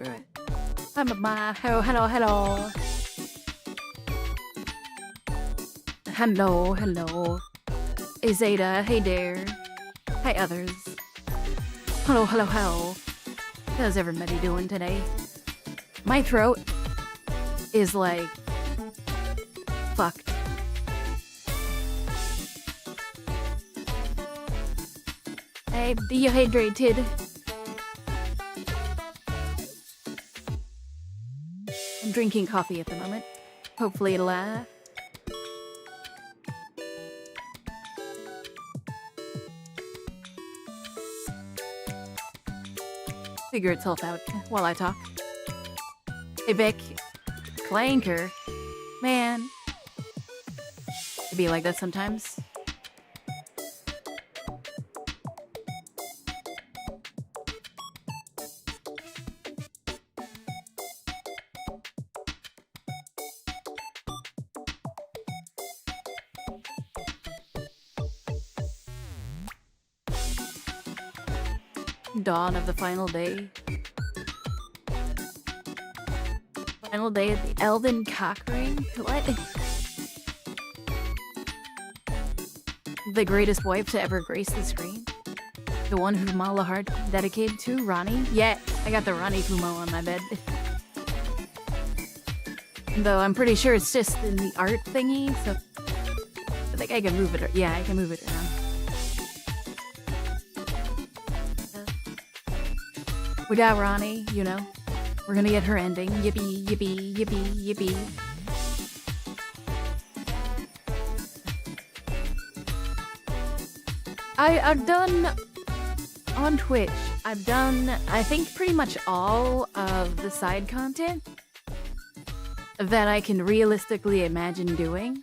screw it. Hello. Hello. Hey Zeta, hey Dare. Hi others. Hello. How's everybody doing today? My throat is like fucked. I'm dehydrated. I'm drinking coffee at the moment. Hopefully it'll figure itself out while I talk. Hey Vic. Clanker. Man. It'd be like that sometimes. Dawn of the final day. Final day of the Elden Ring? What? The greatest wife to ever grace the screen? The one who Malahart dedicated to? Ronnie? Yeah, I got the Ronnie Kumo on my bed. Though I'm pretty sure it's just in the art thingy, so I think I can move it. Yeah, I can move it around. We got Ronnie, you know. We're gonna get her ending. Yippee, yippee, yippee, yippee. I've done on Twitch. I've done, I think, pretty much all of the side content that I can realistically imagine doing.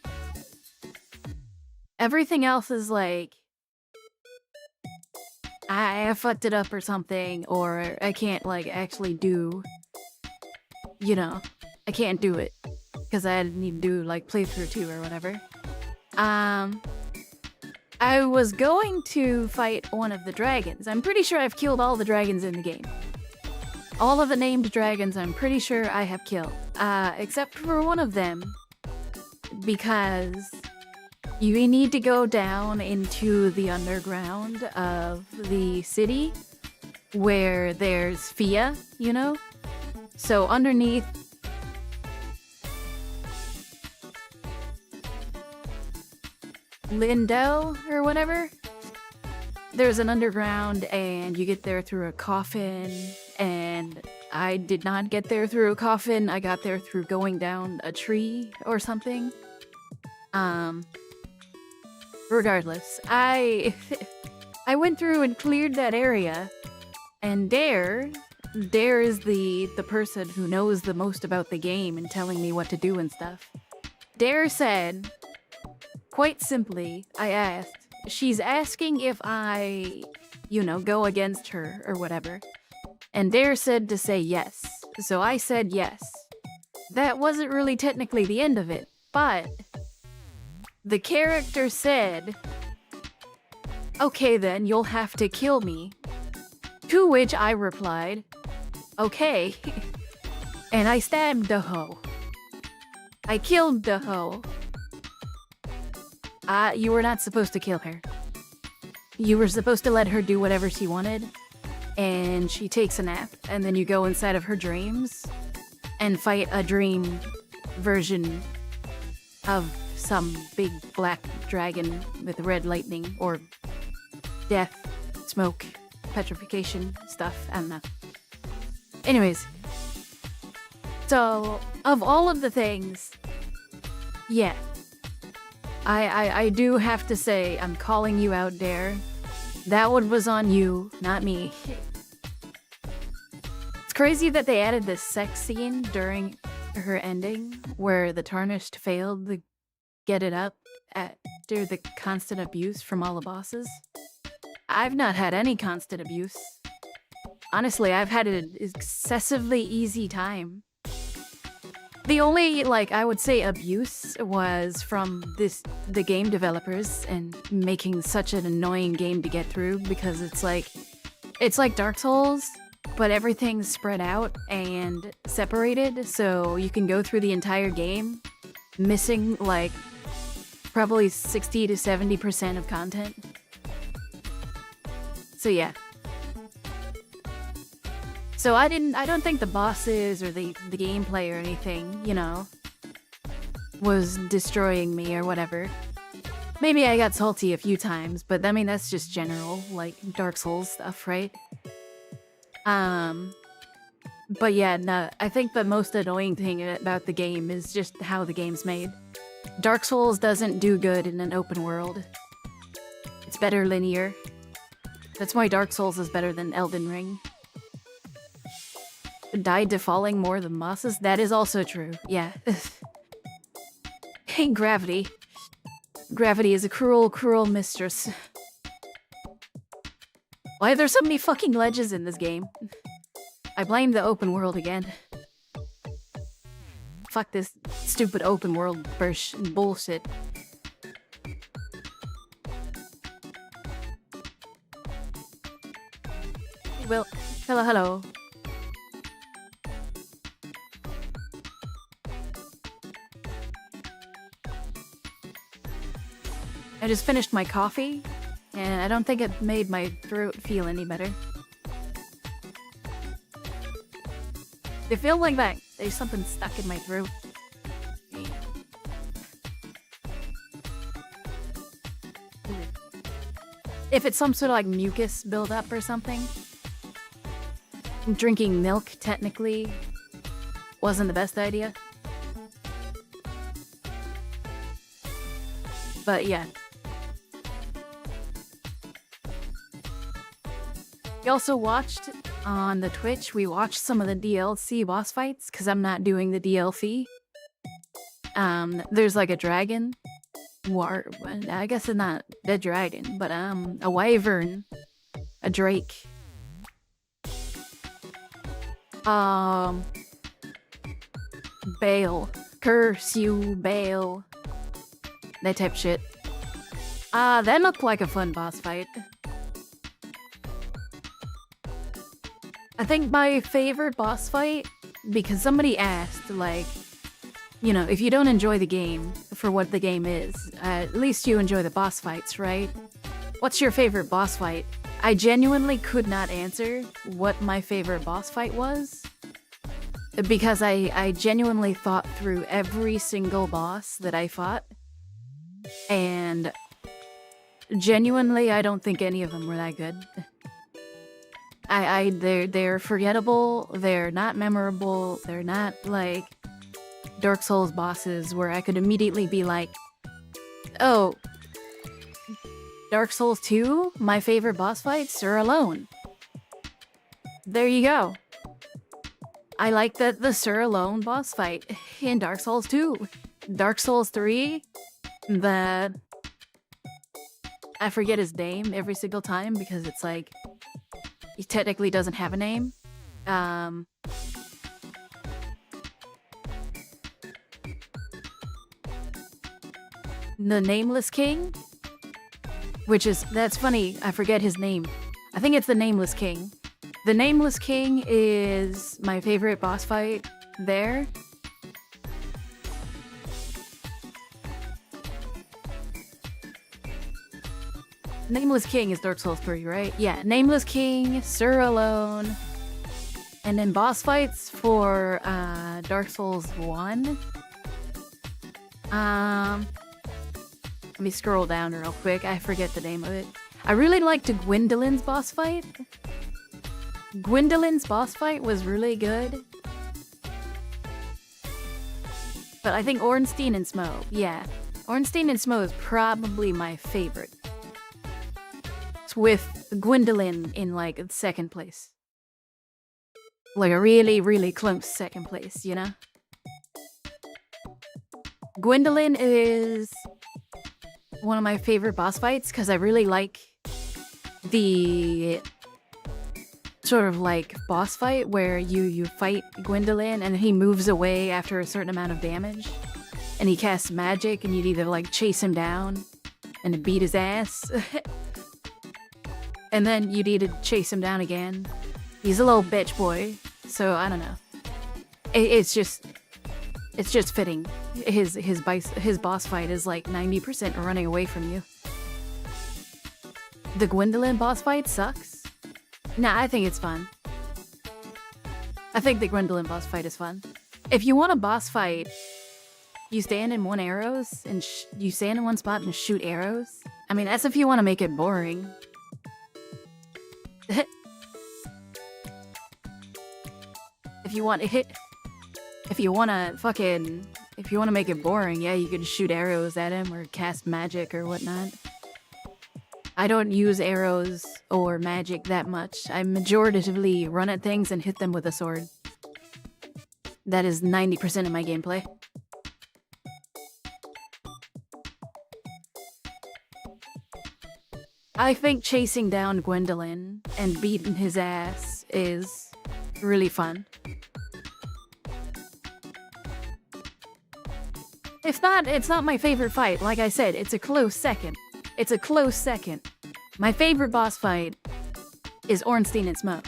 Everything else is like, I fucked it up or something, or I can't, like, actually do, you know, I can't do it, because I need to do, like, playthrough 2 or whatever. I was going to fight one of the dragons. I'm pretty sure I've killed all the dragons in the game. All of the named dragons I'm pretty sure I have killed, except for one of them, because you need to go down into the underground of the city where there's Fia, you know? So underneath Lindell or whatever, there's an underground and you get there through a coffin, and I did not get there through a coffin. I got there through going down a tree or something. Regardless, I went through and cleared that area, and Dare is the person who knows the most about the game and telling me what to do and stuff. Dare said, quite simply, I asked, she's asking if I, you know, go against her or whatever, and Dare said to say yes, so I said yes. That wasn't really technically the end of it, but the character said, okay then, you'll have to kill me. To which I replied, okay. And I stabbed the hoe. I killed the hoe. You were not supposed to kill her. You were supposed to let her do whatever she wanted, and she takes a nap, and then you go inside of her dreams and fight a dream version of some big black dragon with red lightning or death, smoke, petrification stuff. I don't know. Anyways, so of all of the things, yeah, I do have to say I'm calling you out, Dare. That one was on you, not me. It's crazy that they added this sex scene during her ending where the Tarnished failed to get it up after the constant abuse from all the bosses. I've not had any constant abuse. Honestly, I've had an excessively easy time. The only, like, I would say abuse was from the game developers and making such an annoying game to get through, because it's like Dark Souls, but everything's spread out and separated, so you can go through the entire game missing like probably 60 to 70% of content. So yeah. So I don't think the bosses or the gameplay or anything, you know, was destroying me or whatever. Maybe I got salty a few times, but I mean that's just general, like Dark Souls stuff, right? But yeah, no, I think the most annoying thing about the game is just how the game's made. Dark Souls doesn't do good in an open world. It's better linear. That's why Dark Souls is better than Elden Ring. Died to falling more than bosses? That is also true, yeah. Hey, gravity. Gravity is a cruel, cruel mistress. Why are there so many fucking ledges in this game? I blame the open world again. Fuck this stupid open world bullshit. Well, hello. I just finished my coffee, and I don't think it made my throat feel any better. They feel like that. There's something stuck in my throat. If it's some sort of like mucus buildup or something. Drinking milk, technically, wasn't the best idea. But yeah. We also watched on the Twitch, we watched some of the DLC boss fights, because I'm not doing the DLC. There's like a dragon. I guess it's not a dragon, but a wyvern. A drake. Bale. Curse you, Bale. That type shit. That looked like a fun boss fight. I think my favorite boss fight, because somebody asked, like, you know, if you don't enjoy the game for what the game is, at least you enjoy the boss fights, right? What's your favorite boss fight? I genuinely could not answer what my favorite boss fight was, because I genuinely thought through every single boss that I fought, and genuinely I don't think any of them were that good. They're forgettable, they're not memorable, they're not like Dark Souls bosses where I could immediately be like, oh, Dark Souls 2, my favorite boss fights are alone. There you go. I like the Sir Alone boss fight in Dark Souls 2. Dark Souls 3, I forget his name every single time because it's like, he technically doesn't have a name. The Nameless King? That's funny, I forget his name. I think it's the Nameless King. The Nameless King is my favorite boss fight there. Nameless King is Dark Souls 3, right? Yeah, Nameless King, Sir Alone, and then boss fights for Dark Souls 1. Let me scroll down real quick, I forget the name of it. I really liked Gwendolyn's boss fight. Gwendolyn's boss fight was really good. But I think Ornstein and Smough, yeah. Ornstein and Smough is probably my favorite. With Gwendolyn in like second place. Like a really, really close second place, you know? Gwendolyn is one of my favorite boss fights because I really like the sort of like boss fight where you fight Gwendolyn and he moves away after a certain amount of damage and he casts magic and you'd either like chase him down and beat his ass and then you'd either chase him down again He's a little bitch boy, so I don't know. It's just fitting. His boss fight is like 90% running away from you. The Gwendolyn boss fight sucks. Nah, I think it's fun. I think the Gwendolyn boss fight is fun. If you want a boss fight, you stand in one spot and shoot arrows. I mean, that's if you want to make it boring. If you want to make it boring, yeah, you could shoot arrows at him or cast magic or whatnot. I don't use arrows or magic that much. I majoritively run at things and hit them with a sword. That is 90% of my gameplay. I think chasing down Gwendolyn and beating his ass is really fun. It's not my favorite fight. Like I said, it's a close second. It's a close second. My favorite boss fight is Ornstein and Smough.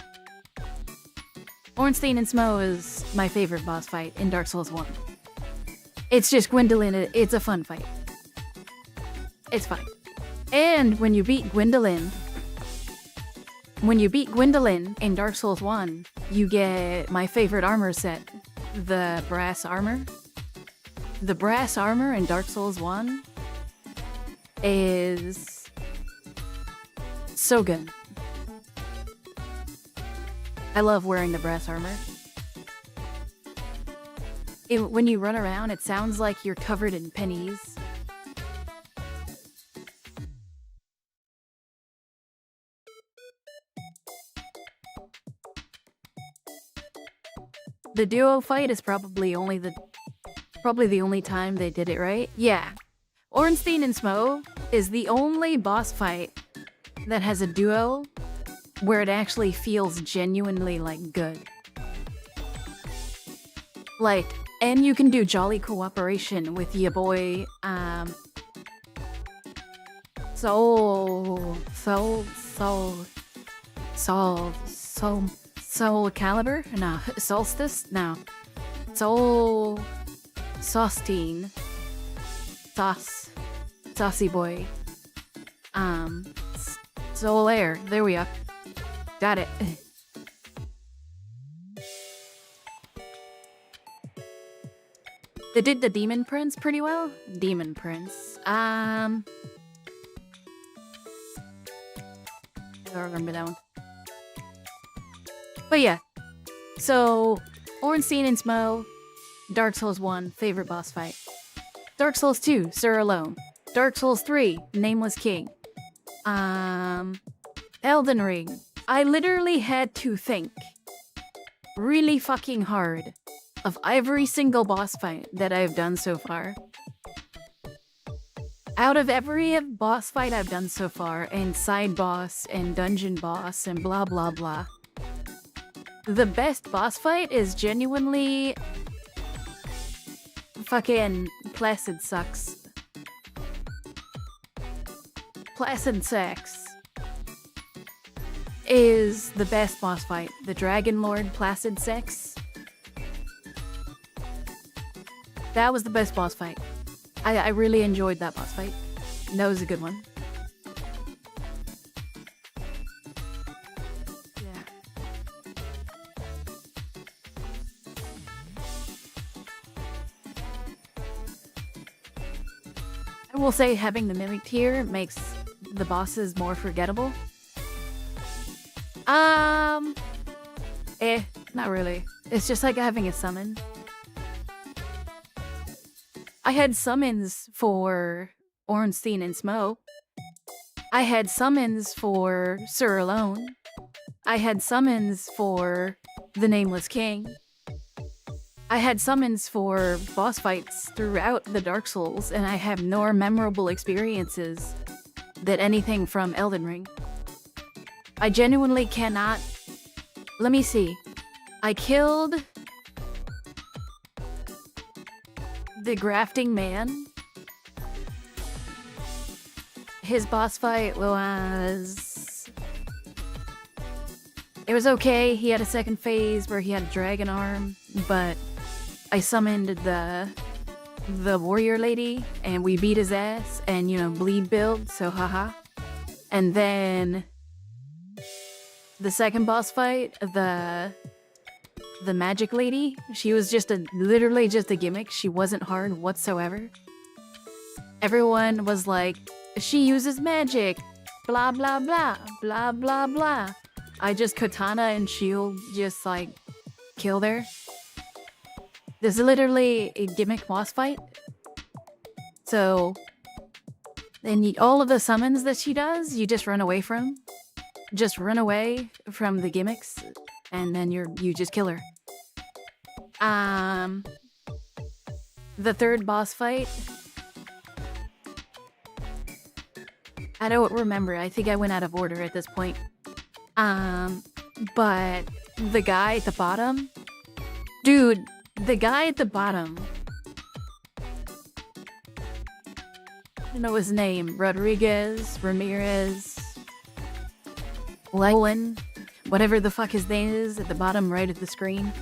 Ornstein and Smough is my favorite boss fight in Dark Souls 1. It's just Gwendolyn, it's a fun fight. It's fun. And when you beat Gwendolyn in Dark Souls 1, you get my favorite armor set, the brass armor. The brass armor in Dark Souls 1 is so good. I love wearing the brass armor. When you run around, it sounds like you're covered in pennies. The duo fight is probably the only time they did it right. Yeah. Ornstein and Smough is the only boss fight that has a duo where it actually feels genuinely, like, good. Like, and you can do jolly cooperation with your boy, Soul Calibur? No, Solstice? No. Saustein. Saucy boy. Soul Air. There we are. Got it. They did the Demon Prince pretty well. Demon Prince. I don't remember that one. But yeah. So, Ornstein and Smough, Dark Souls 1, favorite boss fight. Dark Souls 2, Sir Alone. Dark Souls 3, Nameless King. Elden Ring. I literally had to think really fucking hard of every single boss fight that I've done so far. Out of every boss fight I've done so far, and side boss, and dungeon boss, and blah blah blah, the best boss fight is genuinely fucking Placid Sucks. Placid Sex is the best boss fight. The Dragon Lord Placid Sex. That was the best boss fight. I really enjoyed that boss fight. That was a good one. Yeah. I will say having the Mimic tier makes the bosses more forgettable. Not really. It's just like having a summon. I had summons for Ornstein and Smough. I had summons for Sir Alone. I had summons for the Nameless King. I had summons for boss fights throughout the Dark Souls, and I have more memorable experiences than anything from Elden Ring. I genuinely cannot... Let me see. I killed the Grafting Man. His boss fight was It was okay. He had a second phase where he had a dragon arm, but I summoned the warrior lady, and we beat his ass, and, you know, bleed build, so haha. And then the second boss fight, the magic lady, she was literally just a gimmick. She wasn't hard whatsoever. Everyone was like, she uses magic, blah blah blah, blah blah blah. I just katana and shield just like killed her. This is literally a gimmick boss fight. So then all of the summons that she does, you just run away from. Just run away from the gimmicks, and then you just kill her. The third boss fight, I don't remember. I think I went out of order at this point. But the guy at the bottom, dude, the guy at the bottom, I don't know his name, Ramirez, Lewin, whatever the fuck his name is at the bottom right of the screen.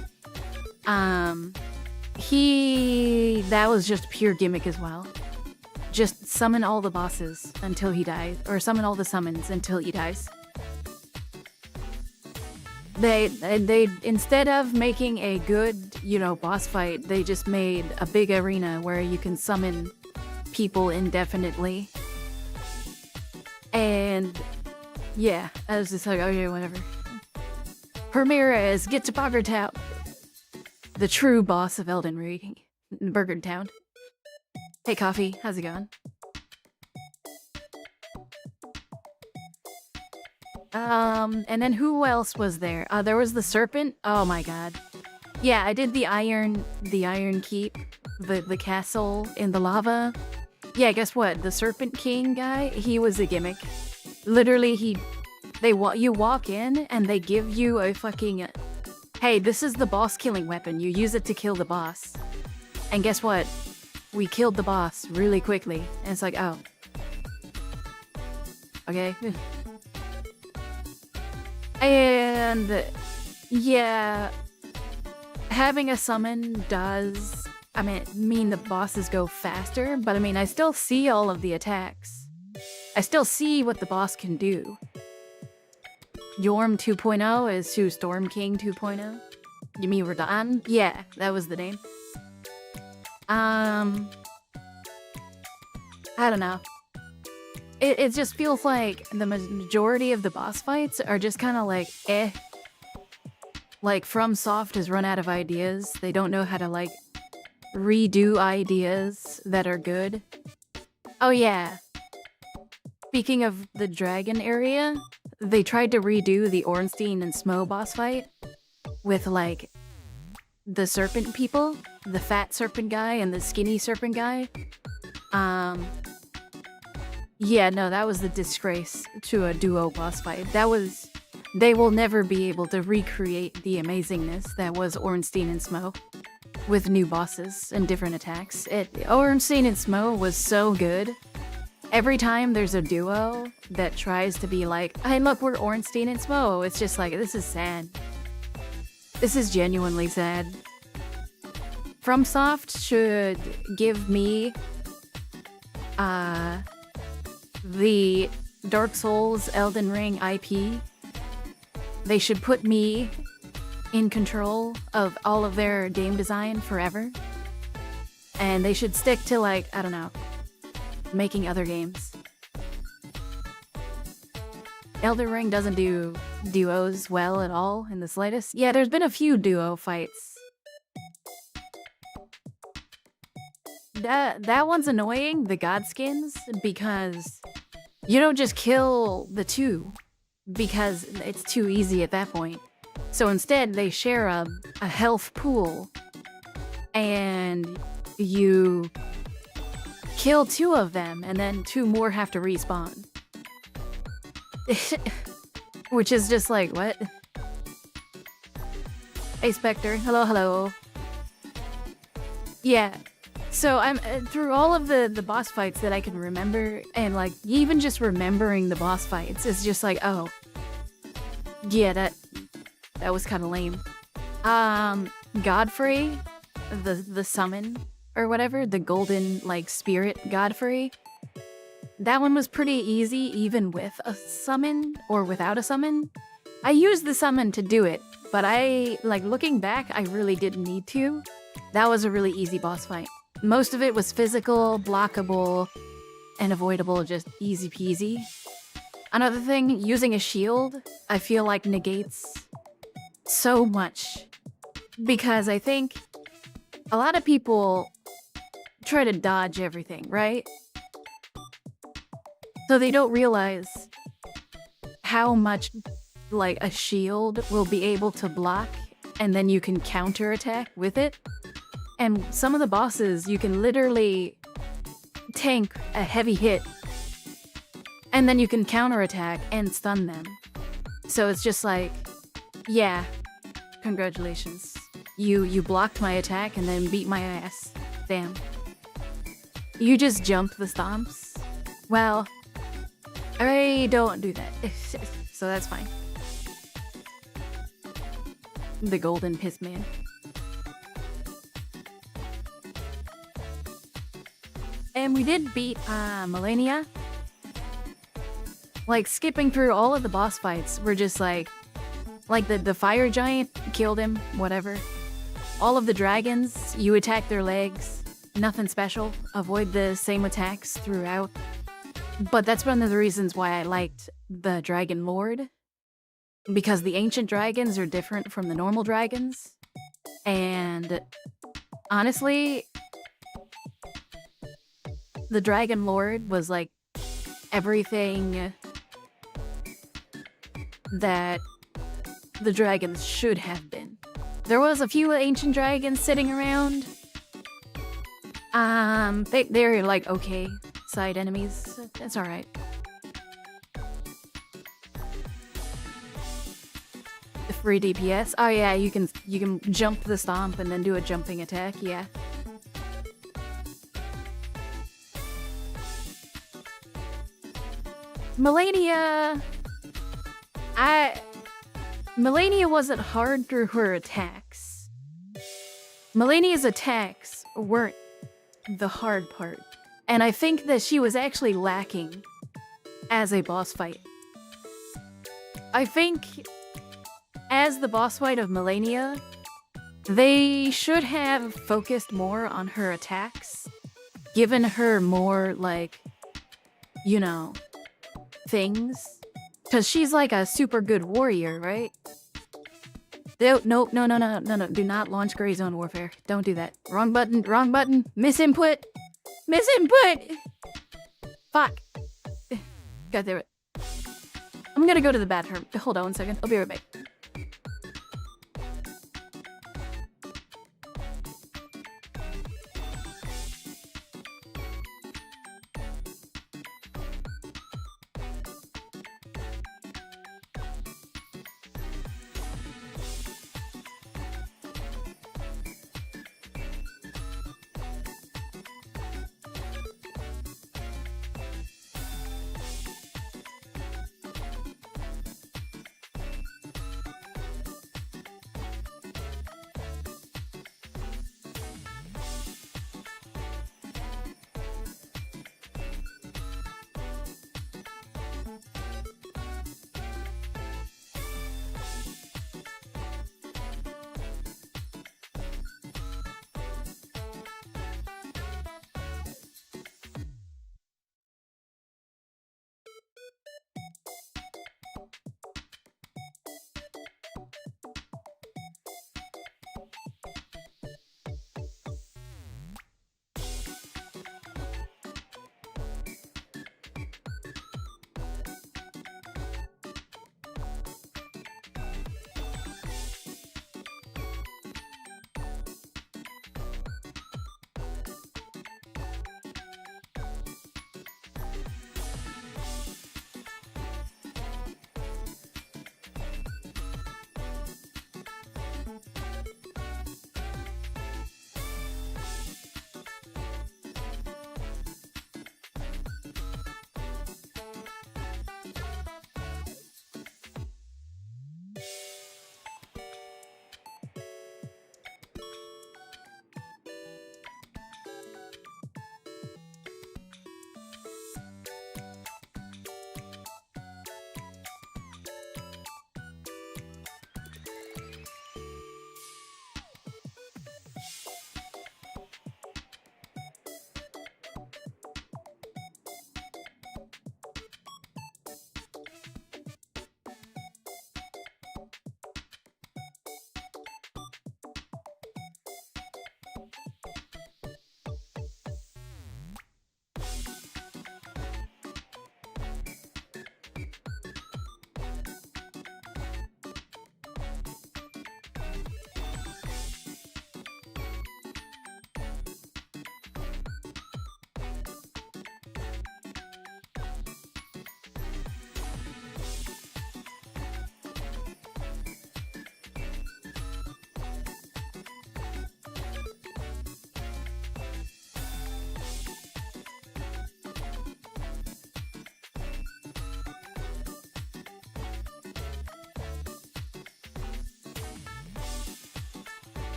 That was just pure gimmick as well. Just summon all the bosses until he dies, or summon all the summons until he dies. They instead of making a good, you know, boss fight, they just made a big arena where you can summon people indefinitely. And yeah, I was just like, okay, whatever. Ramirez, get to Burger Town. The true boss of Elden Ring, Burger Town. Hey, Coffee, how's it going? And then who else was there? There was the serpent. Oh my god. Yeah, I did the iron keep, the castle in the lava. Yeah, guess what? The Serpent King guy, he was a gimmick. Literally, you walk in and they give you a fucking, hey, this is the boss killing weapon. You use it to kill the boss. And guess what? We killed the boss really quickly. And it's like, oh. Okay. And yeah, having a summon does, mean the bosses go faster, but I still see all of the attacks. I still see what the boss can do. Yorm 2.0 is who Storm King 2.0? You mean Radon? Yeah, that was the name. I don't know. It just feels like the majority of the boss fights are just kind of like, eh. Like, FromSoft has run out of ideas. They don't know how to, like, redo ideas that are good. Oh, yeah. Speaking of the dragon area, they tried to redo the Ornstein and Smo boss fight with, like, the serpent people. The fat serpent guy and the skinny serpent guy. Yeah, no, that was the disgrace to a duo boss fight. They will never be able to recreate the amazingness that was Ornstein and Smo with new bosses and different attacks. Ornstein and Smo was so good. Every time there's a duo that tries to be like, hey, look, we're Ornstein and Smo, it's just like, this is sad. This is genuinely sad. FromSoft should give me the Dark Souls Elden Ring IP. They should put me in control of all of their game design forever. And they should stick to, like, I don't know, making other games. Elden Ring doesn't do duos well at all in the slightest. Yeah, there's been a few duo fights. That one's annoying, the Godskins, because you don't just kill the two, because it's too easy at that point. So instead, they share a health pool, and you kill two of them, and then two more have to respawn. Which is just like, what? Hey, Spectre. Hello, hello. Yeah. So I'm through all of the boss fights that I can remember, and like even just remembering the boss fights is just like, oh, yeah, That was kind of lame. Godfrey, the summon or whatever, the golden like spirit Godfrey. That one was pretty easy even with a summon or without a summon. I used the summon to do it, but looking back, I really didn't need to. That was a really easy boss fight. Most of it was physical, blockable, and avoidable, just easy peasy. Another thing, using a shield, I feel like negates so much. Because I think a lot of people try to dodge everything, right? So they don't realize how much like a shield will be able to block, and then you can counterattack with it. And some of the bosses, you can literally tank a heavy hit, and then you can counterattack and stun them. So it's just like, yeah, congratulations. You blocked my attack and then beat my ass. Damn. You just jumped the stomps? Well, I don't do that, so that's fine. The golden piss man. And we did beat Melania. Like, skipping through all of the boss fights, we're just like the fire giant killed him, whatever. All of the dragons, you attack their legs. Nothing special. Avoid the same attacks throughout. But that's one of the reasons why I liked the Dragon Lord. Because the ancient dragons are different from the normal dragons. And honestly, the Dragon Lord was like everything that the dragons should have been. There was a few ancient dragons sitting around. They're like okay side enemies. That's alright. The free DPS. Oh yeah, you can jump the stomp and then do a jumping attack. Yeah. Melania. Melania wasn't hard through her attacks. Melania's attacks weren't the hard part. And I think that she was actually lacking as a boss fight. I think as the boss fight of Melania, they should have focused more on her attacks, given her more, like, you know, things. Because she's like a super good warrior, right? No, do not launch Gray Zone Warfare. Don't do that. Wrong button, misinput! Misinput! Fuck. God damn it. I'm gonna go to the bathroom. Hold on one second. I'll be right back.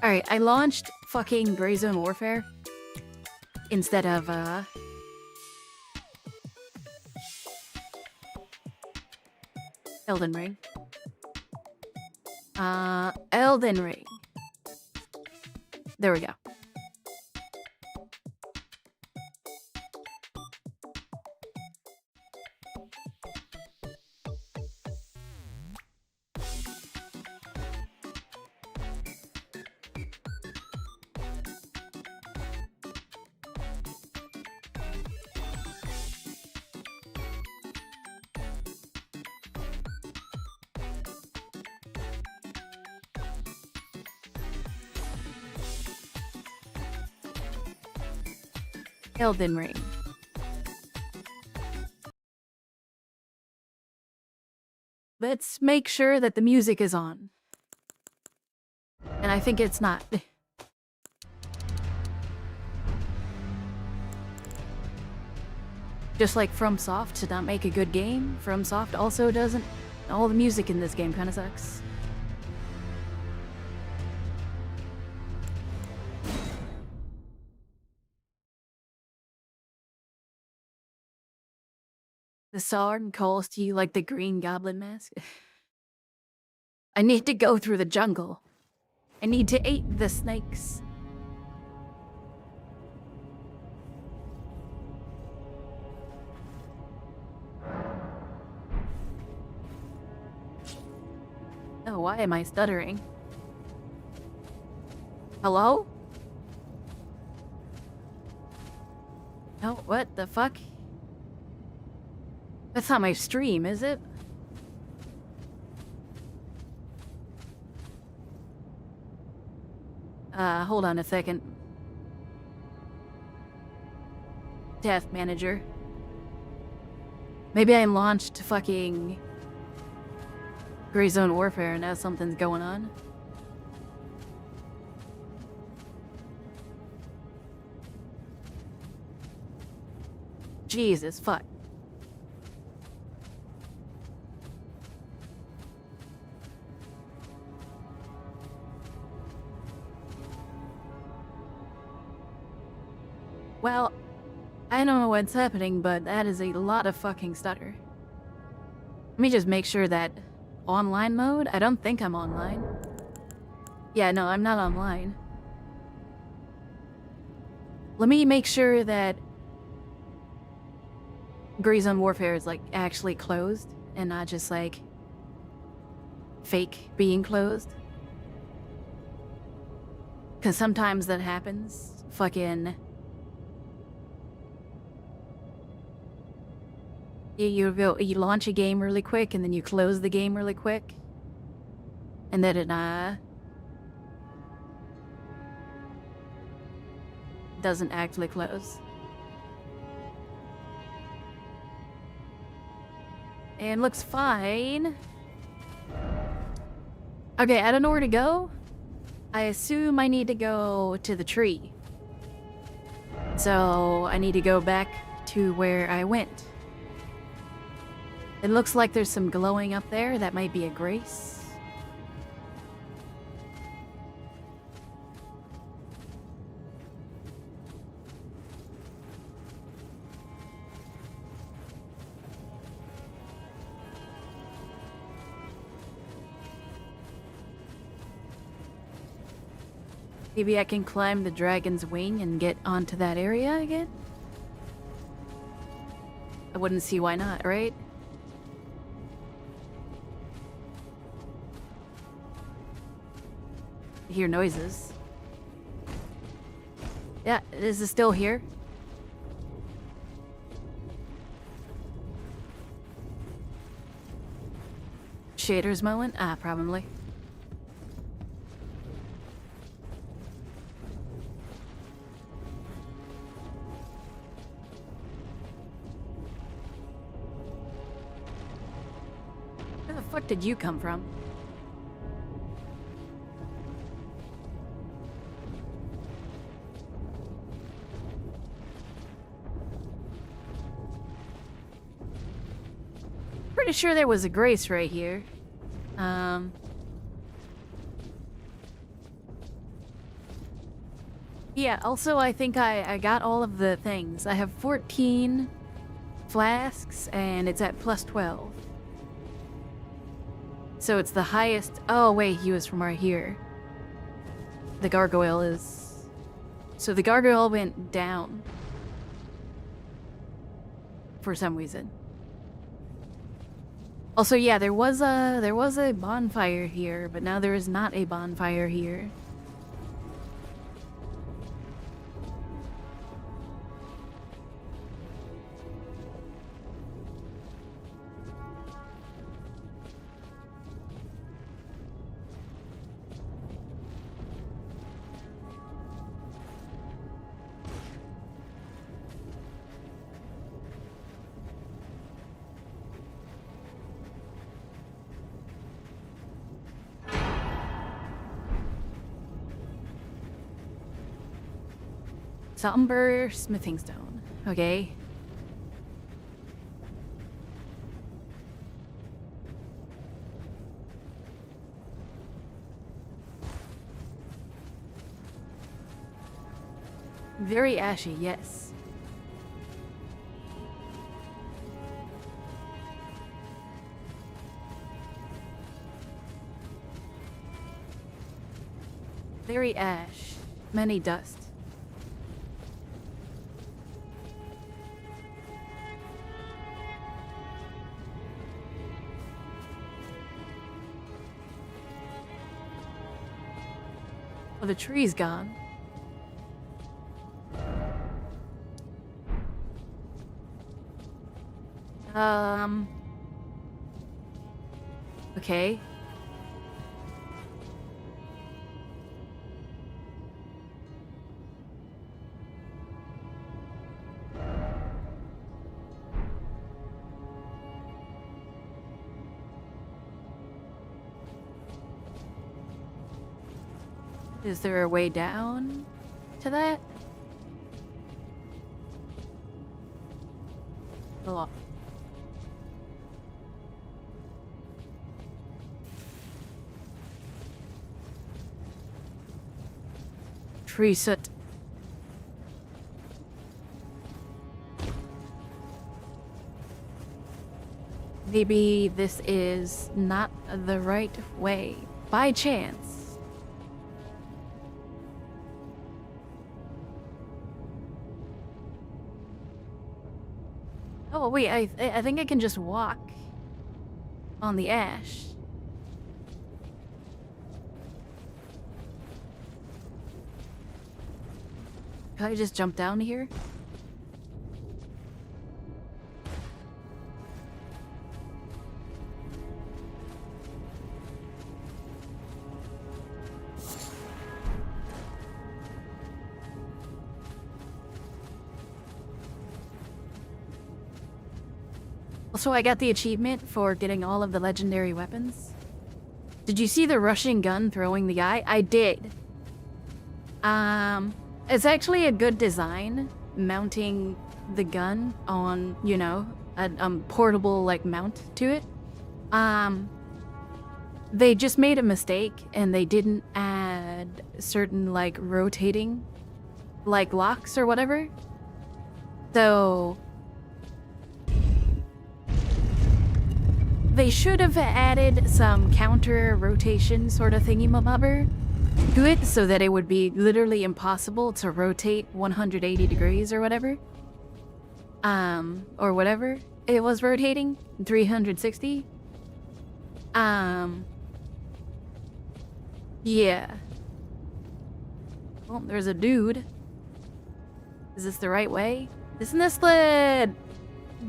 Alright, I launched fucking Gray Zone Warfare instead of, Elden Ring. Elden Ring. There we go. Elden Ring. Let's make sure that the music is on. And I think it's not. Just like FromSoft to not make a good game, FromSoft also doesn't. All the music in this game kind of sucks. The sword calls to you like the Green Goblin mask. I need to go through the jungle. I need to eat the snakes. Oh, why am I stuttering? Hello? Oh, what the fuck? That's not my stream, is it? Hold on a second. Task manager. Maybe I launched fucking Gray Zone Warfare and now something's going on. Jesus fuck. Well, I don't know what's happening, but that is a lot of fucking stutter. Let me just make sure that online mode? I don't think I'm online. Yeah, no, I'm not online. Let me make sure that Gray Zone Warfare is like actually closed and not just like fake being closed. Cause sometimes that happens. Fucking you launch a game really quick and then you close the game really quick. And then it doesn't actually close. And looks fine. Okay, I don't know where to go. I assume I need to go to the tree. So I need to go back to where I went. It looks like there's some glowing up there. That might be a grace. Maybe I can climb the dragon's wing and get onto that area again? I wouldn't see why not, right? I hear noises. Yeah, is it still here? Shaders mowing? Ah, probably. Where the fuck did you come from? Pretty pretty sure there was a grace right here. Yeah, also I think I got all of the things. I have 14 flasks and it's at plus 12. So it's the highest. Oh wait, he was from right here. The gargoyle is... So the gargoyle went down. For some reason. Also, yeah, there was a bonfire here, but now there is not a bonfire here. Somber smithing stone. Okay. Very ashy, yes. Very ash. Many dust. Oh, the tree's gone. Okay. Is there a way down to that? Oh. Tree soot. Maybe this is not the right way. By chance. Oh wait, I think I can just walk on the ash. Can I just jump down here? Also, I got the achievement for getting all of the legendary weapons. Did you see the rushing gun throwing the guy? I did. It's actually a good design, mounting the gun on, you know, a portable, like, mount to it. They just made a mistake, and they didn't add certain, like, rotating, like, locks or whatever. So... they should have added some counter rotation sort of thingy-mabobber to it so that it would be literally impossible to rotate 180 degrees or whatever. Or whatever it was rotating, 360. Yeah. Well, there's a dude. Is this the right way? Isn't this the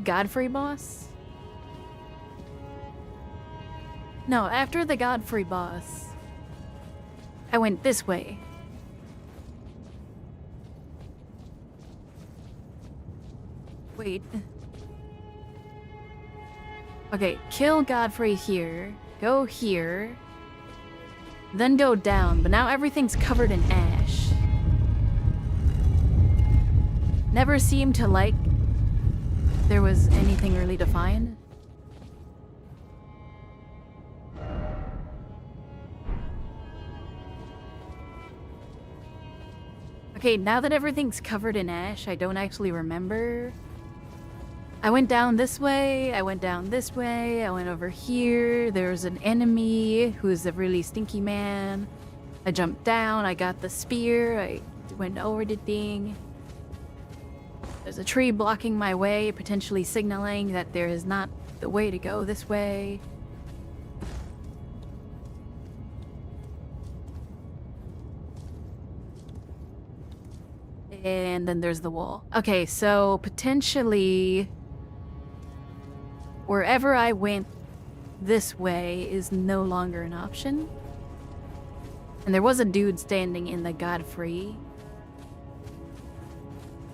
Godfrey boss? No, after the Godfrey boss, I went this way. Wait. Okay, kill Godfrey here, go here, then go down, but now everything's covered in ash. Never seemed to like there was anything really to find. Okay, now that everything's covered in ash, I don't actually remember. I went down this way, I went down this way, I went over here. There's an enemy who's a really stinky man. I jumped down, I got the spear, I went over the thing. There's a tree blocking my way, potentially signaling that there is not the way to go this way. And then there's the wall. Okay, so potentially wherever I went this way is no longer an option. And there was a dude standing in the Godfrey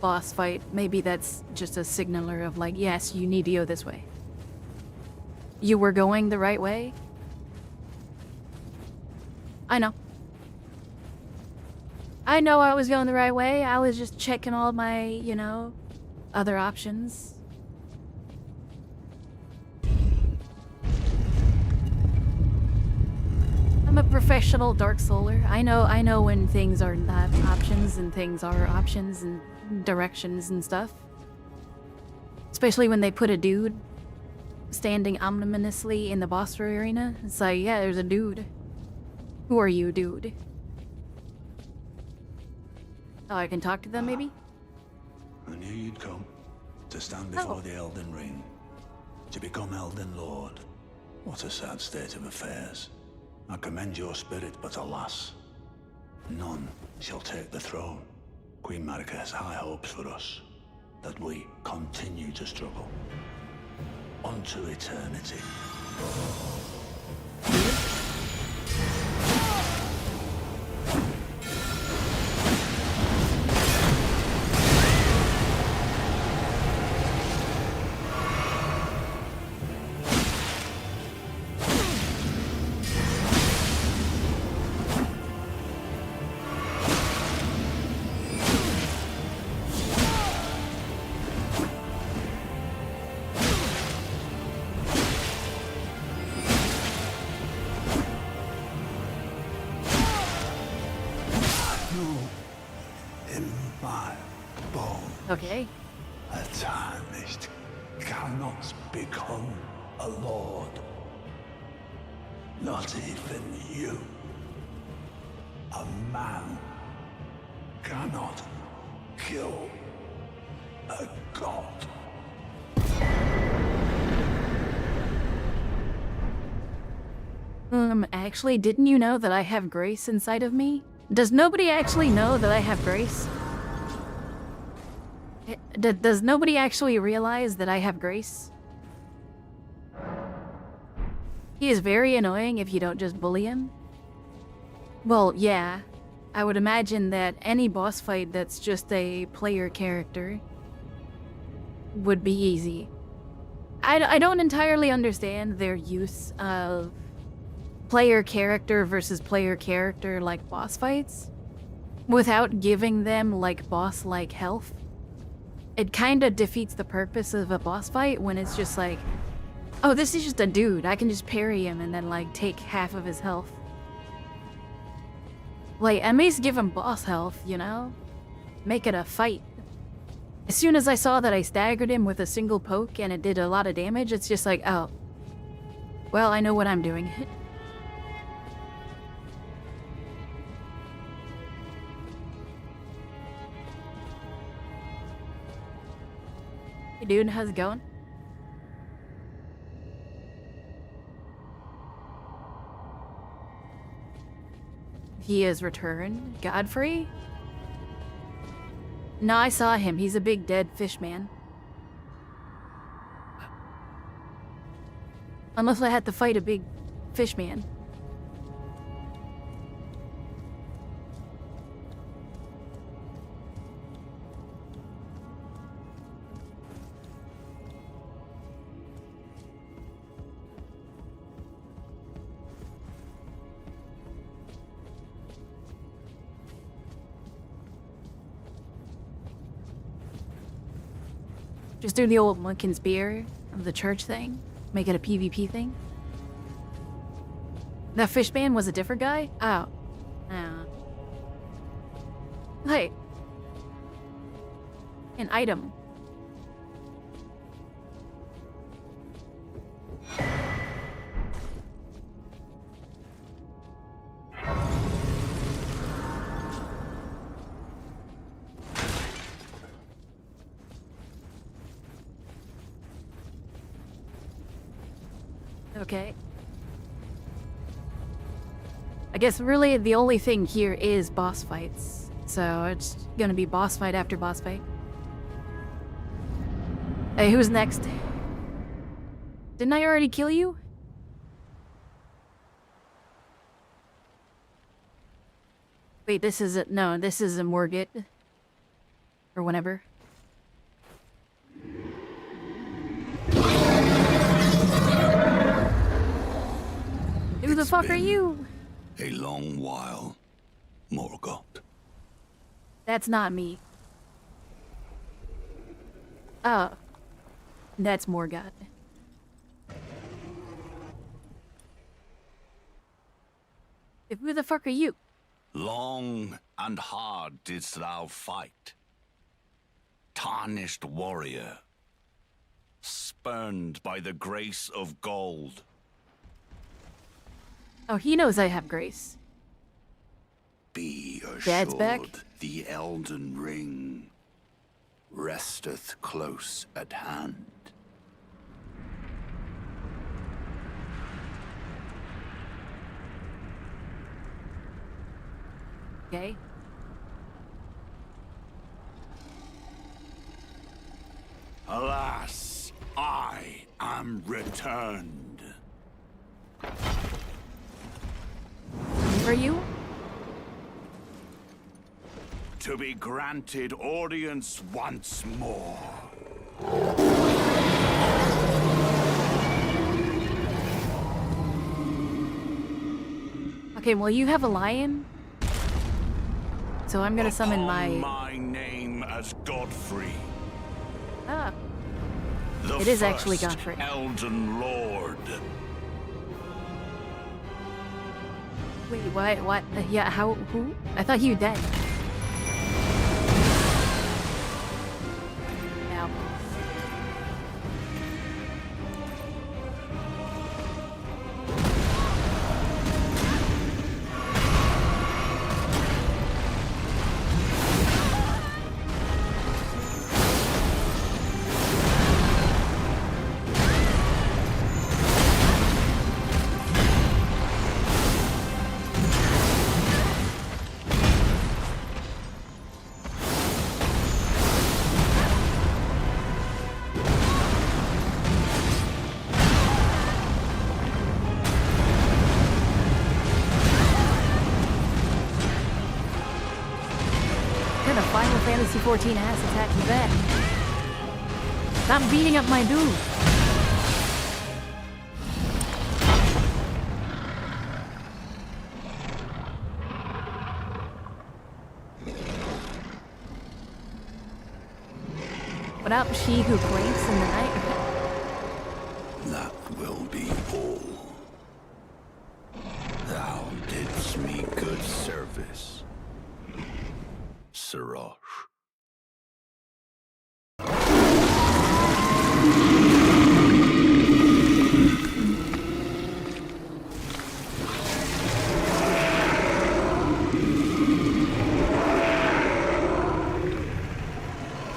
boss fight. Maybe that's just a signaler of like, yes, you need to go this way. You were going the right way? I know. I know I was going the right way. I was just checking all my, you know, other options. I'm a professional Dark Souler. I know when things are not options and things are options and directions and stuff. Especially when they put a dude standing ominously in the boss arena. It's like, yeah, there's a dude. Who are you, dude? Oh, I can talk to them, maybe? I knew you'd come to stand before the Elden Ring, to become Elden Lord. What a sad state of affairs. I commend your spirit, but alas, none shall take the throne. Queen Marika has high hopes for us, that we continue to struggle. Unto eternity. Okay. A tarnished cannot become a lord. Not even you. A man cannot kill a god. Actually, didn't you know that I have grace inside of me? Does nobody actually know that I have grace? Does nobody actually realize that I have grace? He is very annoying if you don't just bully him. Well, yeah. I would imagine that any boss fight that's just a player character would be easy. I don't entirely understand their use of player character versus player character like boss fights without giving them like boss-like health. It kind of defeats the purpose of a boss fight when it's just like, oh, this is just a dude. I can just parry him and then like take half of his health. Like, at least give him boss health, you know? Make it a fight. As soon as I saw that I staggered him with a single poke and it did a lot of damage, it's just like, oh. Well, I know what I'm doing. Hey dude, how's it going? He is returned. Godfrey? No, I saw him. He's a big dead fish man. Unless I had to fight a big fish man. Just do the old Munkin spear of the church thing. Make it a PvP thing. That fish man was a different guy? Oh. Oh. Hey, An item. Okay. I guess really the only thing here is boss fights. So it's gonna be boss fight after boss fight. Hey, who's next? Didn't I already kill you? Wait, this isn't. No, this is a Morgit. Or whatever. Who the fuck are you? A long while, Morgoth. That's not me. Oh. That's Morgoth. Who the fuck are you? Long and hard didst thou fight. Tarnished warrior, spurned by the grace of gold. Oh, he knows I have grace. Be assured, Dad's back? the Elden Ring resteth close at hand. Okay. Alas, I am returned. Who are you? To be granted audience once more. Okay, well you have a lion. So I'm gonna summon my name as Godfrey. Ah. The It is actually first Godfrey. Elden Lord. Wait, what? Yeah, how, who? I thought you were dead. Now. Final Fantasy 14 ass attack you back. Stop beating up my dude. What up, she who blinks in the night? That will be all. Thou didst me good service, Siraj.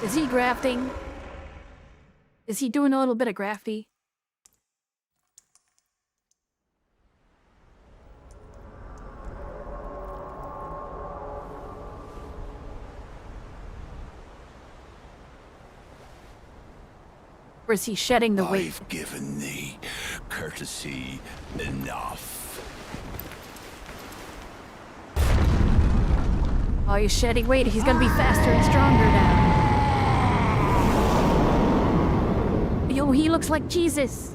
Is he grafting? Is he doing a little bit of grafty? Or is he shedding the weight? I've given thee courtesy enough. Oh, he's shedding weight. He's gonna be faster and stronger now. Yo, he looks like Jesus.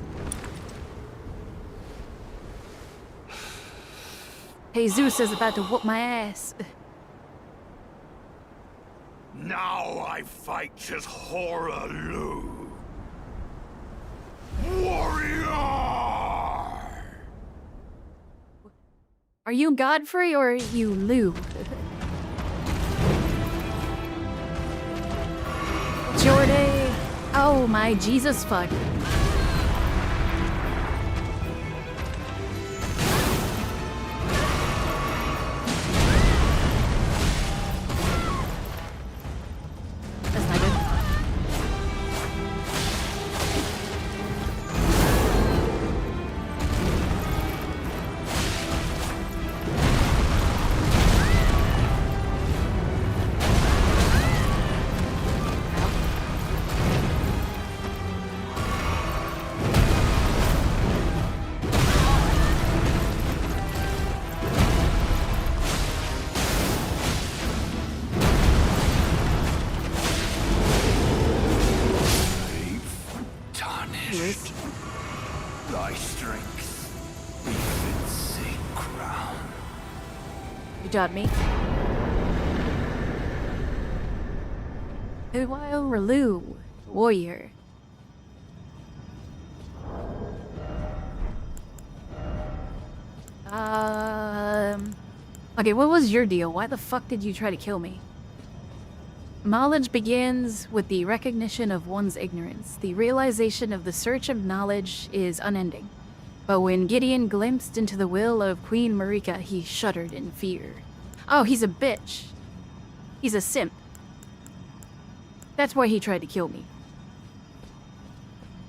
Jesus is about to whoop my ass. Now I fight as Horalu. Warrior! Are you Godfrey or are you Lou? your day. Oh my Jesus fuck. That's not good. Tarnished. Thy strength, even same crown. Good job, mate. While Relu, warrior. Okay, what was your deal? Why the fuck did you try to kill me? Knowledge begins with the recognition of one's ignorance. The realization of the search of knowledge is unending. But when Gideon glimpsed into the will of Queen Marika, he shuddered in fear. Oh, he's a bitch. He's a simp. That's why he tried to kill me.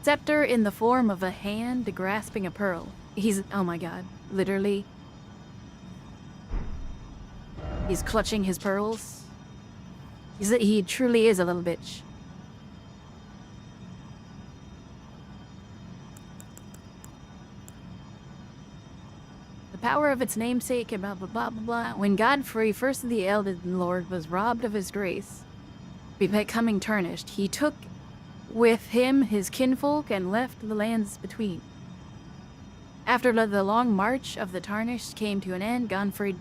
Scepter in the form of a hand grasping a pearl. He's, oh my god, literally. He's clutching his pearls. He truly is a little bitch. The power of its namesake and blah blah blah blah blah. When Godfrey, first of the Elden Lord, was robbed of his grace, becoming tarnished, he took with him his kinfolk and left the lands between. After the long march of the tarnished came to an end, Godfrey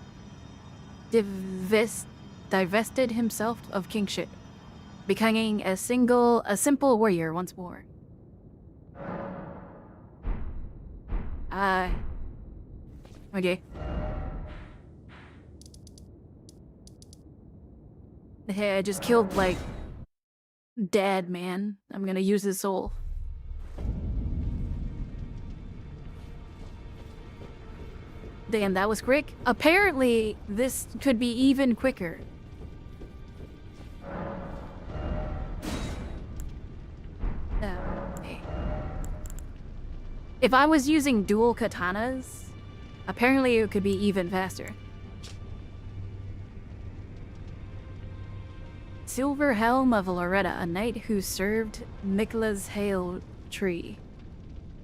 divested himself of kingship, becoming a simple warrior once more. Okay. Hey, I just killed, like, dead man. I'm gonna use his soul. Damn, that was quick. Apparently, this could be even quicker. Okay. If I was using dual katanas, apparently it could be even faster. Silver Helm of Loretta, a knight who served Mikla's Hail Tree.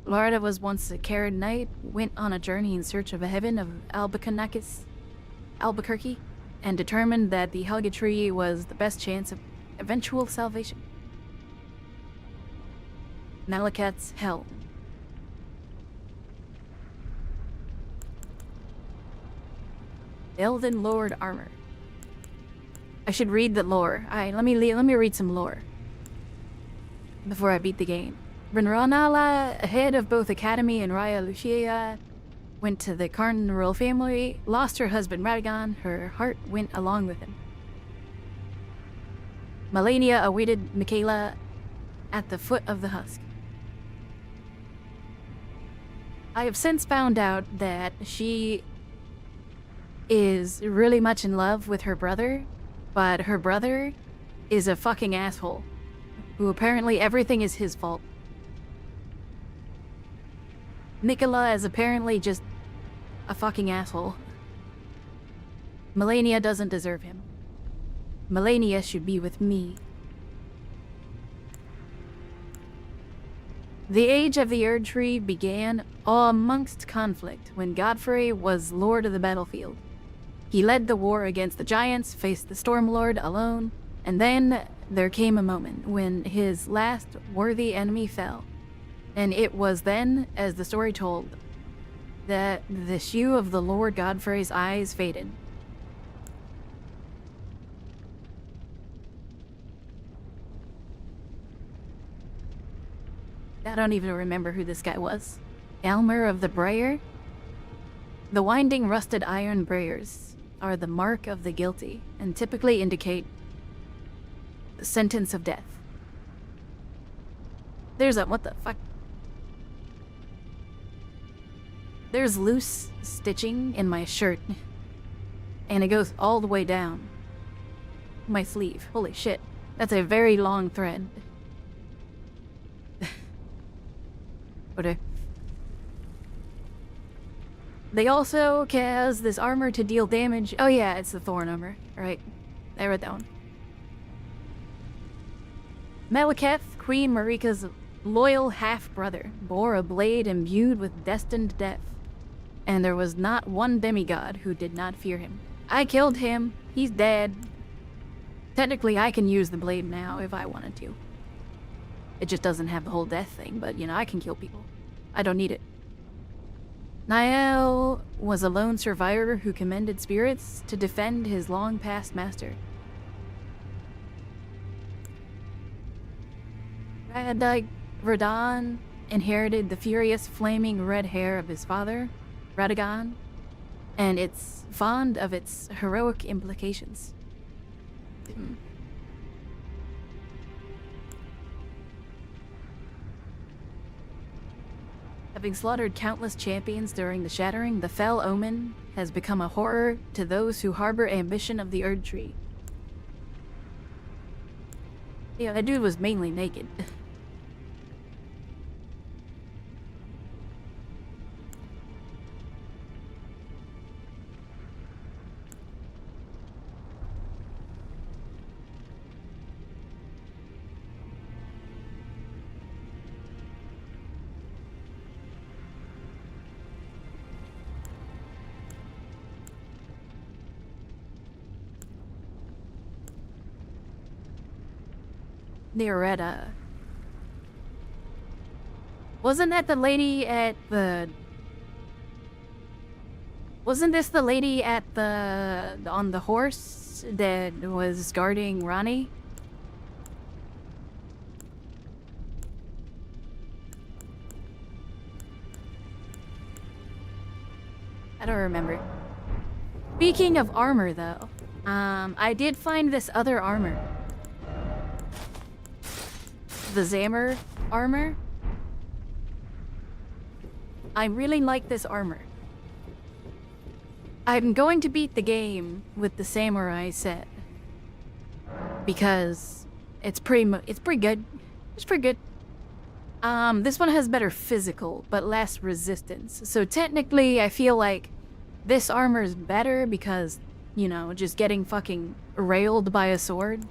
Loretta was once a cared knight, went on a journey in search of a heaven of Albuquerque, and determined that the Helga Tree was the best chance of eventual salvation. Malekith's Helm. Elden Lord armor. I should read the lore. Alright, let me read some lore before I beat the game. Renranala, head of both Academy and Raya Lucia, went to the Karn royal family, lost her husband Radagon, her heart went along with him. Melania awaited Michaela at the foot of the husk. I have since found out that she is really much in love with her brother, but her brother is a fucking asshole, who apparently everything is his fault. Nicola is apparently just a fucking asshole. Melania doesn't deserve him. Melania should be with me. The age of the Erd Tree began amongst conflict when Godfrey was lord of the battlefield. He led the war against the giants, faced the Stormlord alone, and then there came a moment when his last worthy enemy fell. And it was then, as the story told, that the hue of the Lord Godfrey's eyes faded. I don't even remember who this guy was. Elmer of the Briar? The winding rusted iron briars are the mark of the guilty and typically indicate the sentence of death. There's a... what the fuck? There's loose stitching in my shirt. And it goes all the way down my sleeve. Holy shit. That's a very long thread. Whatever. They also cause this armor to deal damage. Oh yeah, it's the Thorn armor. Alright. I read that one. Malekith, Queen Marika's loyal half-brother, bore a blade imbued with destined death. And there was not one demigod who did not fear him. I killed him. He's dead. Technically, I can use the blade now if I wanted to. It just doesn't have the whole death thing, but, you know, I can kill people. I don't need it. Niall was a lone survivor who commended spirits to defend his long-past master. Radon inherited the furious, flaming red hair of his father, Radagon, and it's fond of its heroic implications. Having slaughtered countless champions during the Shattering, the Fell Omen has become a horror to those who harbor ambition of the Erd Tree. Yeah, that dude was mainly naked. Neoretta. Wasn't that the lady at the... Wasn't this the lady at the... on the horse that was guarding Ronnie? I don't remember. Speaking of armor, though, I did find this other armor. The Zammer armor. I really like this armor. I'm going to beat the game with the samurai set because it's pretty good. It's pretty good. This one has better physical but less resistance. So technically, I feel like this armor is better because, you know, just getting fucking railed by a sword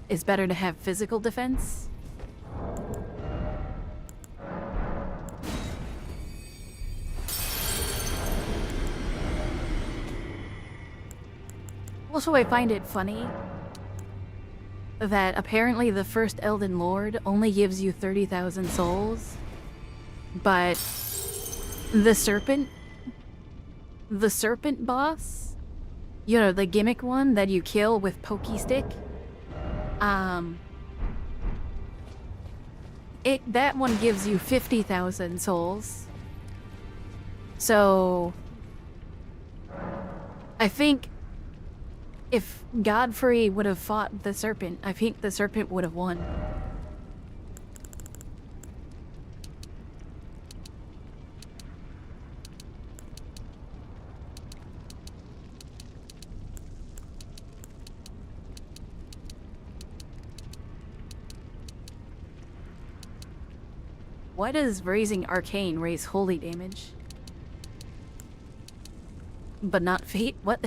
is better to have physical defense. Also, I find it funny that apparently the first Elden Lord only gives you 30,000 souls, but the serpent boss, you know, the gimmick one that you kill with pokey stick, that one gives you 50,000 souls. So I think if Godfrey would have fought the serpent, I think the serpent would have won. Why does raising Arcane raise holy damage? But not Fate? What?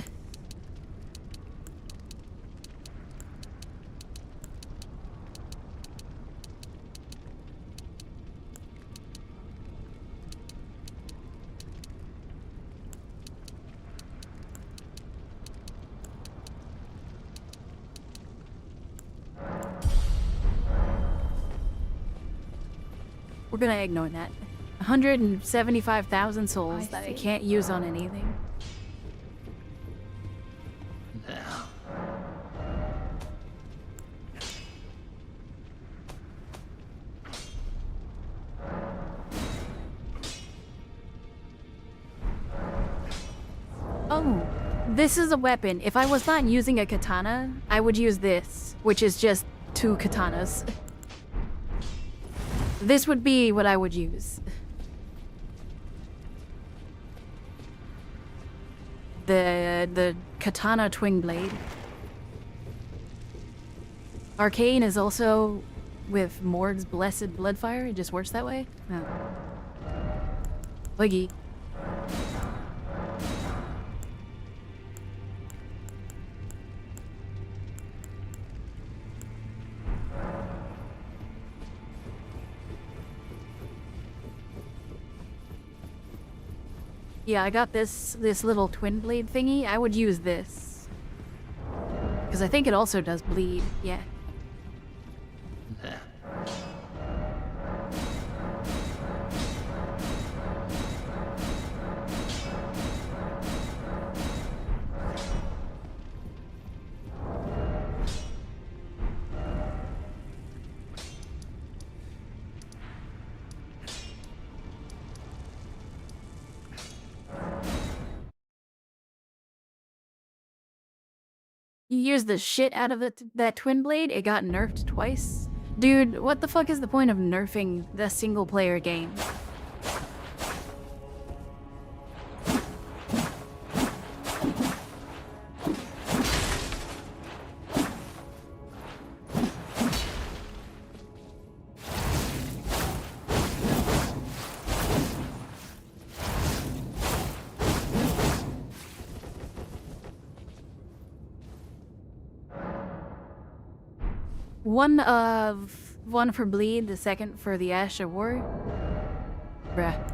We're gonna ignore that. 175,000 souls that I can't use on anything. Oh, this is a weapon. If I was not using a katana, I would use this, which is just 2 katanas. This would be what I would use. The katana twin blade. Arcane is also with Mord's blessed bloodfire. It just works that way. Oh. Boogie. Yeah, I got this little twin blade thingy. I would use this. Because I think it also does bleed. Yeah. You used the shit out of that twin blade, it got nerfed twice. Dude, what the fuck is the point of nerfing the single player game? One for bleed, the second for the Ash of War. Bruh.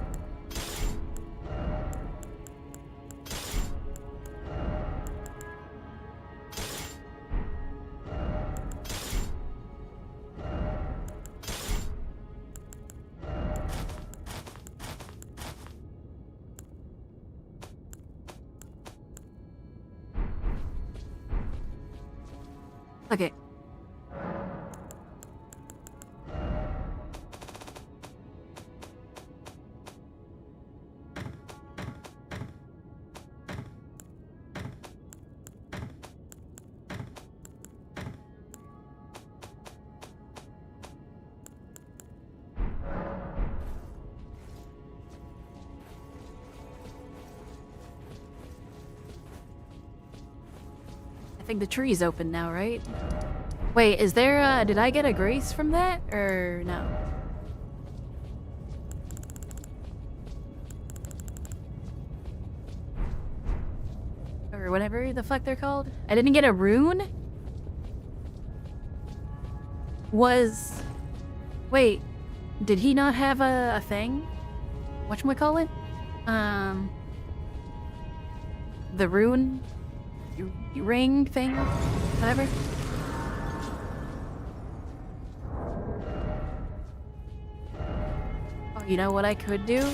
Okay. I think the tree's open now, right? Wait, is there, did I get a grace from that, or no? Or whatever the fuck they're called? I didn't get a rune? Wait, did he not have a thing? Whatchamacallit? The rune? Ring thing? Whatever? Oh, you know what I could do?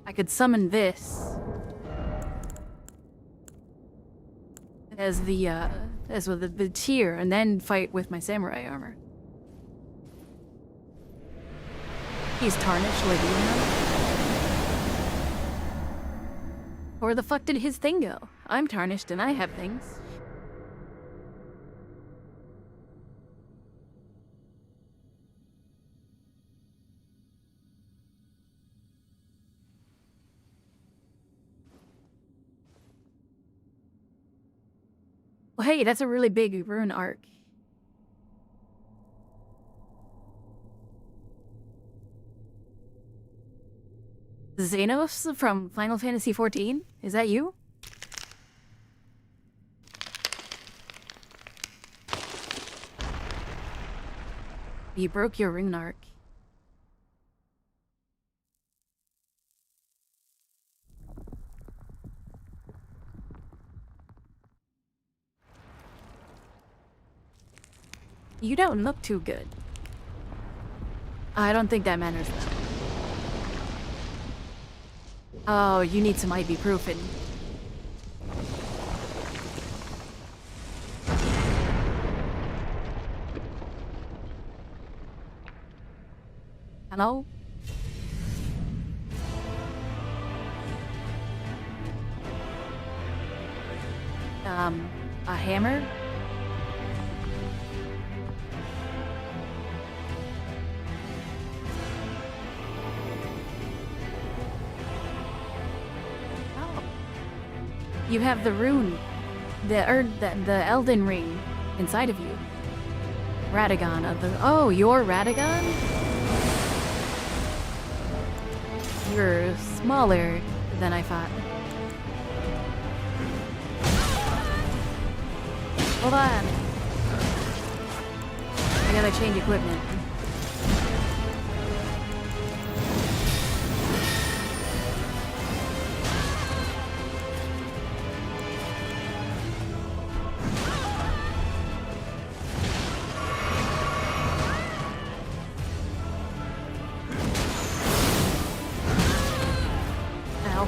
I could summon this as the tier, and then fight with my samurai armor. He's tarnished like you know. Where the fuck did his thing go? I'm tarnished and I have things. Well, hey, that's a really big rune arc. Xenos from Final Fantasy XIV? Is that you? You broke your rune arc. You don't look too good. I don't think that matters though. Oh, you need some ibuprofen. Hello? A hammer? Oh. You have the rune, the Elden Ring inside of you. Radagon of the... Oh, you're Radagon? You're smaller than I thought. Hold on. I gotta change equipment. Ow.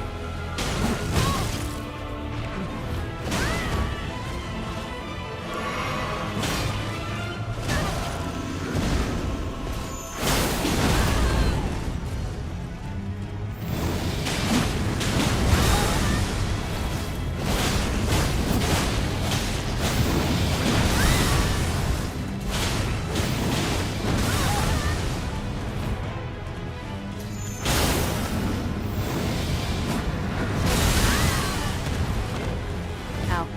Ow.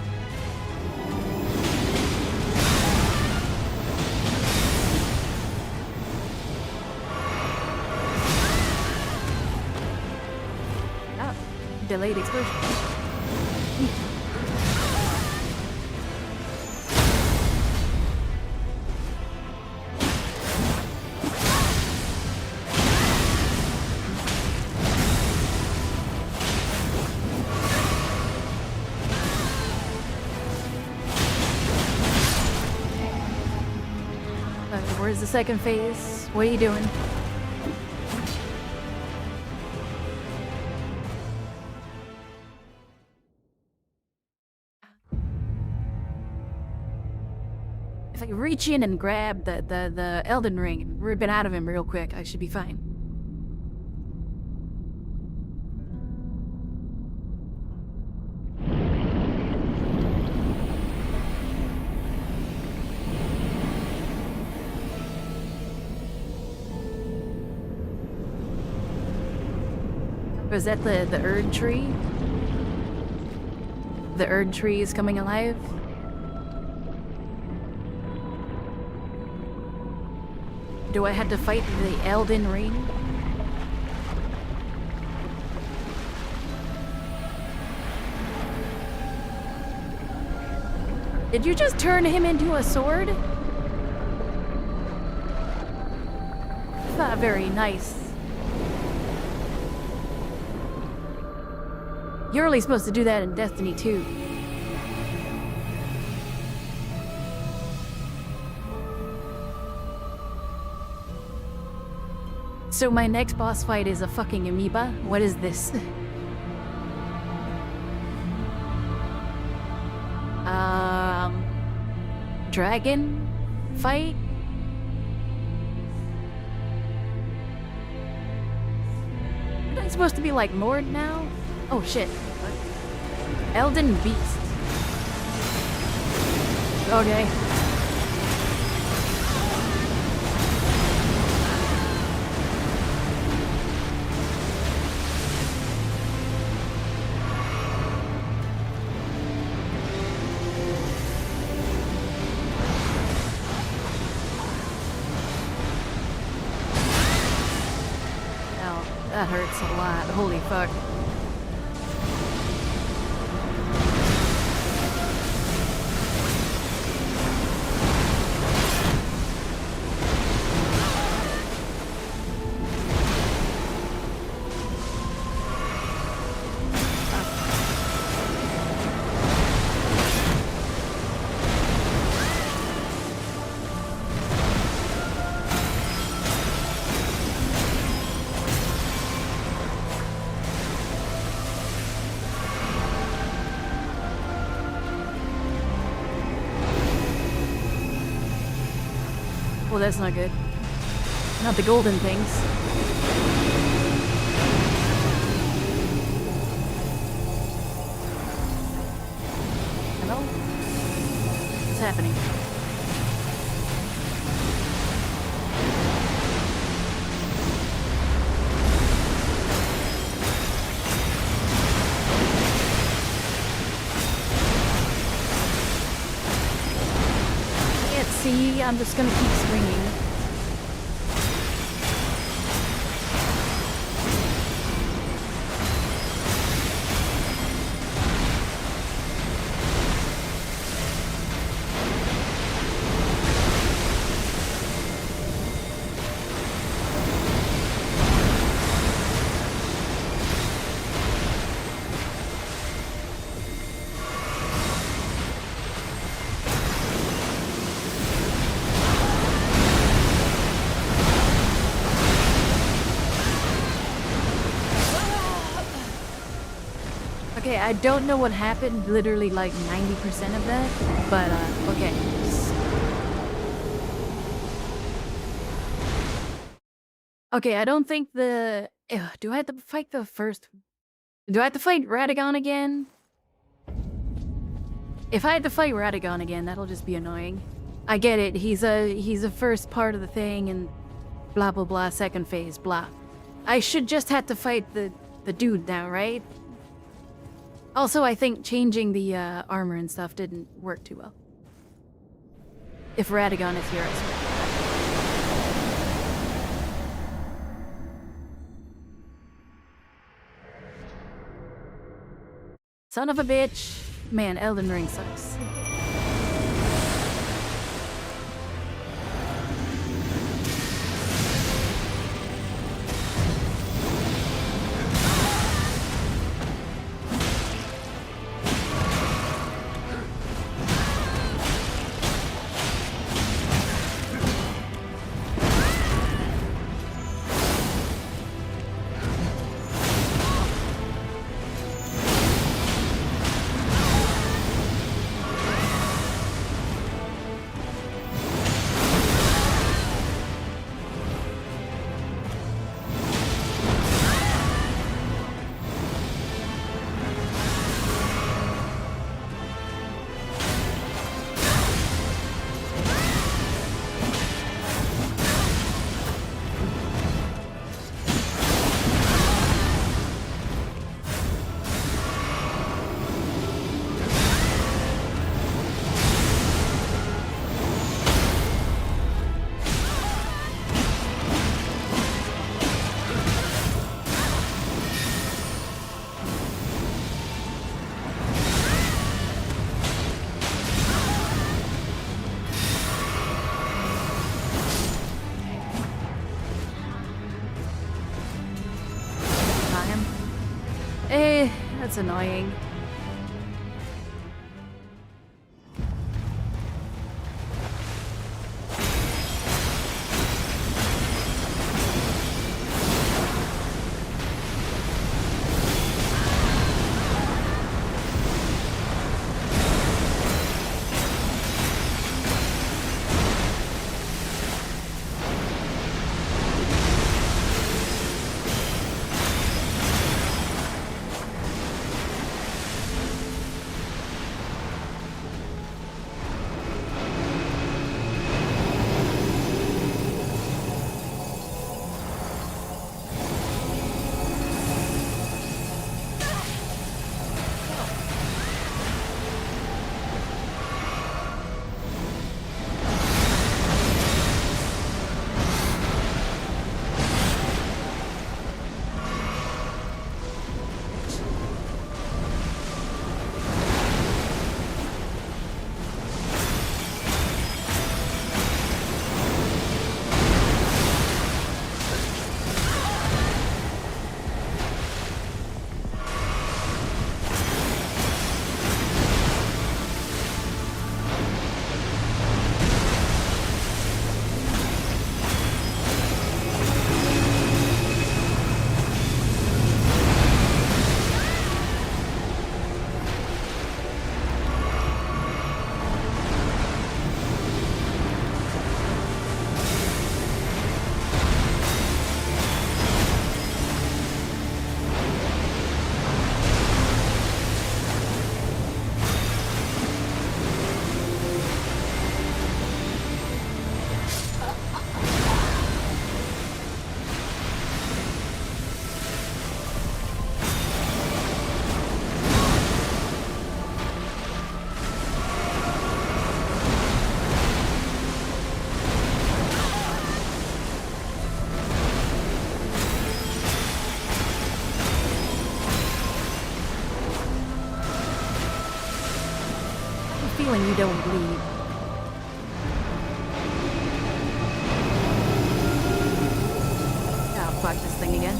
Oh, delayed explosion. Where's the second phase? What are you doing? If I reach in and grab the Elden Ring, rip it out of him real quick, I should be fine. Was that the Erd tree? The Erd tree is coming alive? Do I have to fight the Elden Ring? Did you just turn him into a sword? Not very nice. You're only supposed to do that in Destiny 2. So my next boss fight is a fucking amoeba? What is this? Dragon fight? Am I supposed to be like Lord now? Oh shit. Elden Beast. Okay. Ow, that hurts a lot. Holy fuck. Well, that's not good. Not the golden things. don't know. What's happening? Can't see, I'm just gonna keep swinging. Okay, I don't know what happened, literally like 90% of that, but okay. Okay, I don't think the... do I have to fight the first... Do I have to fight Radagon again? If I had to fight Radagon again, that'll just be annoying. I get it, he's a first part of the thing and blah blah blah, second phase, blah. I should just have to fight the dude now, right? Also, I think changing the armor and stuff didn't work too well. If Radagon is here, I swear. Son of a bitch. Man, Elden Ring sucks. That's annoying. feeling you don't bleed. Oh, fuck this thing again.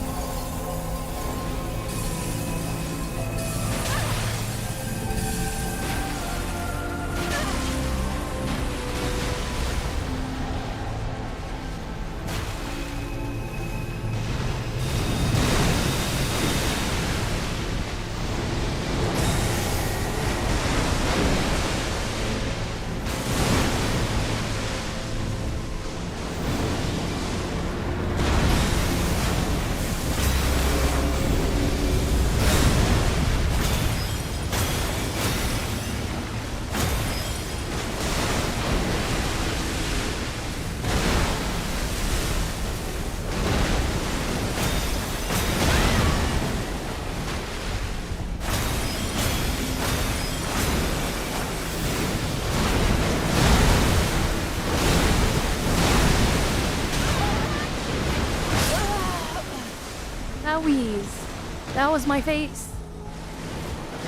Owies. That was my face.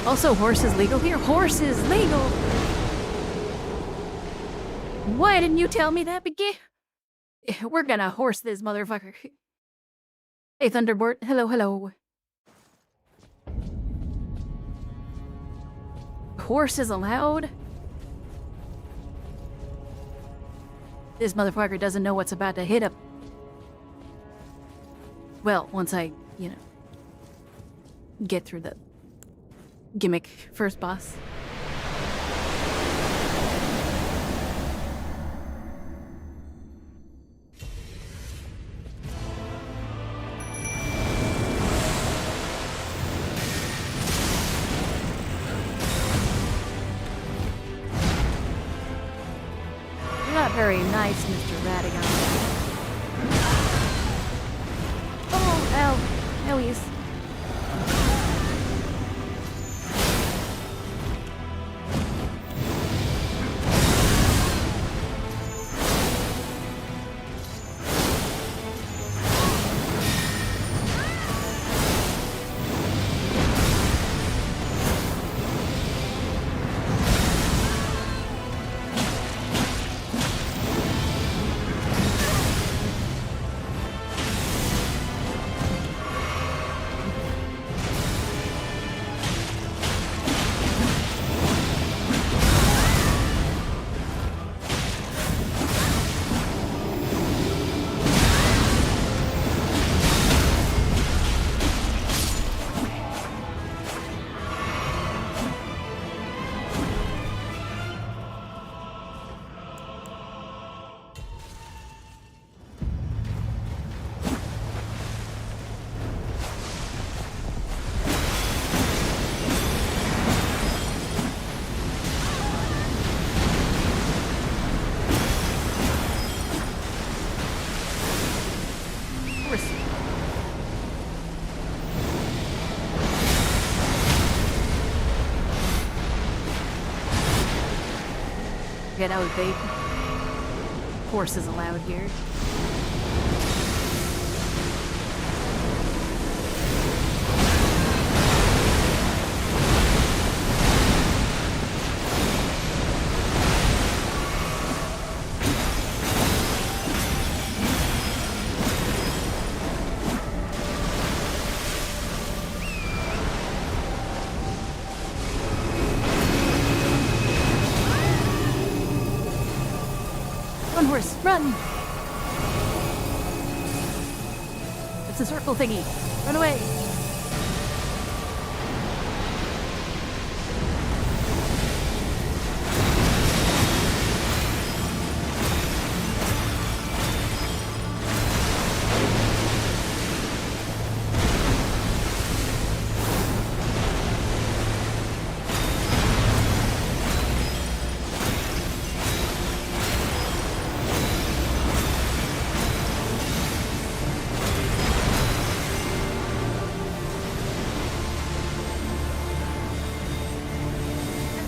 Also, horse is legal here. Horse is legal! Why didn't you tell me that, Biggie? We're gonna horse this motherfucker. Hey, Thunderbolt. Hello, hello. Horse is allowed? This motherfucker doesn't know what's about to hit him. Well, once I, you know, get through the gimmick first boss. You're not very nice, Mr. Radigan. Oh, ow. Owies. Get out, babe. Horse is allowed here. Run, horse, run! It's a circle thingy. Run away!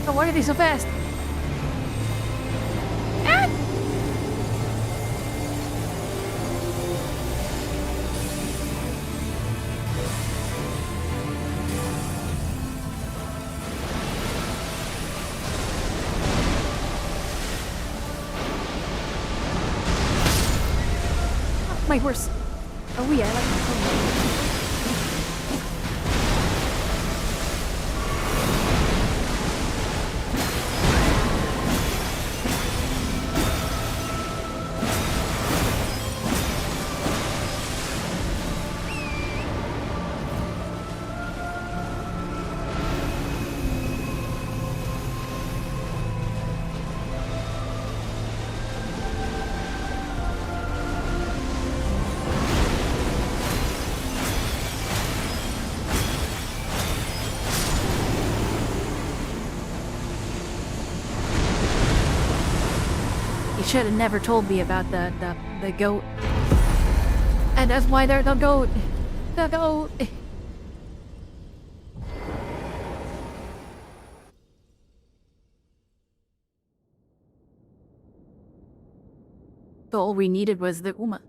Oh, why are they so fast? Ah! my horse. Oh yeah, I like my horse. You should have never told me about the goat. And that's why they're the goat. The goat. All we needed was the Uma.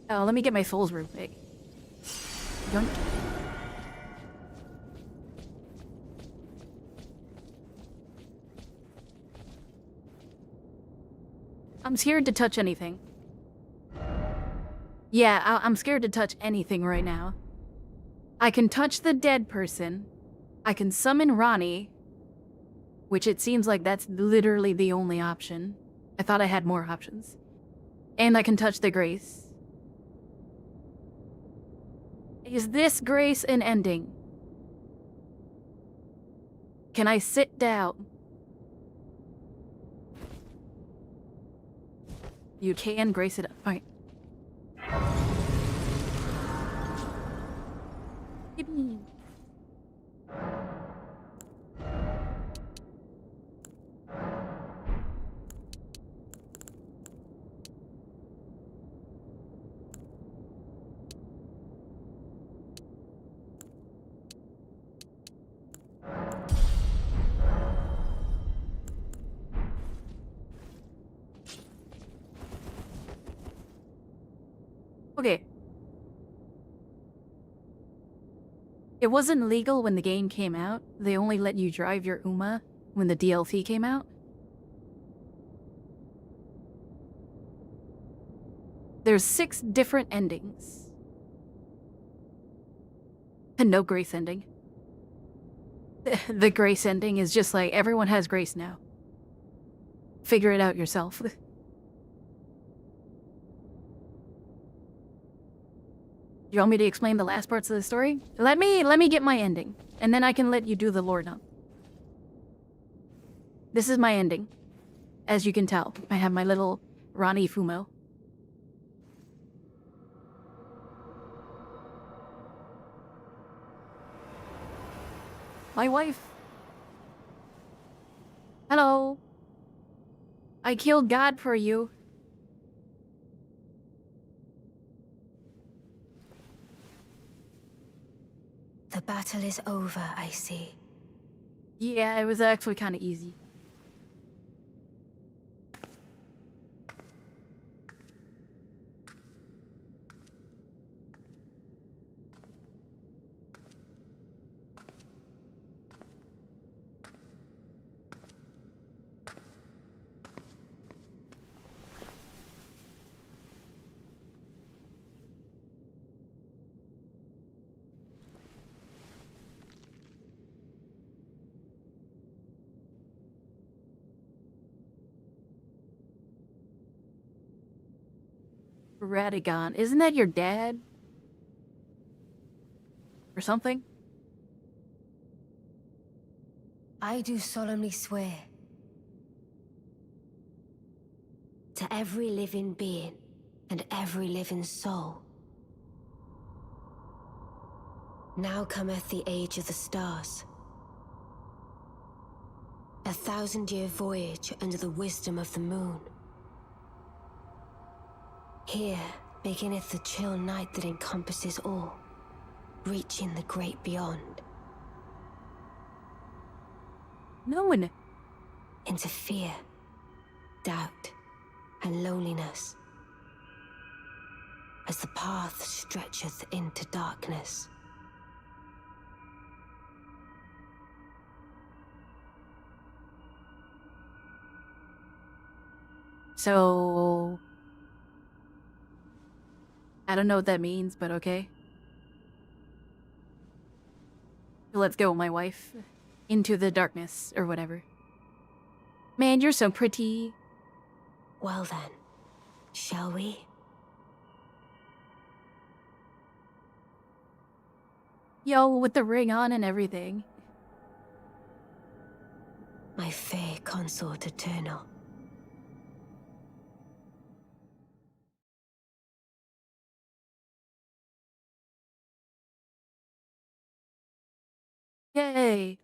Oh, let me get my souls real quick. Yoink. I'm scared to touch anything. Yeah, I'm scared to touch anything right now. I can touch the dead person. I can summon Ronnie, which it seems like that's literally the only option. I thought I had more options. And I can touch the Grace. Is this Grace an ending? Can I sit down? You can grace it up. Alright. Yippee. Okay. It wasn't legal when the game came out. They only let you drive your Uma when the DLC came out. There's 6 different endings. And no Grace ending. The Grace ending is just like, everyone has Grace now. Figure it out yourself. You want me to explain the last parts of the story? Let me get my ending, and then I can let you do the lore dump. This is my ending. As you can tell, I have my little Ronnie Fumo. My wife. Hello. I killed God for you. The battle is over, I see. Yeah, it was actually kind of easy. Radagon. Isn't that your dad? Or something? I do solemnly swear to every living being and every living soul. Now cometh the age of the stars. 1,000-year voyage under the wisdom of the moon. Here beginneth the chill night that encompasses all, reaching the great beyond. No one. Into fear, doubt, and loneliness, as the path stretcheth into darkness. So I don't know what that means, but okay. Let's go, my wife. Into the darkness, or whatever. Man, you're so pretty. Well then, shall we? Yo, with the ring on and everything. My fair consort eternal. Yay.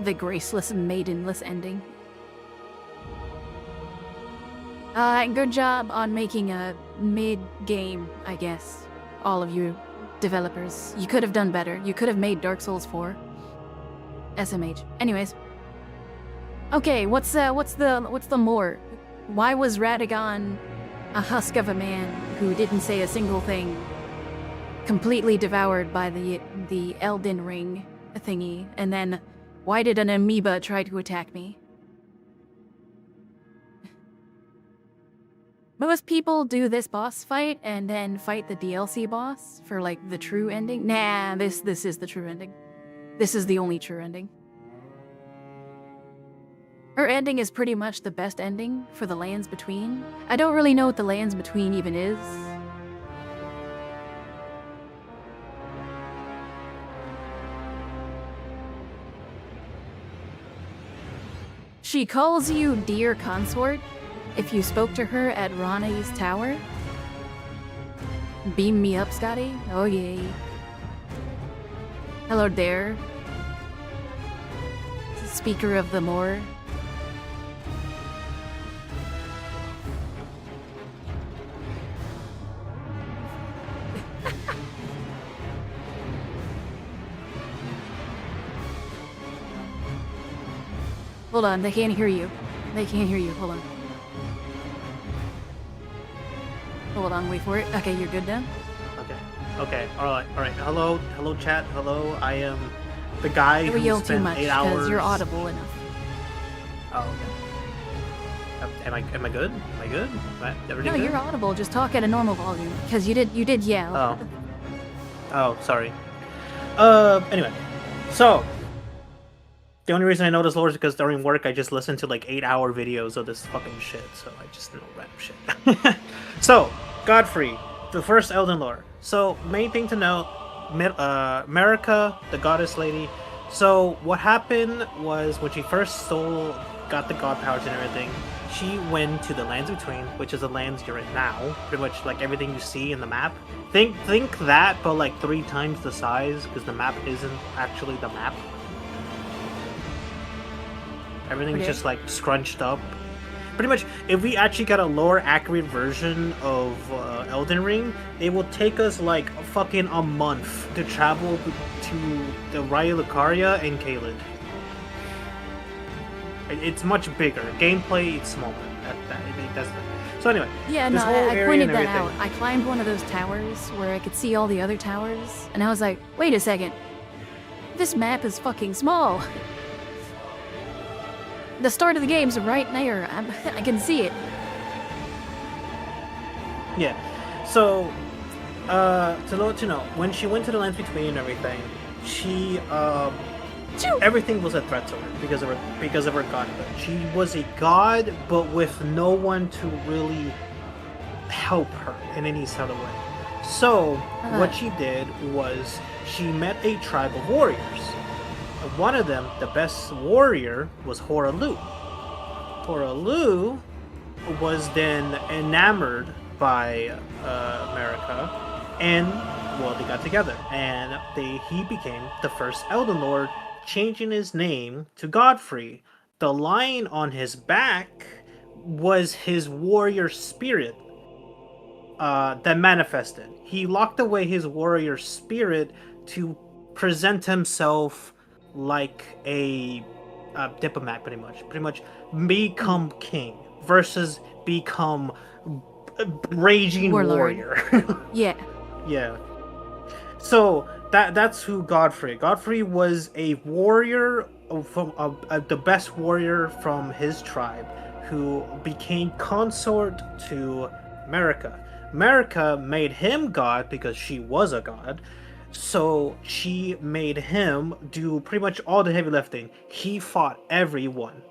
The graceless, maidenless ending. Good job on making a mid-game, I guess. All of you developers. You could have done better. You could have made Dark Souls 4. SMH. Anyways. Okay, what's the more? Why was Radagon a husk of a man who didn't say a single thing, completely devoured by the Elden Ring thingy, and then why did an amoeba try to attack me? Most people do this boss fight and then fight the DLC boss for like the true ending. Nah, this is the true ending. This is the only true ending. Her ending is pretty much the best ending for the Lands Between. I don't really know what the Lands Between even is. She calls you dear consort if you spoke to her at Ronnie's tower. Beam me up, Scotty. Oh yay. Hello there. Speaker of the Moor. Hold on, they can't hear you. They can't hear you. Hold on. Hold on, wait for it. Okay, you're good now? Okay. Alright. Hello, chat. Hello, I am the guy Don't who yell too spent much 8 hours... because you're audible enough. Oh, okay. Am I good? Am I good? Everything No, good? you're audible. Just talk at a normal volume because you did yell. Oh, sorry. Anyway. So, the only reason I know this lore is because during work I just listened to like 8-hour videos of this fucking shit, so I just know random shit. So, Godfrey, the first Elden lore. So, main thing to note, Marika, the goddess lady. So, what happened was when she first got the god powers and everything, she went to the Lands Between, which is the lands you're in now. Pretty much like everything you see in the map. Think that, but like 3 times the size, because the map isn't actually the map. Everything's just like scrunched up. Pretty much, if we actually got a lore accurate version of Elden Ring, it will take us like fucking a month to travel to the Raya Lucaria and Caelid. It's much bigger. Gameplay, it's smaller. So anyway. Yeah, no, I pointed that out. I climbed one of those towers where I could see all the other towers, and I was like, wait a second. This map is fucking small. The start of the game's right there. I can see it. Yeah. So, to let you know, when she went to the Lands Between and everything, she everything was a threat to her because of her godhood. She was a god, but with no one to really help her in any sort of way. So, what she did was she met a tribe of warriors. One of them, the best warrior, was Horalu. Horalu was then enamored by Marika, and well, they got together, and he became the first Elden Lord, changing his name to Godfrey. The lion on his back was his warrior spirit that manifested. He locked away his warrior spirit to present himself like a diplomat, pretty much become king versus become raging Warlord. warrior. Yeah. Yeah. So that's who Godfrey. Godfrey was a warrior from the best warrior from his tribe, who became consort to America. America made him god because she was a god, so she made him do pretty much all the heavy lifting. He fought everyone,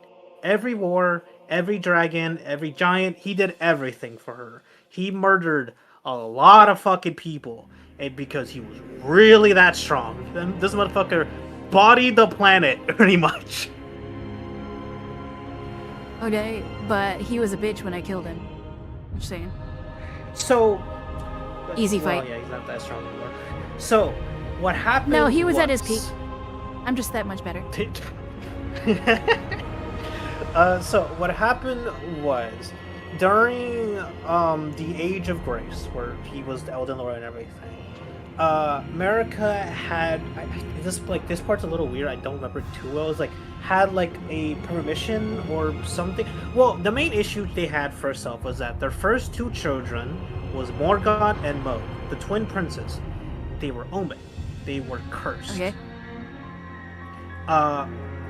every war, every dragon, every giant. He did everything for her. He murdered a lot of fucking people, and because he was really that strong. And this motherfucker bodied the planet pretty much. Okay, but he was a bitch when I killed him. Just saying. So Easy fight. Yeah, he's not that strong anymore. So what happened? No, he was at his peak. I'm just that much better. So what happened was during the Age of Grace, where he was the Elden Lord and everything. America had this part's a little weird. I don't remember too well. It's like had like a permission or something. Well, the main issue they had first off was that their first two children was Morgoth and Mo, the twin princes. They were omen. They were cursed. Okay.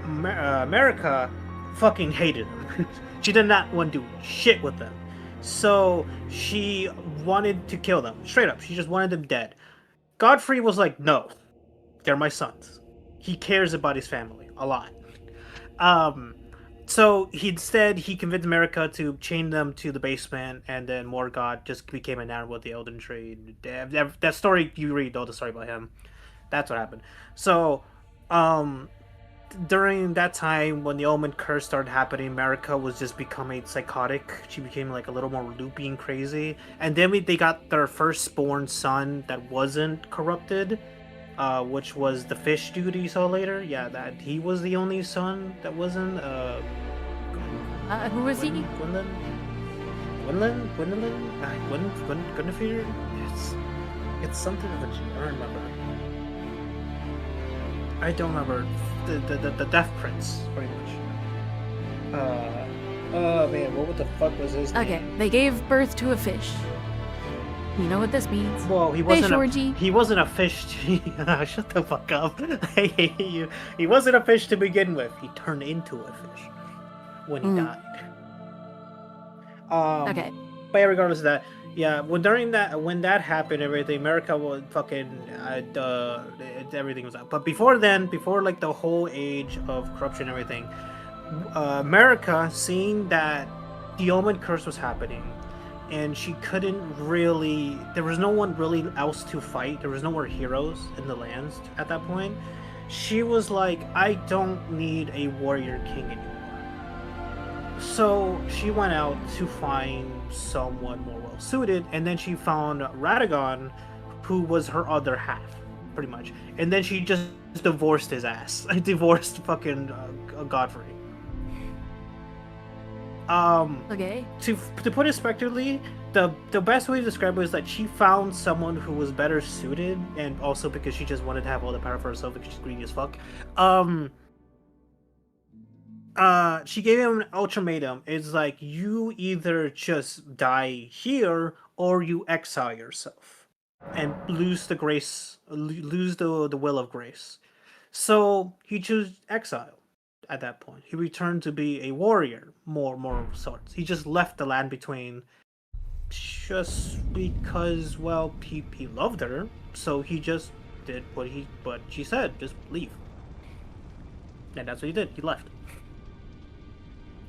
America fucking hated them. She did not want to do shit with them. So she wanted to kill them. Straight up. She just wanted them dead. Godfrey was like, no, they're my sons. He cares about his family a lot. So he convinced America to chain them to the basement, and then Morgoth just became enamored with the Elden Ring. That story, you read all the story about him. That's what happened. So, during that time when the Omen curse started happening, America was just becoming psychotic. She became like a little more loopy and crazy. And then they got their firstborn son that wasn't corrupted, which was the fish dude you saw later. Yeah, that he was the only son that wasn't. Who was he? Gwendolyn? Guinevere? It's something of a G. I don't remember. I don't remember. The Death Prince, pretty much. Oh man, what the fuck was his name? Okay, they gave birth to a fish. You know what this means? Well, he Fish wasn't. orgy. He wasn't a fish. Shut the fuck up! I hate you. He wasn't a fish to begin with. He turned into a fish when he died. Okay. But yeah, regardless of that, yeah. When that happened, everything America was fucking. Everything was out. But before then, before like the whole age of corruption and everything, America, seeing that the Omen curse was happening, and she couldn't really. There was no one really else to fight. There was no more heroes in the lands at that point. She was like, I don't need a warrior king anymore. So she went out to find someone more well suited, and then she found Radagon, who was her other half, pretty much. And then she just divorced his ass. Divorced fucking Godfrey. Okay. To put it spectrally, the best way to describe it is that she found someone who was better suited, and also because she just wanted to have all the power for herself because she's greedy as fuck. She gave him an ultimatum. It's like, you either just die here or you exile yourself and lose the grace, lose the will of grace. So he chose exile. At that point, he returned to be a warrior, more sorts. He just left the land between, just because, well, he loved her. So he just did what she said, just leave. And that's what he did. He left.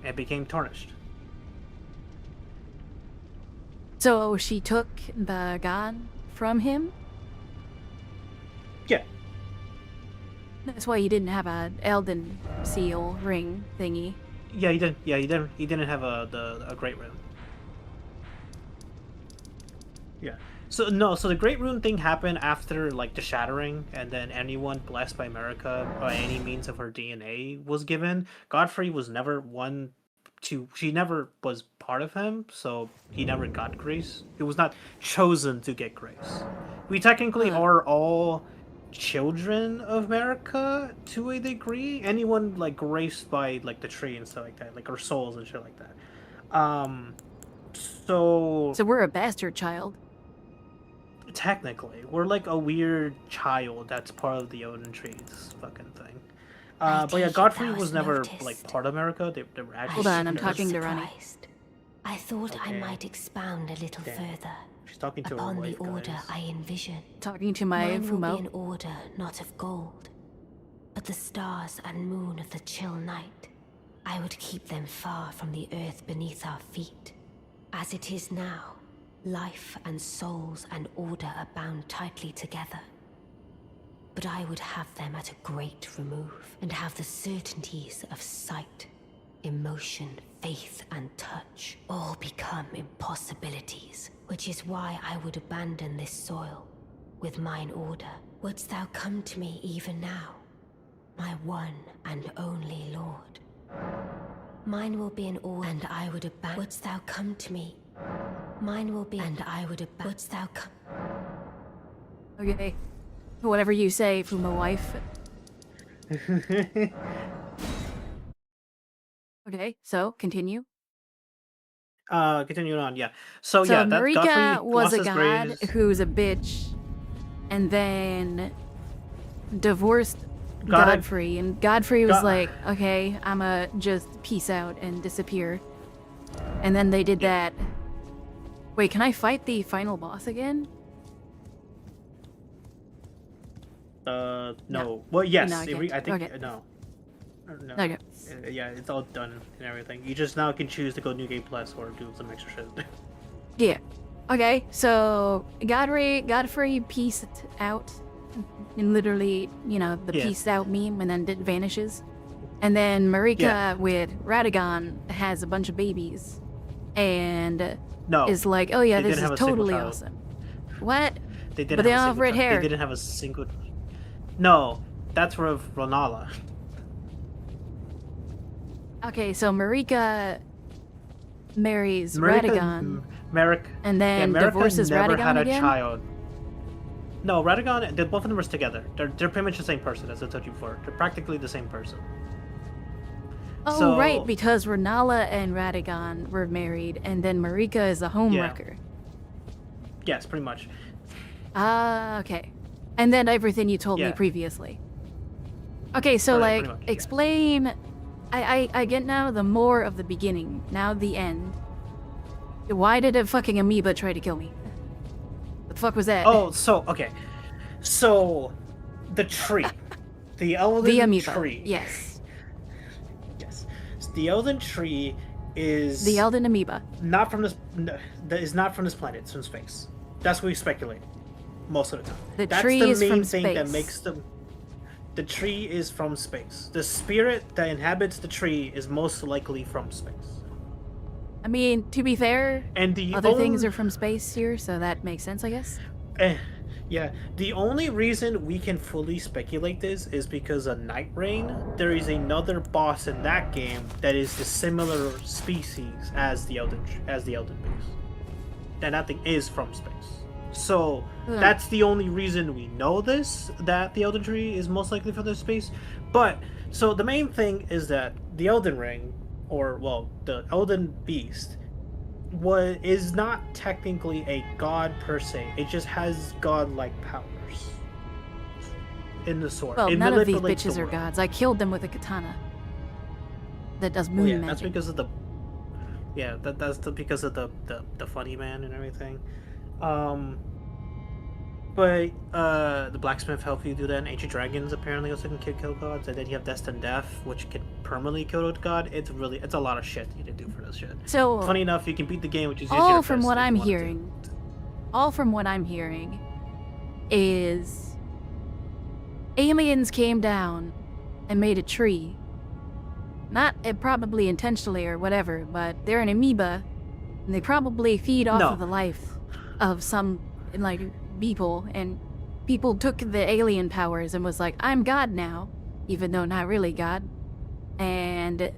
And became tarnished. So she took the god from him? Yeah. That's why he didn't have a Elden seal ring thingy. Yeah, he didn't. Yeah, he didn't. He didn't have a great rune. Yeah. So the great rune thing happened after like the shattering, and then anyone blessed by America by any means of her DNA was given. Godfrey was never one to. She never was part of him, so he never got grace. He was not chosen to get grace. We technically are all children of America to a degree. Anyone like graced by like the tree and stuff like that, like our souls and shit like that. So we're a bastard child. technically, we're like a weird child that's part of the Odin trees fucking thing. But yeah, take it Godfrey thou was hast never noticed. like part of America. They were actually. Hold on, I'm nerds. talking to Ronnie. Surprised. I thought I Okay. might expound a little Damn. further She's talking to her upon wife, the order guys. I envision. Talking to my Mine will be Fumo. an order not of gold, but the stars and moon of the chill night. I would keep them far from the earth beneath our feet. As it is now, life and souls and order are bound tightly together. But I would have them at a great remove, and have the certainties of sight, emotion, faith, and touch all become impossibilities, which is why I would abandon this soil with mine order. Wouldst thou come to me even now, my one and only Lord? Mine will be an order, and I would abandon. Wouldst thou come to me? Mine will be, and I would abandon. Wouldst thou come? Okay. Whatever you say, Fumo wife. Okay, so continue. Continuing on, yeah. So, So yeah, that Marika Godfrey was lost a his god graves. who's a bitch, and then divorced God- Godfrey, and Godfrey was God- like, "Okay, I'ma just peace out and disappear." And then they did that. Wait, can I fight the final boss again? No. Well, yes. No, I can't. I think Okay. no. No. Okay. Yeah, it's all done and everything. You just now can choose to go New Game Plus or do some extra shit. Yeah. Okay, so Godfrey pieced out, and literally, you know, the Yeah. pieced out meme, and then it vanishes. And then Marika Yeah. with Radagon has a bunch of babies, and No. is like, oh yeah, They this didn't is have a single totally child. awesome. What? They didn't But they have a all have single red child. hair. They didn't have a single. No, that's for Ronala. Okay, so Marika marries Marika- Radagon, Merrick. and then Marika divorces never Radagon had a again. child. No, Radagon. Both of them were together. They're pretty much the same person, as I told you before. They're practically the same person. Oh, So- right, because Renala and Radagon were married, and then Marika is a homewrecker. Yes, pretty much. Ah, okay. And then everything you told me Yeah. previously. Okay, so Right, like, pretty much, yeah. explain. I get now the more of the beginning, now the end. Why did a fucking amoeba try to kill me? What the fuck was that? Oh, so okay. So, the tree, the Elden the amoeba. tree. Yes, Yes. The Elden tree is the Elden amoeba. not from this. That is not from this planet. It's from space. That's what we speculate most of the time. The That's tree the is main from thing that space. makes them. The tree is from space. The spirit that inhabits the tree is most likely from space. I mean, to be fair, And the other things only- are from space here, so that makes sense, I guess. Yeah, the only reason we can fully speculate this is because of Night Rain. There is another boss in that game that is the similar species as the Elden Beast, and that thing is from space. So that's the only reason we know this, that the Elden Tree is most likely from the space. But so the main thing is that the Elden Ring, or well, the Elden Beast, is not technically a god per se. It just has godlike powers in the sword. Well, It none of these manipulates the bitches are world. gods. I killed them with a katana. That does Well, moon yeah, magic. that's because of the. Yeah, because of the funny man and everything. But the blacksmith help you do that, and ancient dragons apparently also can kill gods, and then you have destined death, which can permanently kill a god. It's a lot of shit you need to do for this shit. So, Funny enough, you can beat the game, which is easier all to from press what if you I'm wanted to. hearing, is aliens came down and made a tree. Not probably intentionally or whatever, but they're an amoeba, and they probably feed off No. of the life of some like people, and people took the alien powers and was like, I'm God now, even though not really God, and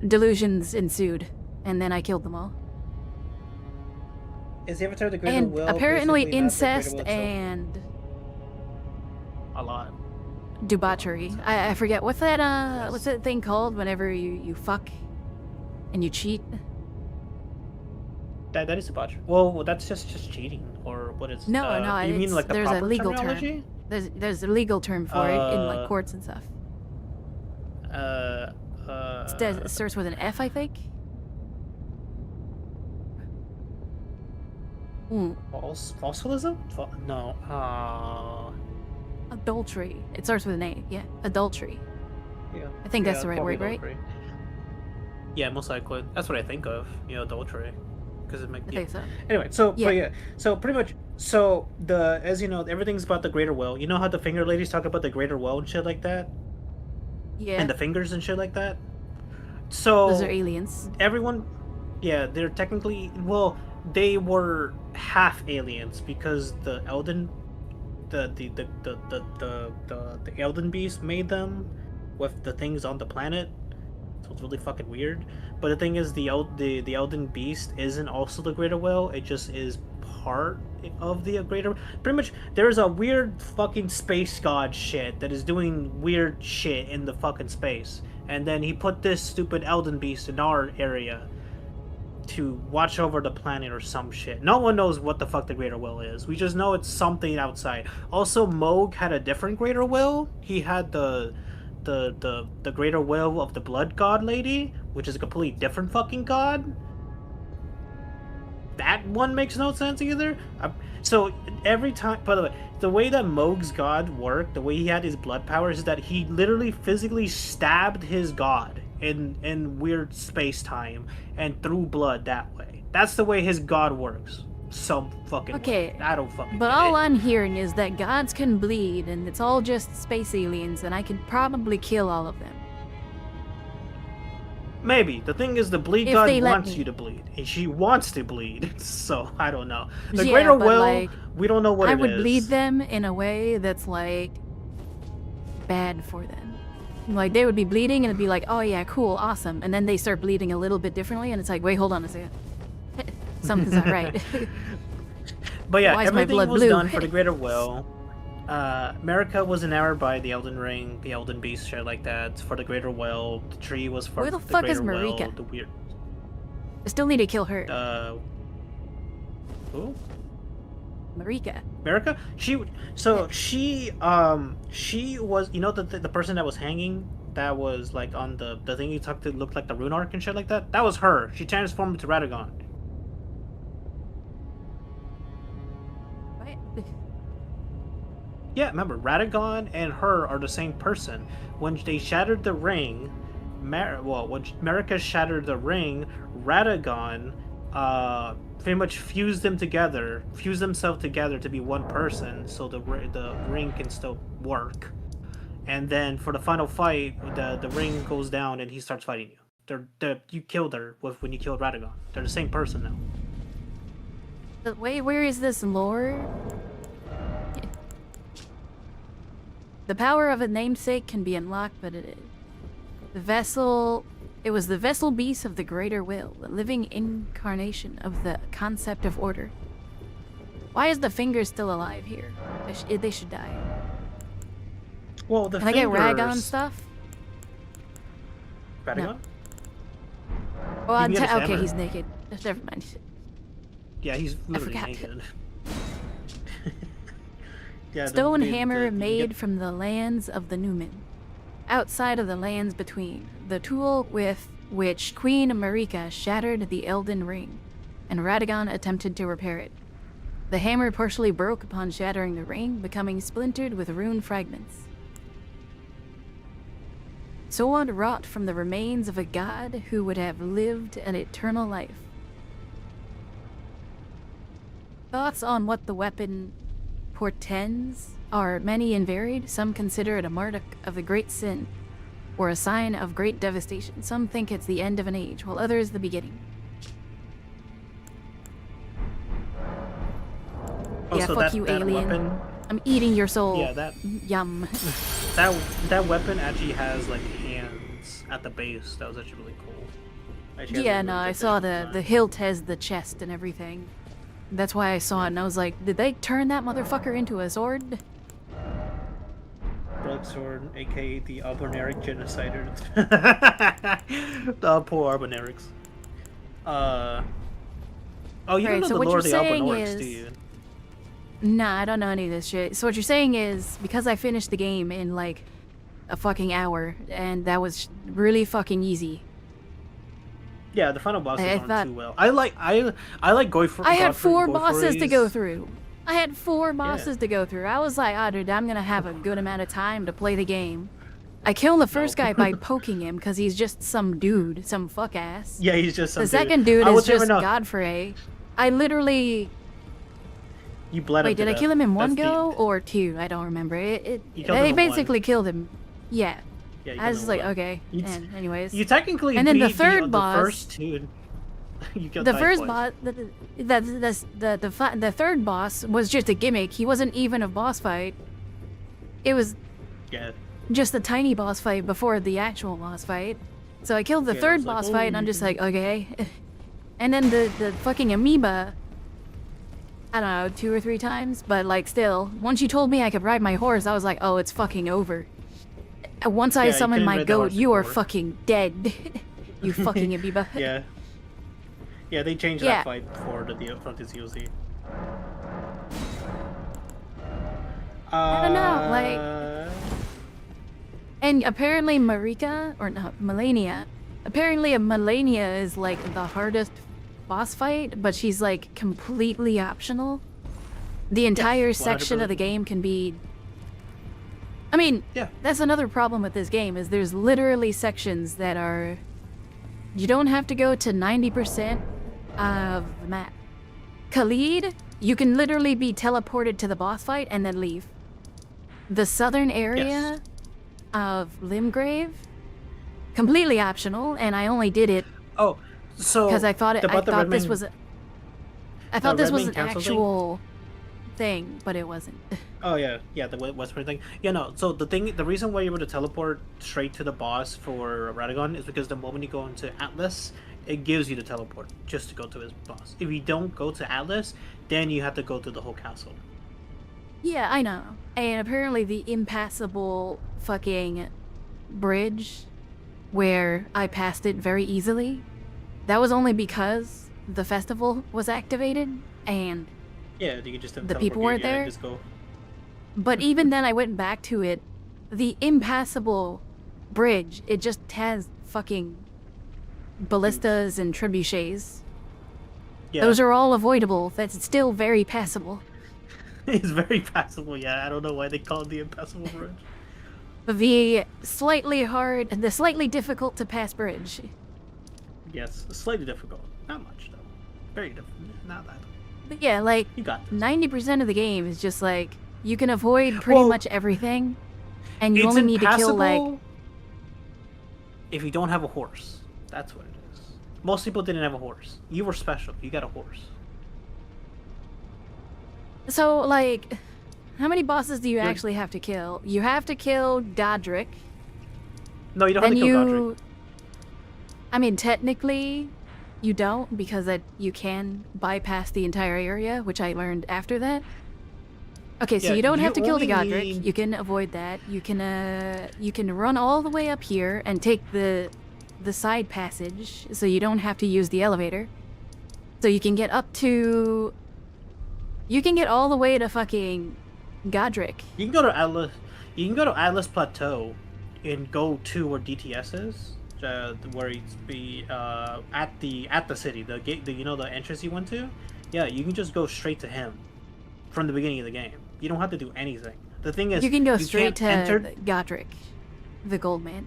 delusions ensued, and then I killed them all. Is the Avatar the Greater And Will? apparently basically not the Greater incest Will itself? and A lot. debauchery. I forget what's that thing called whenever you fuck and you cheat. That is debauchery. Well, that's just cheating, or what is? No, no, you mean like the there's proper a legal terminology? term. There's a legal term for it in like courts and stuff. It starts with an F, I think. Falsalism? No. Adultery. It starts with an A. Yeah, adultery. Yeah. I think that's the right word, right? Yeah, most likely. That's what I think of. Adultery, because it makes. I think so. Anyway, so Yeah. but yeah, so pretty much, as you know, everything's about the greater will. You know how the finger ladies talk about the greater will and shit like that, Yeah. and the fingers and shit like that. So Those are aliens. everyone, yeah, they're technically, well, they were half aliens because the Elden Beast made them with the things on the planet. So it's really fucking weird. But the thing is, the Elden Beast isn't also the greater will. It just is part of the greater. Pretty much, there's a weird fucking space god shit that is doing weird shit in the fucking space, and then he put this stupid Elden Beast in our area to watch over the planet or some shit. No one knows what the fuck the greater will is. We just know it's something outside. Also, Moog had a different greater will. He had the greater will of the blood god lady, which is a completely different fucking god. That one makes no sense either. So every time, by the way, the way that Moog's god worked, the way he had his blood powers, is that he literally physically stabbed his god in weird space-time and threw blood that way. That's the way his god works. Some fucking Okay, way. I don't fucking But get all it. I'm hearing is that gods can bleed, and it's all just space aliens, and I can probably kill all of them. Maybe. The thing is, the bleed If god they let wants me. you to bleed, and she wants to bleed. So I don't know. The Yeah, greater but, will, like, we don't know what I it would is. bleed them in a way that's like bad for them. Like they would be bleeding and it'd be like, oh yeah, cool, awesome, and then they start bleeding a little bit differently, and it's like, wait, hold on a second, something's not right. But yeah, Why is my everything blood was blue? done for the greater will. America was enamored by the Elden Ring, the Elden Beast, shit like that. For the greater will, the tree was for Where the the fuck greater is will. Marika? The weird. I still need to kill her. Who? Marika. America? She was, the person that was hanging, that was like on the thing you talked to, looked like the rune arc and shit like that. That was her. She transformed into Radagon. What? Yeah, remember, Radagon and her are the same person. When they shattered the ring, when Marika shattered the ring, Radagon pretty much fused themselves together to be one person, so the ring can still work. And then for the final fight, the ring goes down and he starts fighting you. You killed her when you killed Radagon. They're the same person now. Wait, where is this lore? The power of a namesake can be unlocked, but it was the vessel beast of the greater will, the living incarnation of the concept of order. Why is the finger still alive here? They should die. Well, the Can I get Radagon stuff? Radagon? No. Oh, can get his okay, hammer. he's naked. Never mind. Yeah, he's literally forgot. naked. Yeah, Stone hammer made from the lands of the Numen, outside of the lands between, the tool with which Queen Marika shattered the Elden Ring, and Radagon attempted to repair it. The hammer partially broke upon shattering the ring, becoming splintered with rune fragments. Sword wrought from the remains of a god who would have lived an eternal life. Thoughts on what the weapon portends are many and varied. Some consider it a mark of a great sin, or a sign of great devastation. Some think it's the end of an age, while others the beginning. Yeah, Also, fuck you, that alien. Weapon, I'm eating your soul. yeah, that Yum. that weapon actually has like hands at the base. That was actually really cool. Actually has Yeah, a no, really I good saw design. the hilt has the chest and everything. That's why I saw it, and I was like, did they turn that motherfucker into a sword? Sword, aka the Alboneric genocider. The poor Albonerics. Oh, you Right, don't know so the what lore of you're the Elven saying Orcs, is- do you? Nah, I don't know any of this shit. So what you're saying is, because I finished the game in like a fucking hour, and that was really fucking easy. Yeah, the final bosses I aren't thought- too well. I like going for. I had 4 bosses to go through. I had 4 bosses to go through. I was like, oh, dude, I'm gonna have a good amount of time to play the game. I killed the first guy by poking him because he's just some dude, some fuck ass. Yeah, he's just some The second dude I is would never just know. Godfrey. I literally... You bled him Wait, to did I death. kill him in one That's go or 2? I don't remember. You killed him They in basically killed him. Yeah. Yeah, you I was killed just him like, in one. okay. You- And anyways. You technically And then the beat third the boss- first dude. You killed The Typhus. first boss, the third boss was just a gimmick. He wasn't even a boss fight. It was Yeah. just a tiny boss fight before the actual boss fight. So I killed the Yeah, third it's like, boss oh, fight, and I'm you just can- like, okay. And then the fucking amoeba, I don't know, 2 or 3 times, but like still, once you told me I could ride my horse, I was like, oh, it's fucking over. Once I Yeah, you summoned couldn't my ride the goat, horse you are before. fucking dead. You fucking amoeba. Yeah. Yeah, they changed Yeah. that fight for the front of DLC. I don't know, like- And apparently Marika, or not, Melania, apparently a Melania is like the hardest boss fight, but she's like completely optional. The entire section of the 100%. game can be... I mean, Yeah. that's another problem with this game, is there's literally sections that are... You don't have to go to 90% of the map. Khalid, you can literally be teleported to the boss fight and then leave. The southern area Yes. of Limgrave, completely optional, and I only did it Oh, so because I thought about the thought this Redmane- was I thought this was Redmane an Council thing? actual thing, but it wasn't. Oh yeah, the Western thing. Yeah, no. So the reason why you're able to teleport straight to the boss for Radagon is because the moment you go into Atlas, it gives you the teleport just to go to his boss. If you don't go to Atlas, then you have to go to the whole castle. Yeah, I know. And apparently the impassable fucking bridge where I passed it very easily, that was only because the festival was activated, and Yeah, you can just The teleport people here, weren't yeah, there? Just go. but even then I went back to it. The impassable bridge, it just has fucking ballistas and trebuchets. Yeah, Those are all avoidable. That's still very passable. it's very passable. Yeah, I don't know why they call it the impassable bridge. The slightly difficult to pass bridge. Yes, slightly difficult. Not much though. Very difficult. Not that. But yeah, like, You got this. 90% of the game is just like, you can avoid pretty Well, much everything, and you It's only need to kill, like, impassable if you don't have a horse. That's what it is. Most people didn't have a horse. You were special. You got a horse. so, like, how many bosses do you Good. actually have to kill? You have to kill Godric, No, you don't have then to kill you... Godric. I mean, technically, you don't, because you can bypass the entire area, which I learned after that. Okay, so Yeah, you don't you have to kill the only Godric. need- You can avoid that. You can run all the way up here and take the side passage, so you don't have to use the elevator. So you can get up to... You can get all the way to fucking Godric. You can go to Atlas. You can go to Atlas Plateau, and go to where DTS is, where it's be at the city, the gate, the entrance you went to. Yeah, you can just go straight to him from the beginning of the game. You don't have to do anything. The thing is, You can go straight can't to enter. Godric, the gold man.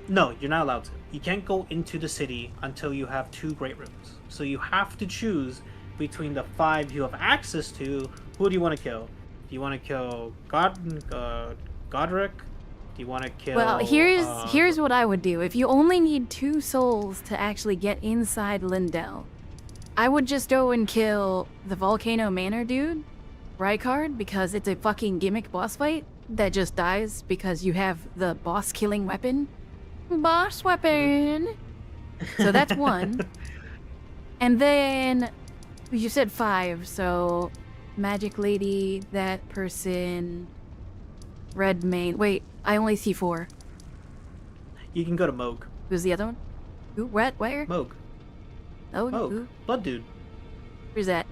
No, you're not allowed to. You can't go into the city until you have 2 great runes. So you have to choose between the 5 you have access to. Who do you want to kill? Do you want to kill Godric? Do you want to kill? Well, here's what I would do. If you only need 2 souls to actually get inside Lindell, I would just go and kill the Volcano Manor dude, Rykard, because it's a fucking gimmick boss fight that just dies because you have the boss killing weapon. Boss weapon! So that's 1. And then you said 5, so Magic Lady, that person, Redmane. Wait, I only see 4. You can go to Moog. Who's the other one? Who? What? Where? Moog. Oh, Moog. who? Blood dude. Where's that?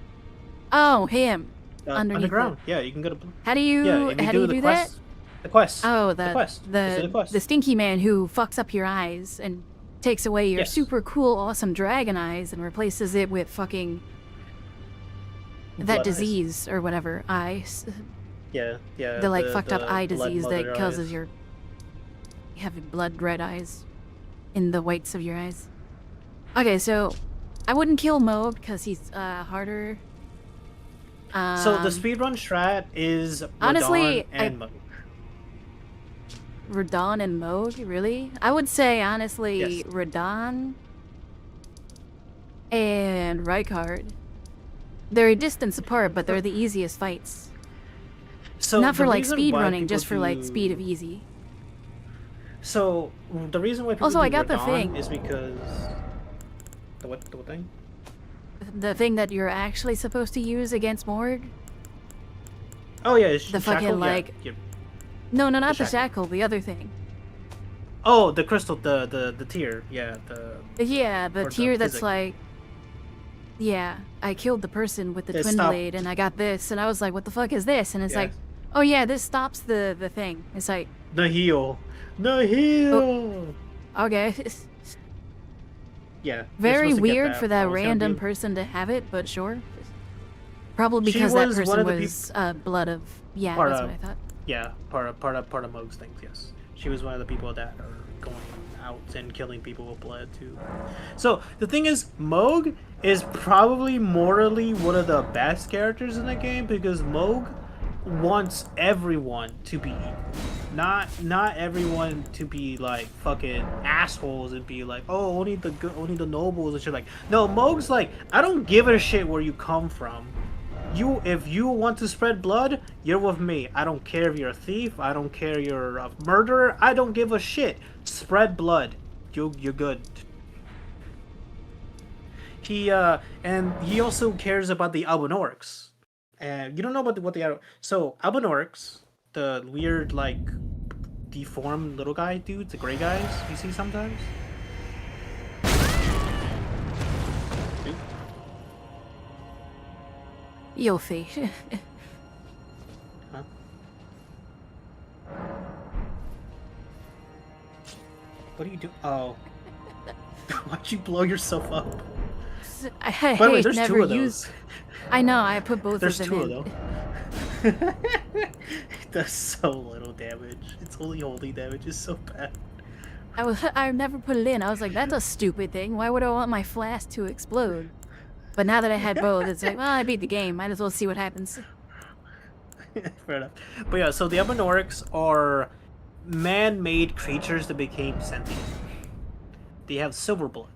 Oh, him. Underneath underground. Yeah, you can go to. How do you? Yeah, if you how do you the do quest. that? The quest. Oh, the quest. Just do the quest. the stinky man who fucks up your eyes and takes away your Yes. super cool, awesome dragon eyes and replaces it with fucking that Blood eyes. disease or whatever eyes. Yeah, yeah. The like fucked up the eye blood disease that mother causes eyes. your having blood red eyes in the whites of your eyes. Okay, so I wouldn't kill Mo because he's harder. So the speedrun strat is honestly, Radon and Moog. Radon and Moog, really? I would say honestly Yes. Radon and Rykard. They're a distance apart, but they're the easiest fights. So Not for the like reason speed why running, people just for like do- speed of easy. So the reason why people Also, do I got the Radon thing. is because the what thing? The thing that you're actually supposed to use against Morg. Oh yeah, it's The shackle, fucking, yeah, like- yeah. No, not the shackle. shackle, the other thing. Oh, the crystal, the tier, yeah, the Yeah, the Or the tier that's physic. like, yeah, I killed the person with the It twin stopped- blade, and I got this, and I was like, what the fuck is this? And it's Yeah. like, oh yeah, this stops the thing. It's like, the heal, the heal. okay, Yeah, you're very supposed to get weird for that Well, it's gonna random be- person to have it, but sure. Probably She because that was one person of the was blood of, yeah, Part that's of- what I thought. Yeah, part of Moog's things. Yes, she was one of the people that are going out and killing people with blood too. So the thing is, Moog is probably morally one of the best characters in the game because Moog wants everyone to be equal. Not everyone to be like fucking assholes and be like, oh, only the good, only the nobles and shit. Like, no, Moog's like, I don't give a shit where you come from. If you want to spread blood, you're with me. I don't care if you're a thief. I don't care you're a murderer. I don't give a shit. Spread blood. You're good. And he also cares about the Albinorix. And you don't know about what they are. So Albinorix, the weird like deformed little guy dudes, the gray guys you see sometimes. Yofi. Huh? What do you do? Oh. Why'd you blow yourself up? I By the way, hate there's never two of used. those. I know, I put both There's of them two in. of them. It does so little damage. Its only holding damage is so bad. I never put it in. I was like, that's a stupid thing. Why would I want my flask to explode? But now that I had both, it's like, well, I beat the game. Might as well see what happens. Fair enough. But yeah, so the Albinorix are man-made creatures that became sentient. They have silver blood.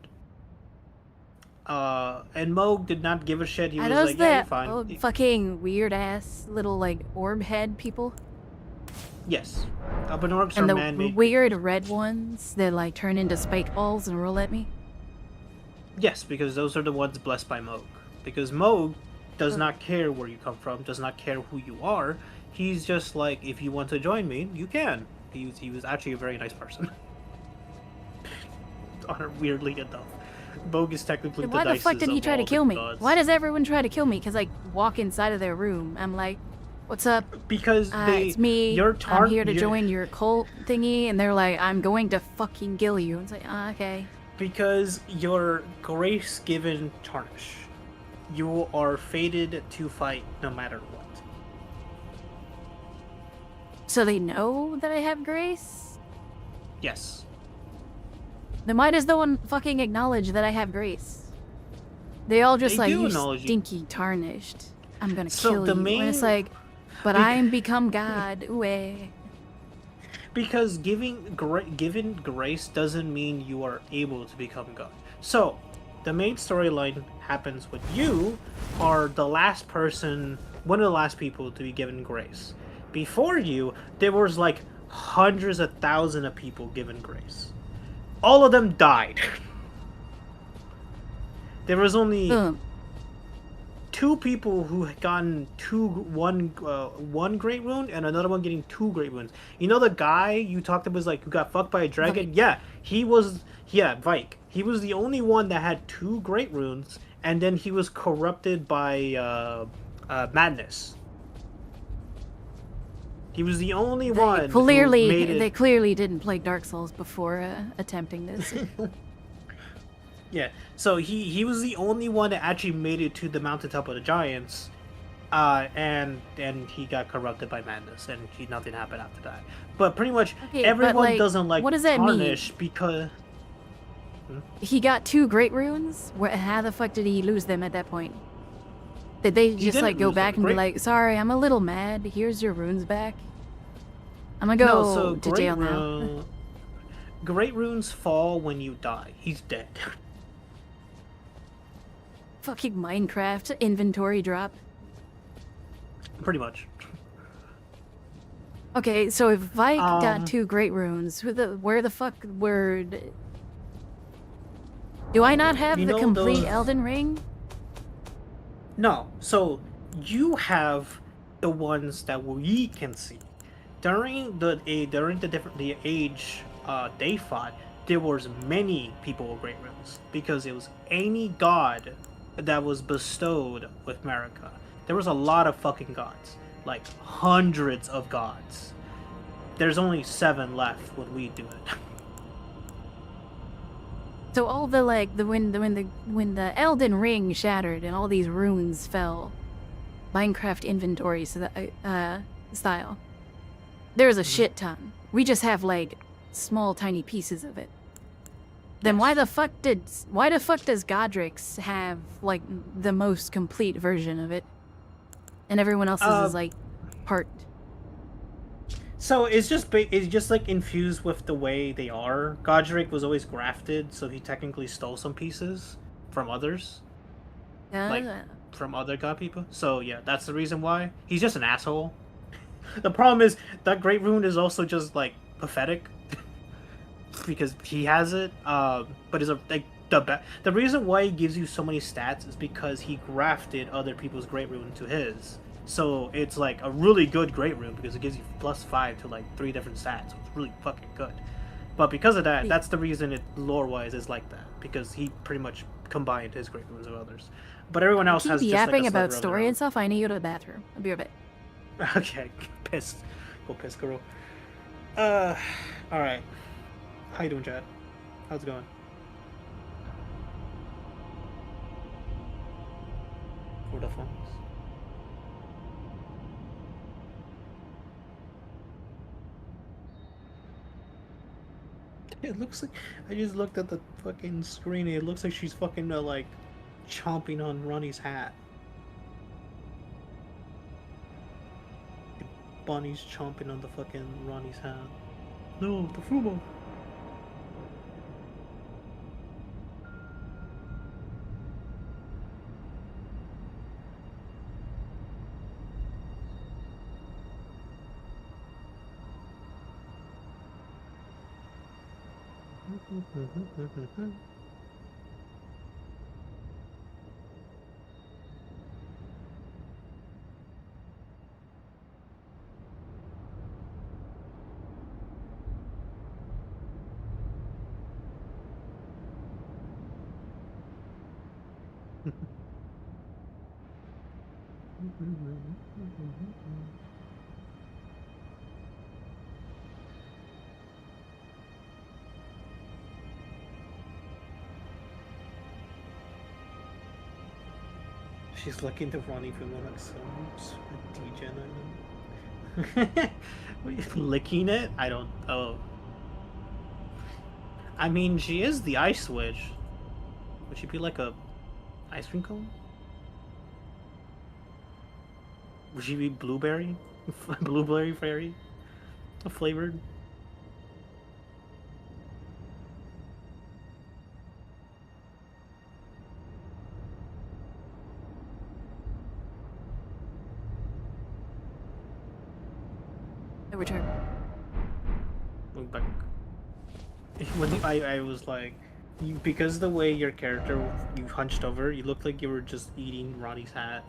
And Moog did not give a shit. He Are was those like, yeah, you're the fine. fucking weird ass little like orb head people? Yes. Albinorix are And the man-made. weird red ones that like turn into spike balls and roll at me? Yes, because those are the ones blessed by Moog. Because Moog does not care where you come from, does not care who you are. He's just like, if you want to join me, you can. He was actually a very nice person. Weirdly enough. Moog is technically Why the the fuck nicest did he of try to all the kill me? gods. Why does everyone try to kill me? Because I walk inside of their room. I'm like, what's up? Because they, It's me. You're I'm here to join your cult thingy. And they're like, I'm going to fucking kill you. It's like, okay. Because you're grace-given tarnish. You are fated to fight no matter what. So they know that I have grace? Yes. Then why does no one fucking acknowledge that I have grace? They all just They like, do you acknowledge you. stinky tarnished. I'm gonna So kill the you. main- And it's like, but Bec- I'm become God. Ooh, eh. Because given grace doesn't mean you are able to become God. So, the main storyline happens with you are the last person, one of the last people to be given grace. Before you, there was like hundreds of thousands of people given grace. All of them died. There was only Boom. two people who had gotten one great rune and another one getting 2 great runes. You know the guy you talked about was like who got fucked by a dragon? Vike. Yeah, he was. Yeah, Vike. He was the only one that had 2 great runes, and then he was corrupted by madness. He was the only one. They clearly didn't play Dark Souls before attempting this. Yeah, so he was the only one that actually made it to the mountaintop of the giants, and he got corrupted by madness, and nothing happened after that. But pretty much everyone doesn't like what does that Tarnish mean? because He got 2 great runes? How the fuck did he lose them at that point? Did they just like go back and be like, sorry, I'm a little mad, here's your runes back? I'm gonna go to jail now. Great runes fall when you die. He's dead. Fucking Minecraft inventory drop. Pretty much. Okay, so if Vike got 2 great runes, where the fuck were... Do I not have the complete Elden Ring? No, so you have the ones that we can see. During the age they fought, there was many people with great runes because it was any god that was bestowed with Marika. There was a lot of fucking gods, like hundreds of gods. There's only 7 left when we do it. So all the when the Elden Ring shattered and all these runes fell, Minecraft inventory style, there's a shit ton. We just have like small tiny pieces of it. Then why the fuck does Godric's have like the most complete version of it, and everyone else's is like part? So it's just like infused with the way they are. Godric was always grafted, so he technically stole some pieces from others, like from other god people. So yeah, that's the reason why he's just an asshole. The problem is that great rune is also just like pathetic because he has it. But it's the reason why he gives you so many stats is because he grafted other people's great rune to his. So it's like a really good great rune because it gives you +5 to like 3 different stats. So it's really fucking good. But because of that, that's the reason it lore-wise is like that, because he pretty much combined his great runes with others. But everyone else has just yapping like a about sliver of story their and stuff. I need to go to the bathroom. I'll be right back. Okay, piss. Go piss, girl. Alright. How you doing, Chad? How's it going? For the phones. It looks like I just looked at the fucking screen. It looks like she's fucking like chomping on Ronnie's hat. Bonnie's chomping on the fucking Ronnie's hat. No, the Fumo. She's looking to Ronnie from like some degen. Licking it? I don't. Oh. I mean, she is the ice witch. Would she be like a ice cream cone? Would she be blueberry? Blueberry fairy? Flavored? Return. Look back. When I was like, because the way your character you hunched over, you looked like you were just eating Ronnie's hat.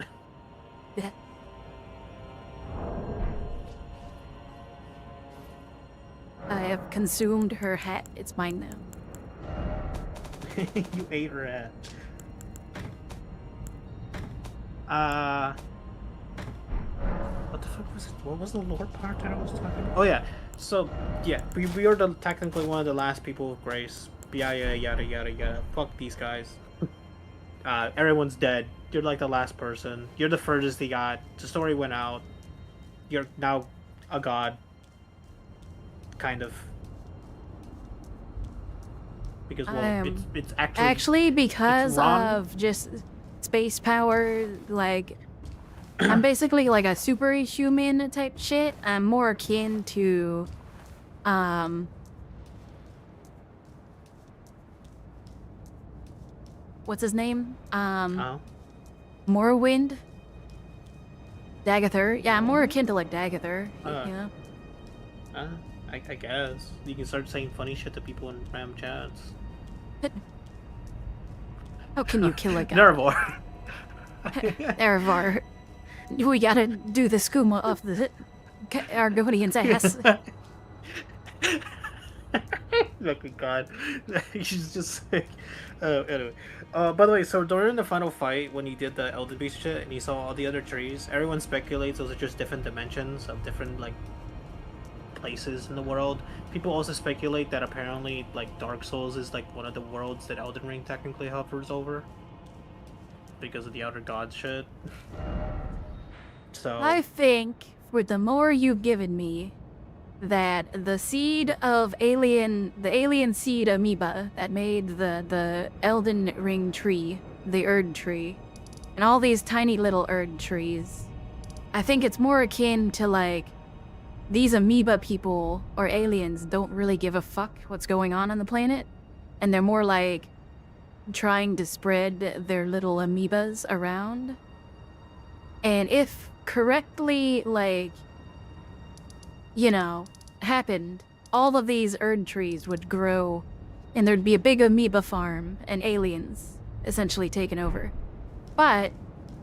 I have consumed her hat. It's mine now. You ate her hat. What the fuck was it? What was the lore part that I was talking about? Oh yeah. So yeah, we are technically one of the last people of grace. Yada yada yada yada. Fuck these guys. Everyone's dead. You're like the last person. You're the furthest they got. The story went out. You're now a god. Kind of. Because well, it's actually because it's wrong. of just space power. Like, I'm basically like a superhuman type shit. I'm more akin to, what's his name? Morrowind. Dagather. Yeah, I'm more akin to like Dagather. You know. I guess you can start saying funny shit to people in random chats. How can you kill a guy? Nervor. Nervor. We gotta do the skooma of the Argonian's ass. Oh god. She's just like... anyway. By the way, so during the final fight, when you did the Elden Beast shit and you saw all the other trees, everyone speculates those are just different dimensions of different, like, places in the world. People also speculate that apparently, like, Dark Souls is, like, one of the worlds that Elden Ring technically hovers over. Because of the Outer Gods shit. So... I think, with the more you've given me, that the seed of the alien seed amoeba that made the Elden Ring tree, the Erd tree, and all these tiny little Erd trees, I think it's more akin to, like, these amoeba people or aliens don't really give a fuck what's going on the planet, and they're more like trying to spread their little amoebas around. And if correctly, like, you know, happened, all of these Erd trees would grow, and there'd be a big amoeba farm, and aliens essentially taken over. But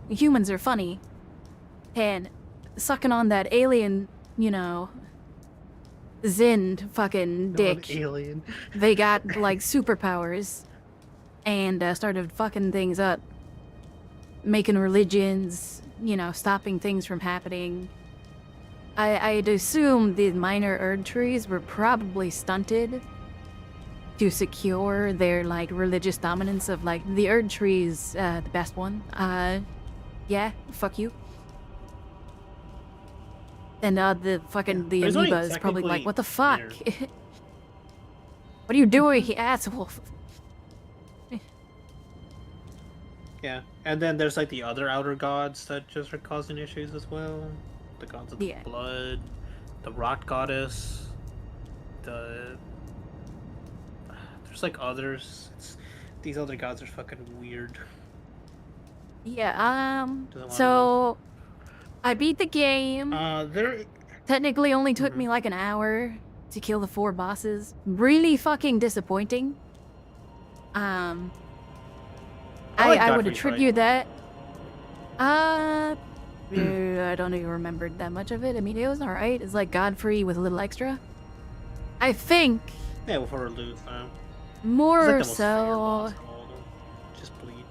humans are funny, and sucking on that alien, you know, Zind fucking dick. Alien. They got, like, superpowers and started fucking things up. Making religions, you know, stopping things from happening. I'd assume the minor Erd trees were probably stunted to secure their, like, religious dominance of, like, the Erd tree's the best one. Yeah, fuck you. And the amoeba is probably like, what the fuck? What are you doing, you asshole? Yeah, and then there's like the other outer gods that just are causing issues as well. The gods of the blood, the rot goddess, there's like others. These other gods are fucking weird. Yeah, so I beat the game. There technically only took me like an hour to kill the 4 bosses. Really fucking disappointing. I would attribute that. I don't even remember that much of it. I mean, it was alright. It's like Godfrey with a little extra. I think. Yeah, with her loot, more so. Just bleed.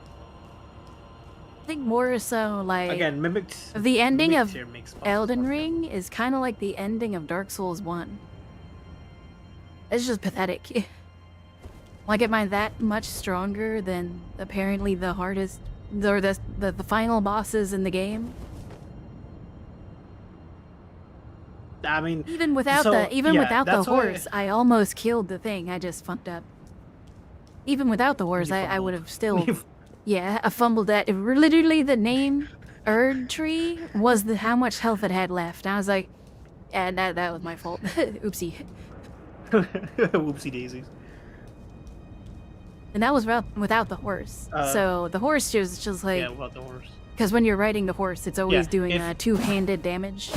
I think more so like. Again, mimicked. The ending of Elden Ring is kind of like the ending of Dark Souls 1. It's just pathetic. Like, am I that much stronger than apparently the hardest, or the final bosses in the game? I mean, even without the horse, I almost killed the thing. I just fucked up. Even without the horse, I would have still, yeah, I fumbled that. Literally, the name Erd Tree was how much health it had left. I was like, yeah, that was my fault. Oopsie. Whoopsie daisies. And that was without the horse. So the horse is just like... Yeah, without the horse. Because when you're riding the horse, it's always doing two-handed damage.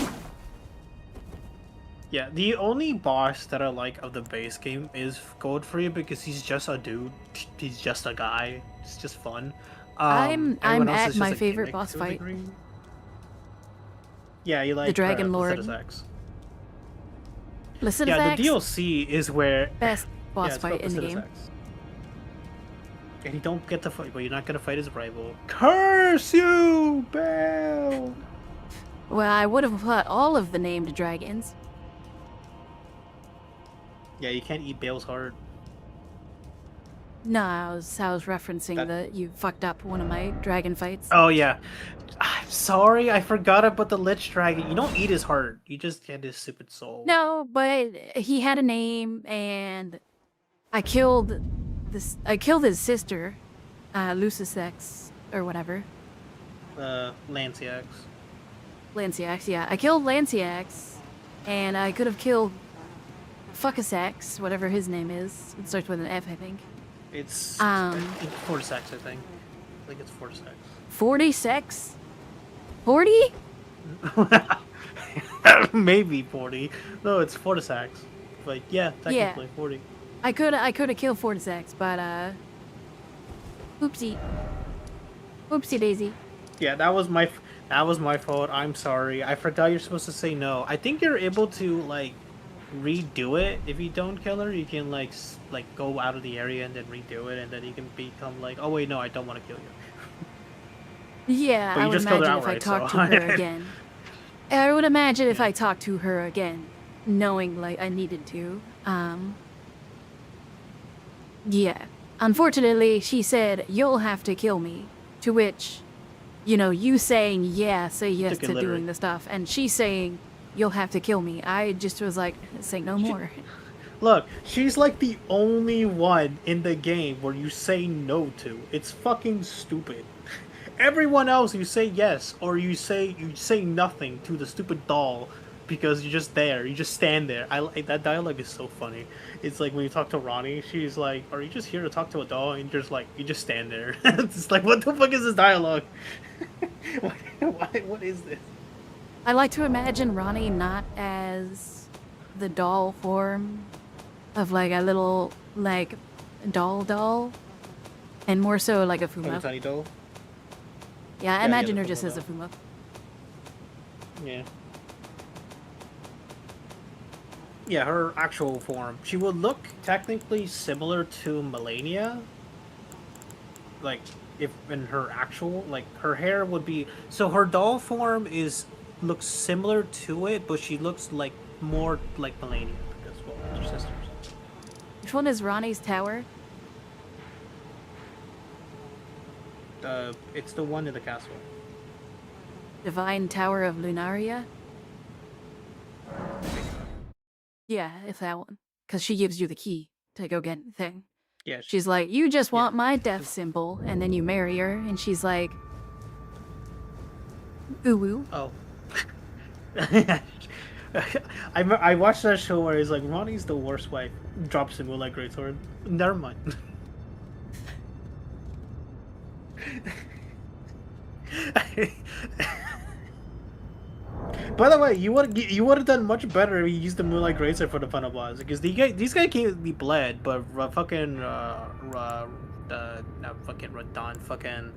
Yeah, the only boss that I like of the base game is Godfrey because he's just a dude. He's just a guy. It's just fun. I'm Everyone else at is my just a favorite gimmick boss to a fight. degree. Yeah, you like The Dragon Lord. X. Listen Yeah, to the DLC is where best boss it's fight called in the game. X. And you don't get to fight, but you're not gonna fight his rival. Curse you, Bell! Well, I would have fought all of the named dragons. Yeah, you can't eat Bale's heart. No, I was referencing that you fucked up one of my dragon fights. Oh yeah, I'm sorry, I forgot about the Lich Dragon. You don't eat his heart. You just get his stupid soul. No, but he had a name, and I killed his sister, Lucisex or whatever. Lanciax. Lanciax, yeah. I killed Lanciax, and I could have killed Fuckasax, whatever his name is. It starts with an F, I think. It's Fortisax, I think. I think it's Fortisax. 40 sex? 40? Maybe 40. No, it's Fortisax. But yeah, technically 40. I could have killed Fortisax, but oopsie daisy. Yeah, that was my fault. I'm sorry. I forgot you're supposed to say no. I think you're able to like redo it. If you don't kill her, you can like go out of the area and then redo it, and then you can become like, oh wait, no, I don't want to kill you. Yeah, But you I would just killed her imagine if I outright, talked so- to her again. I would imagine if I talked to her again, knowing like I needed to. Yeah. Unfortunately, she said, "You'll have to kill me." To which, you saying say yes Took it to literally. doing the stuff, and she saying, "You'll have to kill me." I just was like, "Say no more." Look, she's like the only one in the game where you say no to. It's fucking stupid. Everyone else, you say yes, or you say nothing to the stupid doll because you're just there. You just stand there. That dialogue is so funny. It's like when you talk to Ronnie, she's like, "Are you just here to talk to a doll?" And you're just like, you just stand there. It's like, what the fuck is this dialogue? What is this? I like to imagine Ronnie not as the doll form of like a little like doll, and more so like a Like a Fuma. tiny doll. Yeah, I Yeah, imagine the her just Fuma as a Fuma. Yeah. Yeah, her actual form. She would look technically similar to Melania. Like, if in her actual, like, her hair would be... So her doll form looks similar to it, but she looks like more like Melania. Because, well, they're sisters. Which one is Ronnie's tower? It's the one in the castle. Divine Tower of Lunaria? Yeah, it's that one. Because she gives you the key to go get the thing. Yeah, She's like, "You just want my death symbol," and then you marry her, and she's like, "Ooh woo." Oh. I watched that show where he's like, Ronnie's the worst wife. Drops him with like greatsword. Never mind. By the way, you would have done much better if you used the Moonlight Greatsword for the final boss, because these guys can't be bled, but not fucking Radon, fucking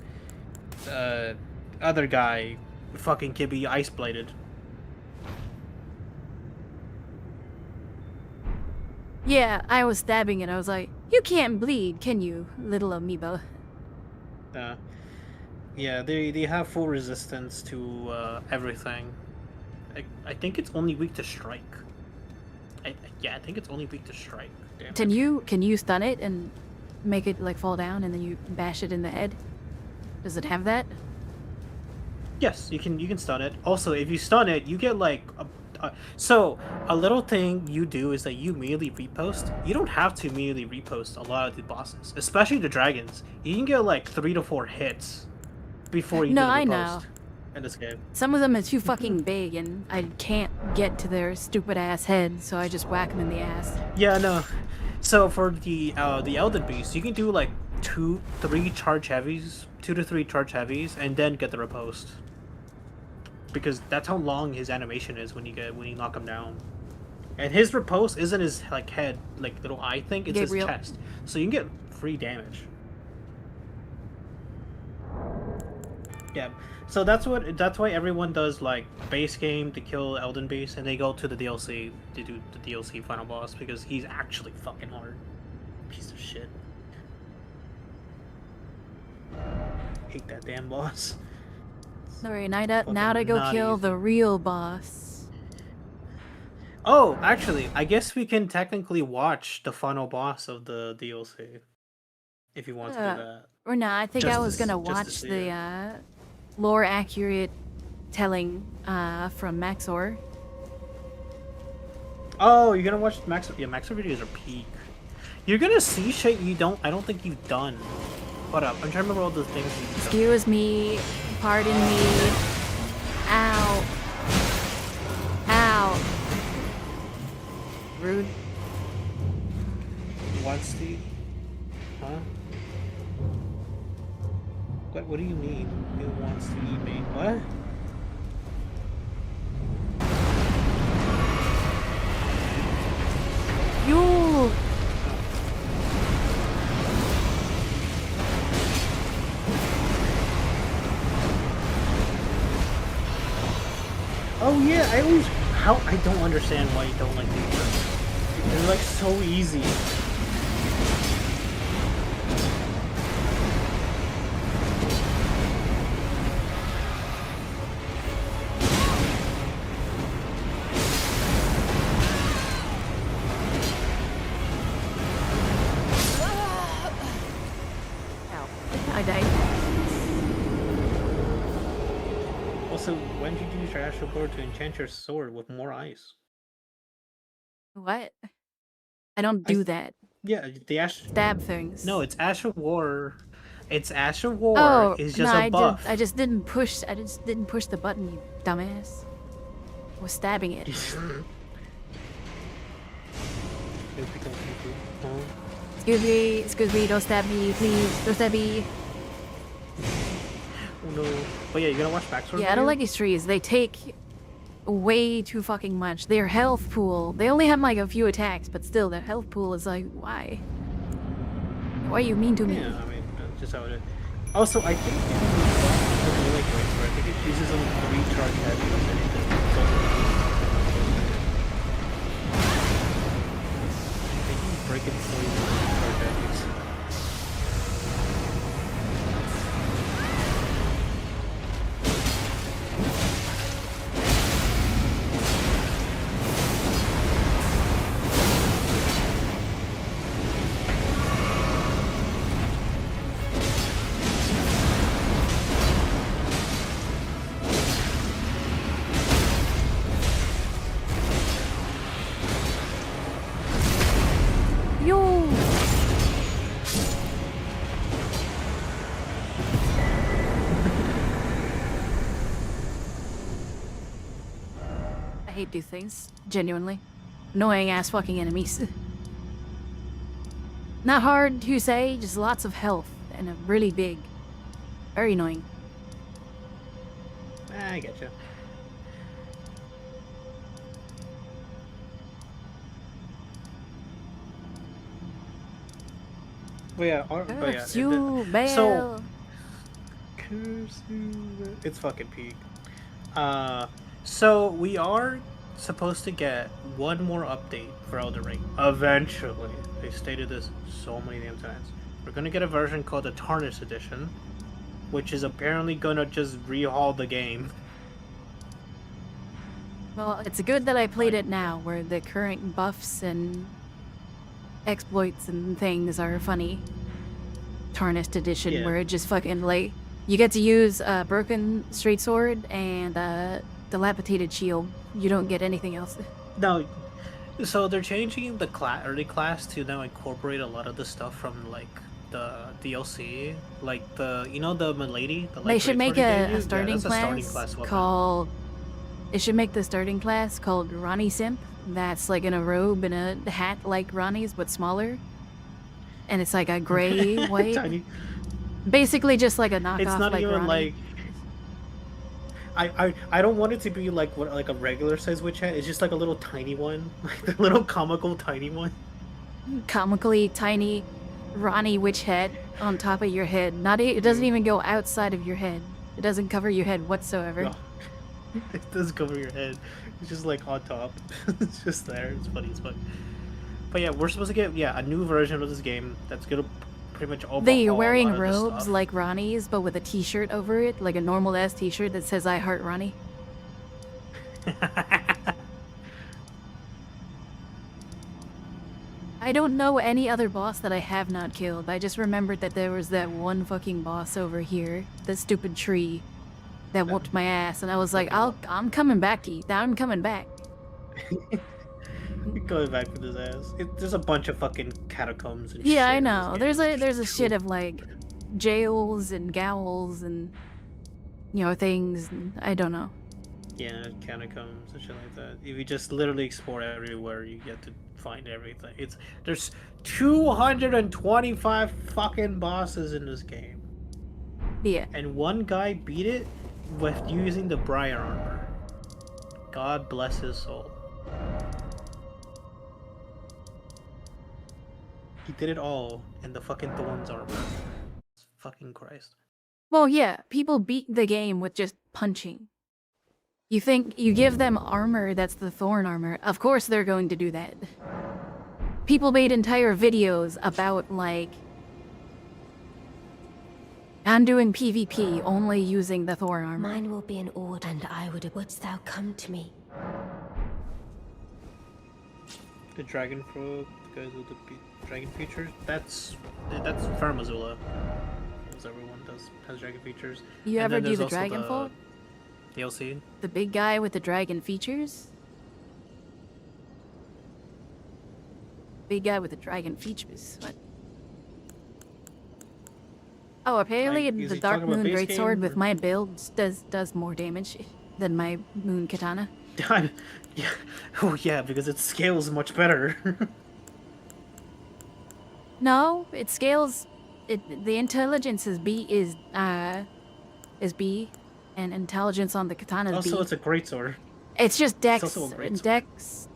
other guy, fucking can be ice bladed. Yeah, I was stabbing it. I was like, "You can't bleed, can you, little amoeba?" Yeah, they have full resistance to everything. I think it's only weak to strike. I think it's only weak to strike. Damn. Can you stun it and make it like fall down, and then you bash it in the head? Does it have that? Yes, you can stun it. Also, if you stun it, you get like a little thing you do is that you immediately repost. You don't have to immediately repost a lot of the bosses, especially the dragons. You can get like 3 to 4 hits before you No, do the I repost know. in this game. Some of them are too fucking big, and I can't get to their stupid ass head, so I just whack them in the ass. Yeah, no. So for the Elden Beast, you can do like 2 to 3 charge heavies, and then get the riposte. Because that's how long his animation is when you knock him down. And his riposte isn't his like head, like little eye thing. It's Gabriel. his chest, so you can get free damage. Yeah, so that's why everyone does like base game to kill Elden Beast, and they go to the DLC to do the DLC final boss because he's actually fucking hard. Piece of shit. Hate that damn boss. Sorry, now to go not kill easy. the real boss. Oh, actually, I guess we can technically watch the final boss of the DLC if you want to do that. Or nah, I think Just I to was gonna just to watch see the lore accurate telling from Maxor. Oh, you're gonna watch Max? Yeah, Maxor videos are peak. You're gonna see shit I don't think you've done. Hold up, I'm trying to remember all the things you've done. Excuse me, pardon me. Ow. Ow. Rude. Wants to? Huh? What do you mean? He wants to eat me? What? You. Oh yeah, I don't understand why you don't like these. They're like so easy. Ow. I died. Also, when did you use your astral board to enchant your sword with more ice? What? I don't do that. Yeah, the astral. Stab things. No, it's astral war. It's astral war. Oh, It's just no, a buff. I just didn't push the button, you dumbass. I was stabbing it. Excuse me, don't stab me, please. Don't stab me. Oh no. But yeah, you gonna watch Backsword? Yeah, I don't like these trees. They take way too fucking much. Their health pool, they only have like a few attacks, but still, their health pool is like, why? Why are you mean to me? Yeah, I mean, that's just how it is. Also, I think it's really great for it. I think it uses them 3 charge heavy or anything. I think break it 3 charge heavies. Yo! I hate these things, genuinely. Annoying ass fucking enemies. Not hard to say, just lots of health and a really big. Very annoying. I get you. But yeah, Curse you, Bell. So, curse you. It's fucking peak. So we are supposed to get one more update for Elden Ring. Eventually. They stated this so many damn times. We're gonna get a version called the Tarnished Edition, which is apparently gonna just rehaul the game. Well, it's good that I played it now, where the current buffs and exploits and things are funny. Tarnished Edition, Yeah. where it just fucking, like, you get to use a broken straight sword and a dilapidated shield. You don't get anything else. No, so they're changing the early class to now incorporate a lot of the stuff from like the DLC, like the the milady. They should make a starting that's a starting class weapon. called... It should make the starting class called Ronnie Simp. That's like in a robe and a hat like Ronnie's, but smaller. And it's like a gray, white. Tiny. Basically just like a knockoff It's not like even Ronnie. like. I don't want it to be like like a regular size witch hat. It's just like a little tiny one, like the little comical tiny one. Comically tiny Ronnie witch head on top of your head. It doesn't even go outside of your head. It doesn't cover your head whatsoever. No. It does cover your head. It's just like on top. It's just there. It's funny as fuck. But yeah, we're supposed to get a new version of this game that's gonna pretty much overhaul They're a wearing lot of this robes stuff. like Ronnie's, but with a t-shirt over it, like a normal ass t-shirt that says I heart Ronnie. I don't know any other boss that I have not killed. I just remembered that there was that one fucking boss over here, the stupid tree that whooped my ass, and I was like, I'm coming back to you. I'm coming back. You're going back with his ass. There's a bunch of fucking catacombs and Yeah, shit I in this know. game. There's a shit of like jails and gowls and things. And I don't know. Yeah, catacombs and shit like that. If you just literally explore everywhere, you get to find everything. There's 225 fucking bosses in this game, Yeah. and one guy beat it with using the Briar armor. God bless his soul. He did it all in the fucking Thorns armor. Fucking Christ. Well, yeah. People beat the game with just punching. You think you give them armor that's the Thorn armor? Of course they're going to do that. People made entire videos about like I'm doing PvP only using the Thorn armor. Mine will be an order, and I wouldst thou come to me? The dragon frog, the guys with the dragon features. That's Farmazula. Because everyone has dragon features. You And ever then do there's the also dragon folk? DLC. The big guy with the dragon features? Big guy with the dragon features. What? Oh, apparently Like, is the he Dark talking about Moon base Greatsword game, with or- my build does more damage than my Moon Katana. Yeah. Oh yeah, because it scales much better. No, it scales. The intelligence is B, and intelligence on the katana is Also, B. it's a greatsword. It's just Dex. also a great sword. Dex.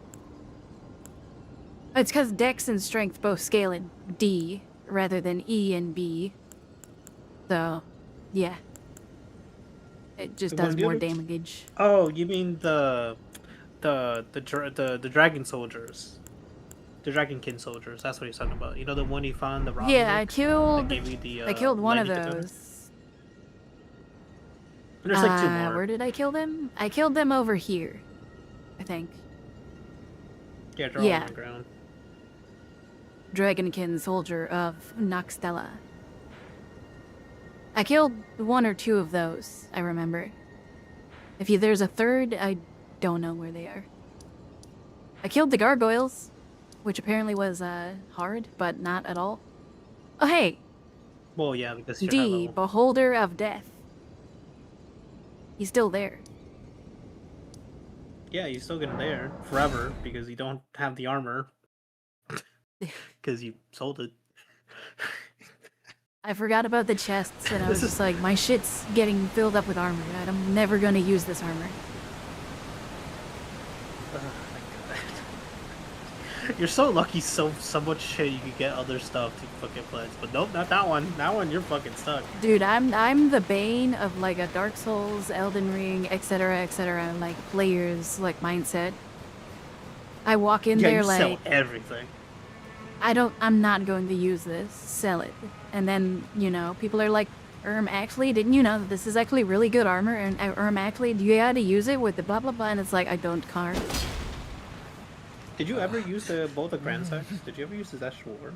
It's because Dex and Strength both scale in D rather than E and B. So, yeah. It just The does one more damage? damage. Oh, you mean the dragon soldiers, the dragonkin soldiers? That's what he's talking about. You know the one he found the rock. Yeah, I that killed. gave you the, I killed one of lightning katana? those. There's like two more. Where did I kill them? I killed them over here, I think. Yeah, they're all Yeah. on the ground. Dragonkin soldier of Noxtella. I killed one or two of those, I remember. There's a third, I don't know where they are. I killed the gargoyles, which apparently was hard, but not at all. Oh hey, Well, yeah, because you're high D, level. Beholder of Death. He's still there. Yeah, you're still getting there forever because you don't have the armor because you sold it. I forgot about the chests, and I was This just like, my shit's getting filled up with armor. I'm never gonna use this armor. Oh my god. You're so lucky so much shit you could get other stuff to fucking play. But nope, not that one. That one you're fucking stuck. Dude, I'm the bane of like a Dark Souls, Elden Ring, etc., like players like mindset. I walk in Yeah, there you sell like everything. I'm not going to use this. Sell it. And then, people are like, actually, didn't you know that this is actually really good armor? And actually, do you gotta use it with the blah blah blah? And it's like, I don't care. Did you ever use the both the Grand Sex? Did you ever use the Dash War?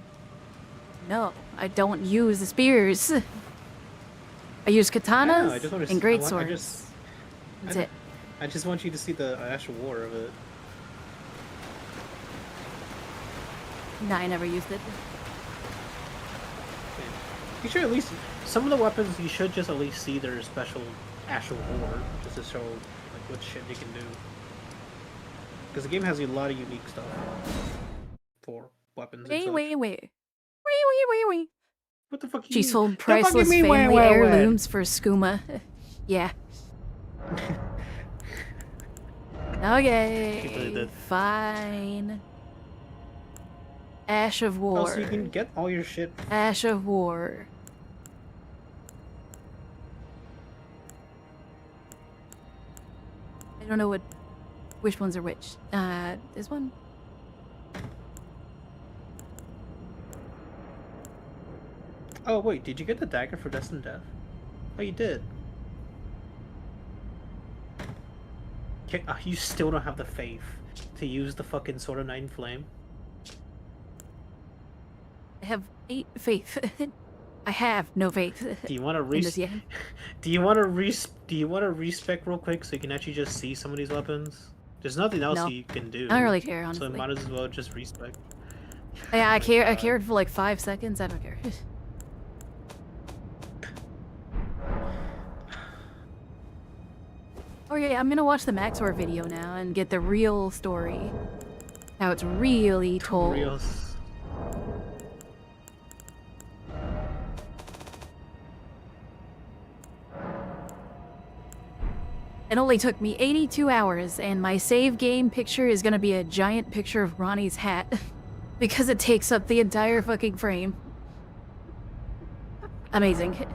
No, I don't use the spears. I use katanas I just wanna and I great want- I swords. just- That's I- it. I just want you to see the actual war of it. No, I never used it. You should at least some of the weapons. You should just at least see their special actual war, just to show like what shit they can do. Because the game has a lot of unique stuff for weapons. And such. Wait. What the fuck? She you sold Don't fucking priceless mean, family wait. heirlooms for skooma. Yeah. Okay, He really did. fine. Ash of War. Oh, so you can get all your shit. Ash of War. I don't know which ones are which. This one? Oh wait, did you get the dagger for Destined Death? Oh, you did. Okay, you still don't have the faith to use the fucking Sword of Night and Flame. I have 8 faith. I have no faith. Do you want to Do you want to respec real quick so you can actually just see some of these weapons? There's nothing else No. you can do. I don't really care, honestly. So might as well just respec. Yeah, I care. I cared for like 5 seconds. I don't care. Oh yeah, I'm gonna watch the Maxor video now and get the real story. How it's really told. It only took me 82 hours, and my save game picture is gonna be a giant picture of Ronnie's hat. Because it takes up the entire fucking frame. Amazing.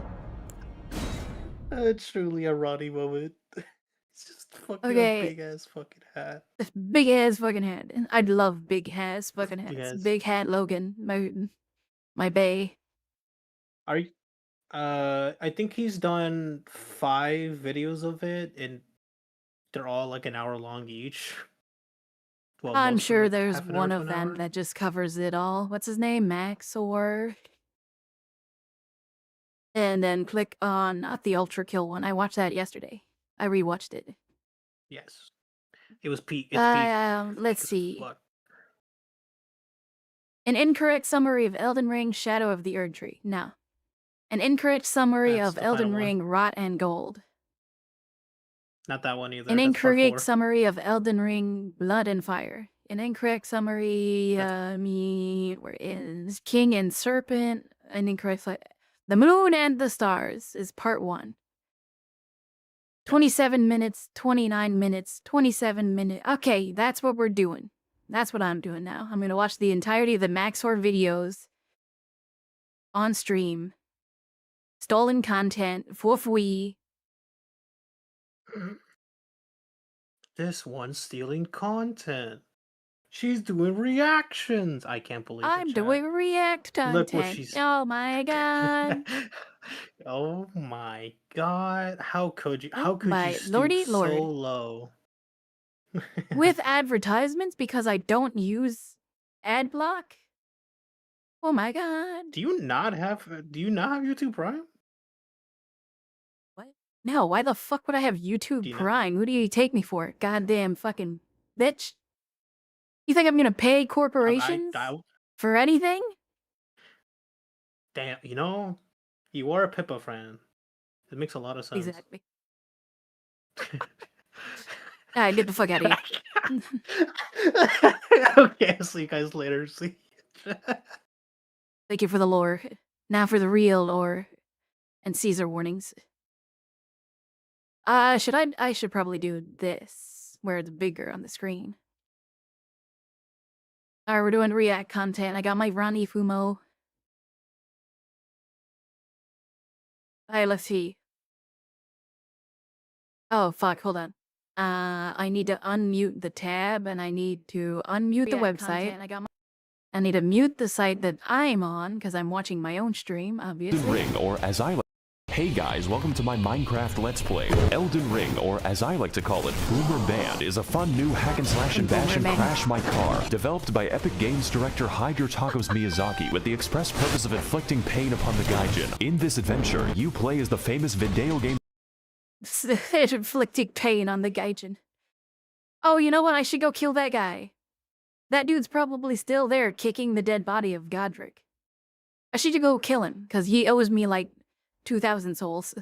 It's truly a Ronnie moment. It's just fucking Okay. a big ass fucking hat. Big ass fucking hat. I'd love big ass fucking hats. Yes. Big hat Logan, my bae. Are you? I think he's done 5 videos of it, and they're all like an hour long each. Well, I'm most of sure them, there's half an one hour to of an them hour. that just covers it all. What's his name? Max or... And then click on, not the Ultra Kill one. I watched that yesterday. I rewatched it. Yes, it was peak. It's peak. Let's as see. fuck. An incorrect summary of Elden Ring Shadow of the Erd Tree. No. An incorrect summary That's of the Elden final one. Ring Rot and Gold. Not that one either. An That's part incorrect 4. summary of Elden Ring Blood and Fire. An incorrect summary, where is King and Serpent? An incorrect, The Moon and the Stars is part 1. 27 minutes, 29 minutes, 27 minutes. Okay, that's what we're doing. That's what I'm doing now. I'm gonna watch the entirety of the Maxor videos on stream. Stolen content for free. This one's stealing content. She's doing reactions. I can't believe it, I'm chat. doing react content. Look what she's. Oh my god. Oh my god! How could you? How could my you stoop lordy so lord. low? With advertisements because I don't use ad block? Oh my god. Do you not have YouTube Prime? What? No, why the fuck would I have YouTube Do you not- Prime? Who do you take me for? Goddamn fucking bitch. You think I'm gonna pay corporations for anything? Damn, you are a Pippa fan. It makes a lot of sense. Exactly. Get the fuck out of here. Okay, I'll see you guys later. See. Thank you for the lore. Now for the real lore and Caesar warnings. I should probably do this where it's bigger on the screen. Alright, we're doing react content. I got my Ronnie Fumo. Alright, let's see. Oh fuck, hold on. I need to unmute the tab and I need to unmute the website. I need to mute the site that I'm on because I'm watching my own stream, obviously. Elden Ring, or as I like. Hey guys, welcome to my Minecraft Let's Play. Elden Ring, or as I like to call it, Boomer Band, is a fun new hack and slash and bash and crash my car. Developed by Epic Games director Hideo Tacos Miyazaki with the express purpose of inflicting pain upon the gaijin. In this adventure, you play as the famous video game Inflicting pain on the gaijin. Oh, you know what? I should go kill that guy. That dude's probably still there kicking the dead body of Godric. I should go kill him, because he owes me like 2,000 souls.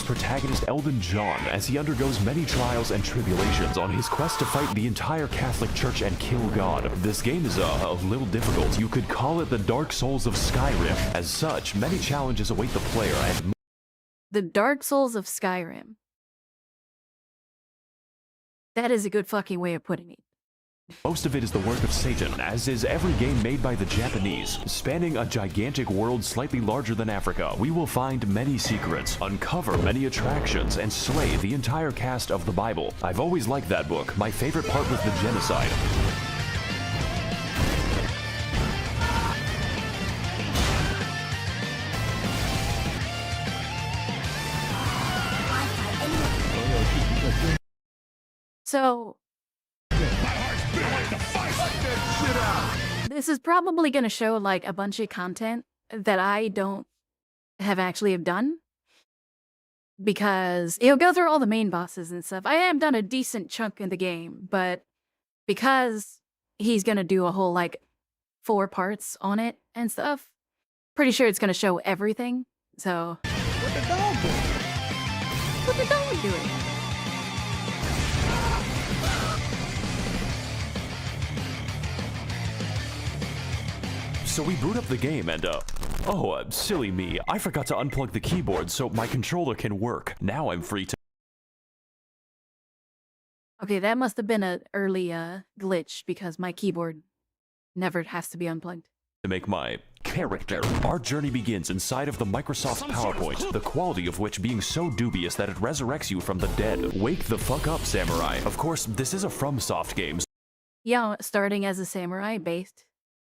protagonist Elden John as he undergoes many trials and tribulations on his quest to fight the entire Catholic Church and kill God. This game is a little difficult. You could call it the Dark Souls of Skyrim. As such, many challenges await the player and The Dark Souls of Skyrim. That is a good fucking way of putting it. Most of it is the work of Satan, as is every game made by the Japanese. Spanning a gigantic world slightly larger than Africa, we will find many secrets, uncover many attractions, and slay the entire cast of the Bible. I've always liked that book. My favorite part was the genocide. So, this is probably going to show like a bunch of content that I don't have done, because it'll go through all the main bosses and stuff. I have done a decent chunk in the game, but because he's going to do a whole like 4 parts on it and stuff, pretty sure it's going to show everything. So, what the dog doing? What the dog doing? So we boot up the game and, silly me. I forgot to unplug the keyboard so my controller can work. Now I'm free to... Okay, that must have been an early glitch, because my keyboard never has to be unplugged. ...to make my character. Our journey begins inside of the Microsoft PowerPoint, the quality of which being so dubious that it resurrects you from the dead. Wake the fuck up, samurai. Of course, this is a FromSoft game. Yeah, starting as a samurai based.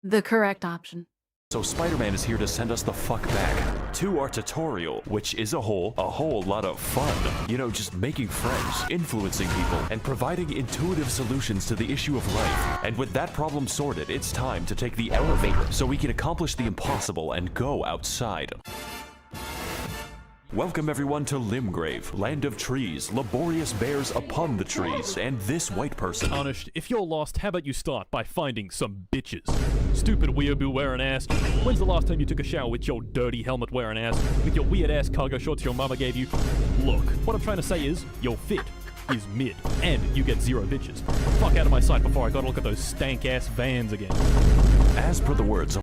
The correct option. So Spider-Man is here to send us the fuck back to our tutorial, which is a whole lot of fun. You know, just making friends, influencing people, and providing intuitive solutions to the issue of life. And with that problem sorted, it's time to take the elevator so we can accomplish the impossible and go outside. Welcome everyone to Limgrave, land of trees, laborious bears upon the trees, and this white person. Tarnished, if you're lost, how about you start by finding some bitches? Stupid weeaboo wearing ass. When's the last time you took a shower with your dirty helmet wearing ass? With your weird ass cargo shorts your mama gave you? Look, what I'm trying to say is, your fit is mid, and you get 0 bitches. Fuck out of my sight before I gotta look at those stank ass vans again. As per the words of...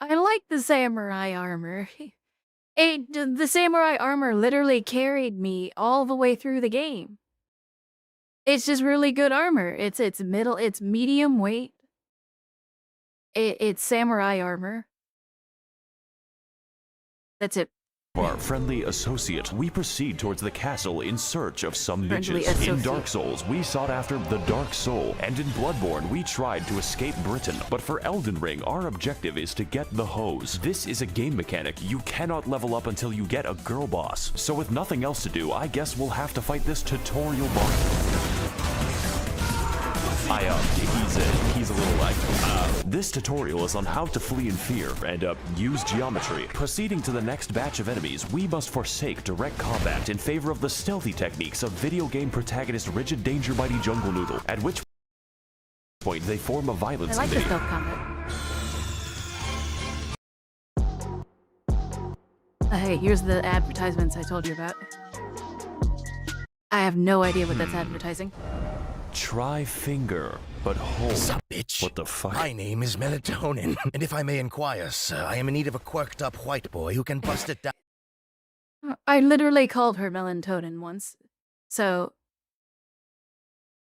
I like the samurai armor. The samurai armor literally carried me all the way through the game. It's just really good armor. It's medium weight. It's samurai armor. That's it. Our friendly associate, we proceed towards the castle in search of some Friendly bitches. In associate. Dark Souls, we sought after the Dark Soul, and in Bloodborne, we tried to escape Britain. But for Elden Ring, our objective is to get the hose. This is a game mechanic. You cannot level up until you get a girl boss. So with nothing else to do, I guess we'll have to fight this tutorial boss. He's a little like, this tutorial is on how to flee in fear and, use geometry. Proceeding to the next batch of enemies, we must forsake direct combat in favor of the stealthy techniques of video game protagonist Rigid Danger Mighty Jungle Noodle, at which point they form a violent I like the committee. stealth combat. Hey, here's the advertisements I told you about. I have no idea what that's advertising. Try finger, but hold. Sup, bitch? What the fuck? My name is Melatonin, and if I may inquire, sir, I am in need of a quirked-up white boy who can bust it down. I literally called her Melatonin once. So,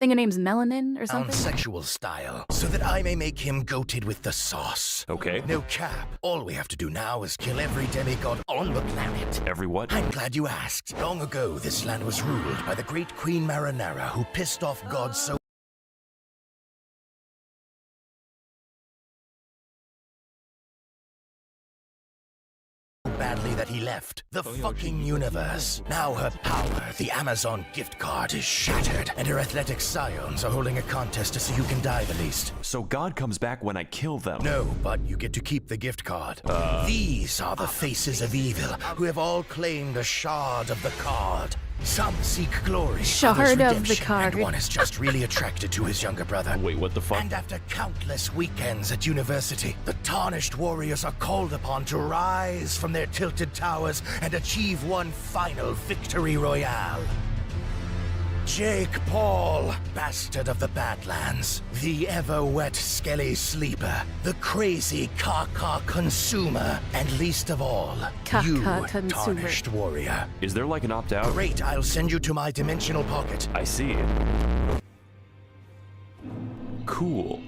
I think her name's Melanin or something? Sexual style, so that I may make him goated with the sauce. Okay. No cap. All we have to do now is kill every demigod on the planet. Every what? I'm glad you asked. Long ago, this land was ruled by the great Queen Marinara, who pissed off gods so badly that he left the fucking universe. Now her power, the Amazon gift card, is shattered, and her athletic scions are holding a contest to see who can die the least. So God comes back when I kill them. No, but you get to keep the gift card. These are the faces of evil, who have all claimed a shard of the card. Some seek glory, Shard others of the redemption, card. and one is just really attracted to his younger brother. Wait, what the fuck? And after countless weekends at university, the tarnished warriors are called upon to rise from their tilted towers and achieve one final victory royale. Jake Paul, bastard of the Badlands, the ever-wet skelly sleeper, the crazy caca consumer, and least of all, you, tarnished warrior. Is there like an opt-out? Great, I'll send you to my dimensional pocket. I see. Cool.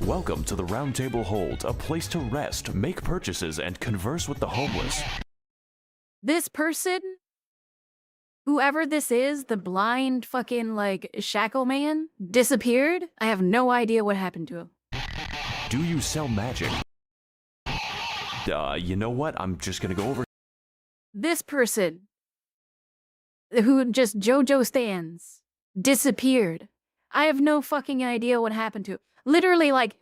Welcome to the Round Table Hold, a place to rest, make purchases, and converse with the homeless. This person, whoever this is, the blind fucking, like, shackle man, disappeared. I have no idea what happened to him. Do you sell magic? You know what? I'm just gonna go over. This person, who just JoJo stands, disappeared. I have no fucking idea what happened to him. Literally, like,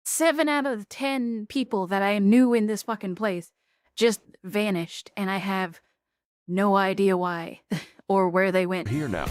7 out of 10 people that I knew in this fucking place just vanished, and I have no idea why or where they went. Here now.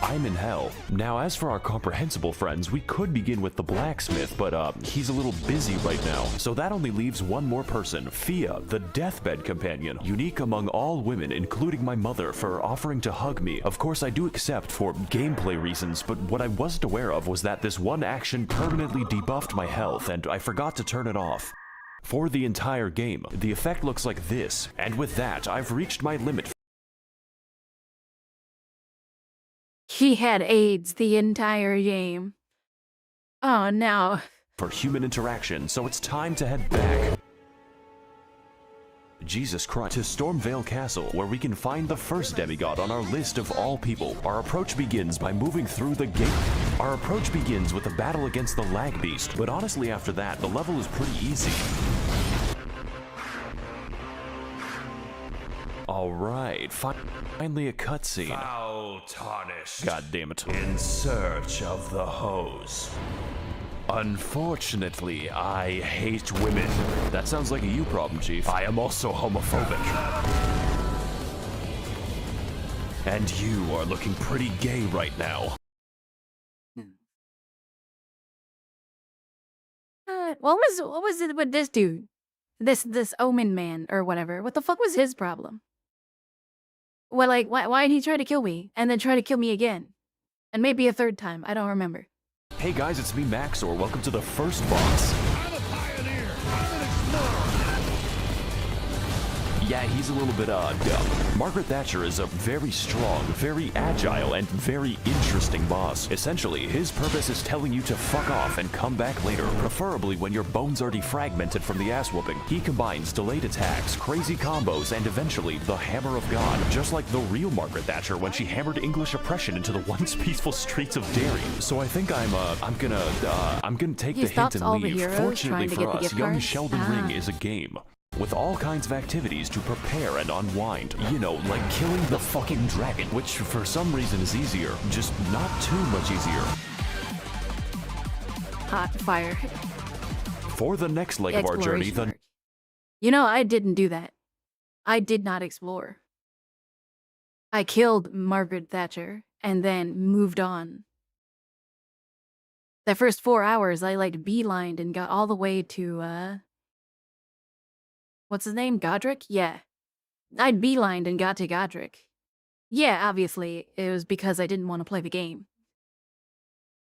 I'm in hell. Now, as for our comprehensible friends, we could begin with the blacksmith, but he's a little busy right now. So that only leaves one more person, Fia, the deathbed companion, unique among all women, including my mother, for offering to hug me. Of course, I do accept for gameplay reasons, but what I wasn't aware of was that this one action permanently debuffed my health, and I forgot to turn it off. For the entire game, the effect looks like this, and with that, I've reached my limit. He had AIDS the entire game. Oh no. For human interaction, so it's time to head back. Jesus Christ. To Stormvale Castle, where we can find the first demigod on our list of all people. Our approach begins by moving through the gate. Our approach begins with a battle against the lag beast, but honestly after that, the level is pretty easy. Alright, finally a cutscene. Foul tarnished. God damn it. In search of the hose. Unfortunately, I hate women. That sounds like a you problem, Chief. I am also homophobic. And you are looking pretty gay right now. What was it with this dude? This Omen man or whatever. What the fuck was his problem? Well, like, why did he try to kill me and then try to kill me again? And maybe a third time, I don't remember. Hey guys, it's me, Maxor. Welcome to the first boss. I'm a pioneer. I'm an explorer. Yeah, he's a little bit dumb. Margaret Thatcher is a very strong, very agile, and very interesting boss. Essentially, his purpose is telling you to fuck off and come back later, preferably when your bones are defragmented from the ass-whooping. He combines delayed attacks, crazy combos, and eventually the Hammer of God, just like the real Margaret Thatcher when she hammered English oppression into the once peaceful streets of Derry. So I think I'm gonna take the hint and leave. Fortunately for us, young Sheldon Ring is a game with all kinds of activities to prepare and unwind. You know, like killing the fucking dragon, which for some reason is easier, just not too much easier. Hot fire. For the next leg of our journey, You know, I didn't do that. I did not explore. I killed Margaret Thatcher and then moved on. The first 4 hours, I like beelined and got all the way to, what's his name? Godric? Yeah. I'd beelined and got to Godric. Yeah, obviously, it was because I didn't want to play the game.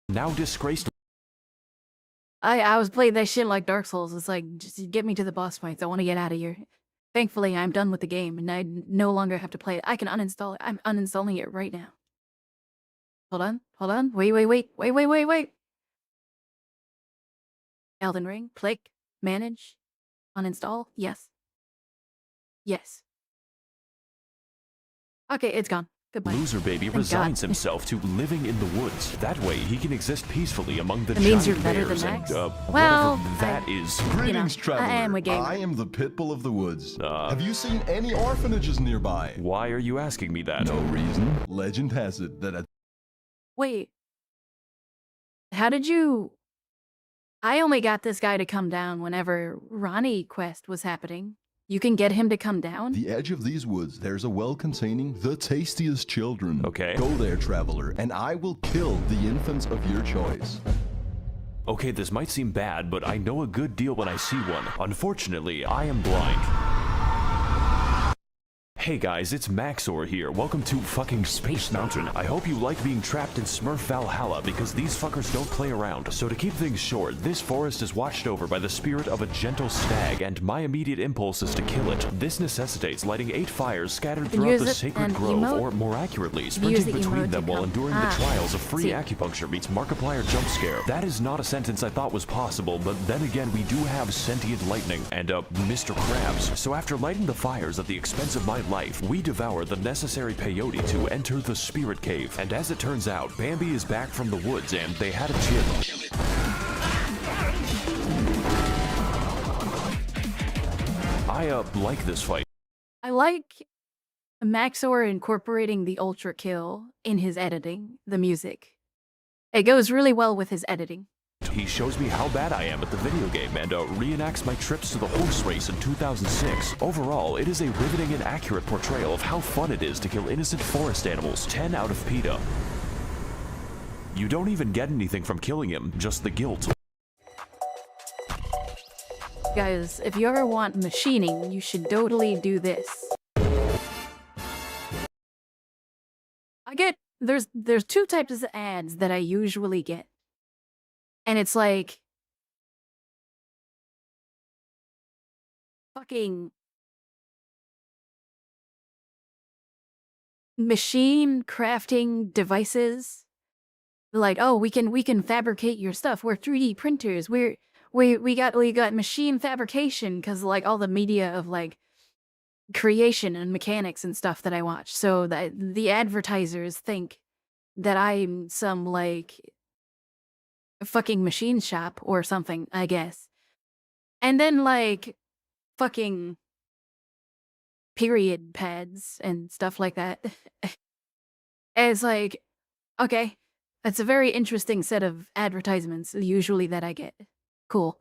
Now disgraced. I was playing that shit like Dark Souls. It's like, just get me to the boss fights. I want to get out of here. Thankfully, I'm done with the game, and I no longer have to play it. I can uninstall it. I'm uninstalling it right now. Hold on. Wait. Elden Ring, click, manage, uninstall, yes. Okay, it's gone. Goodbye. Loser baby Thank resigns God. himself to living in the woods. That way, he can exist peacefully among the It means you're giant better than bears Max? and, Well, whatever that is. Greetings, I traveler. am a gamer. I am the Pitbull of the Woods. Have you seen any orphanages nearby? Why are you asking me that? No reason. Legend has it that a Wait. How did you... I only got this guy to come down whenever Ronnie quest was happening. You can get him to come down? the edge of these woods, there's a well containing the tastiest children. Okay. Go there, traveler, and I will kill the infants of your choice. Okay, this might seem bad, but I know a good deal when I see one. Unfortunately, I am blind. Hey guys, it's Maxor here. Welcome to fucking Space Mountain. I hope you like being trapped in Smurf Valhalla because these fuckers don't play around. So to keep things short, this forest is watched over by the spirit of a gentle stag, and my immediate impulse is to kill it. This necessitates lighting 8 fires scattered throughout the sacred grove, or more accurately, sprinting between them while enduring the trials of free acupuncture meets Markiplier jump scare. That is not a sentence I thought was possible, but then again, we do have sentient lightning and Mr. Krabs. So after lighting the fires at the expense of my life, we devour the necessary peyote to enter the spirit cave. And as it turns out, Bambi is back from the woods and they had a chip. I like this fight. I like Maxor incorporating the ultra kill in his editing, the music. It goes really well with his editing. He shows me how bad I am at the video game and reenacts my trips to the horse race in 2006. Overall, it is a riveting and accurate portrayal of how fun it is to kill innocent forest animals. 10 out of PETA. You don't even get anything from killing him, just the guilt. Guys, if you ever want machining, you should totally do this. There's 2 types of ads that I usually get. And it's like fucking machine crafting devices. Like, oh, we can fabricate your stuff. We're 3D printers. We got machine fabrication because like all the media of like creation and mechanics and stuff that I watch. So that the advertisers think that I'm some like fucking machine shop or something, I guess. And then like fucking period pads and stuff like that. It's like, okay, that's a very interesting set of advertisements usually that I get. Cool.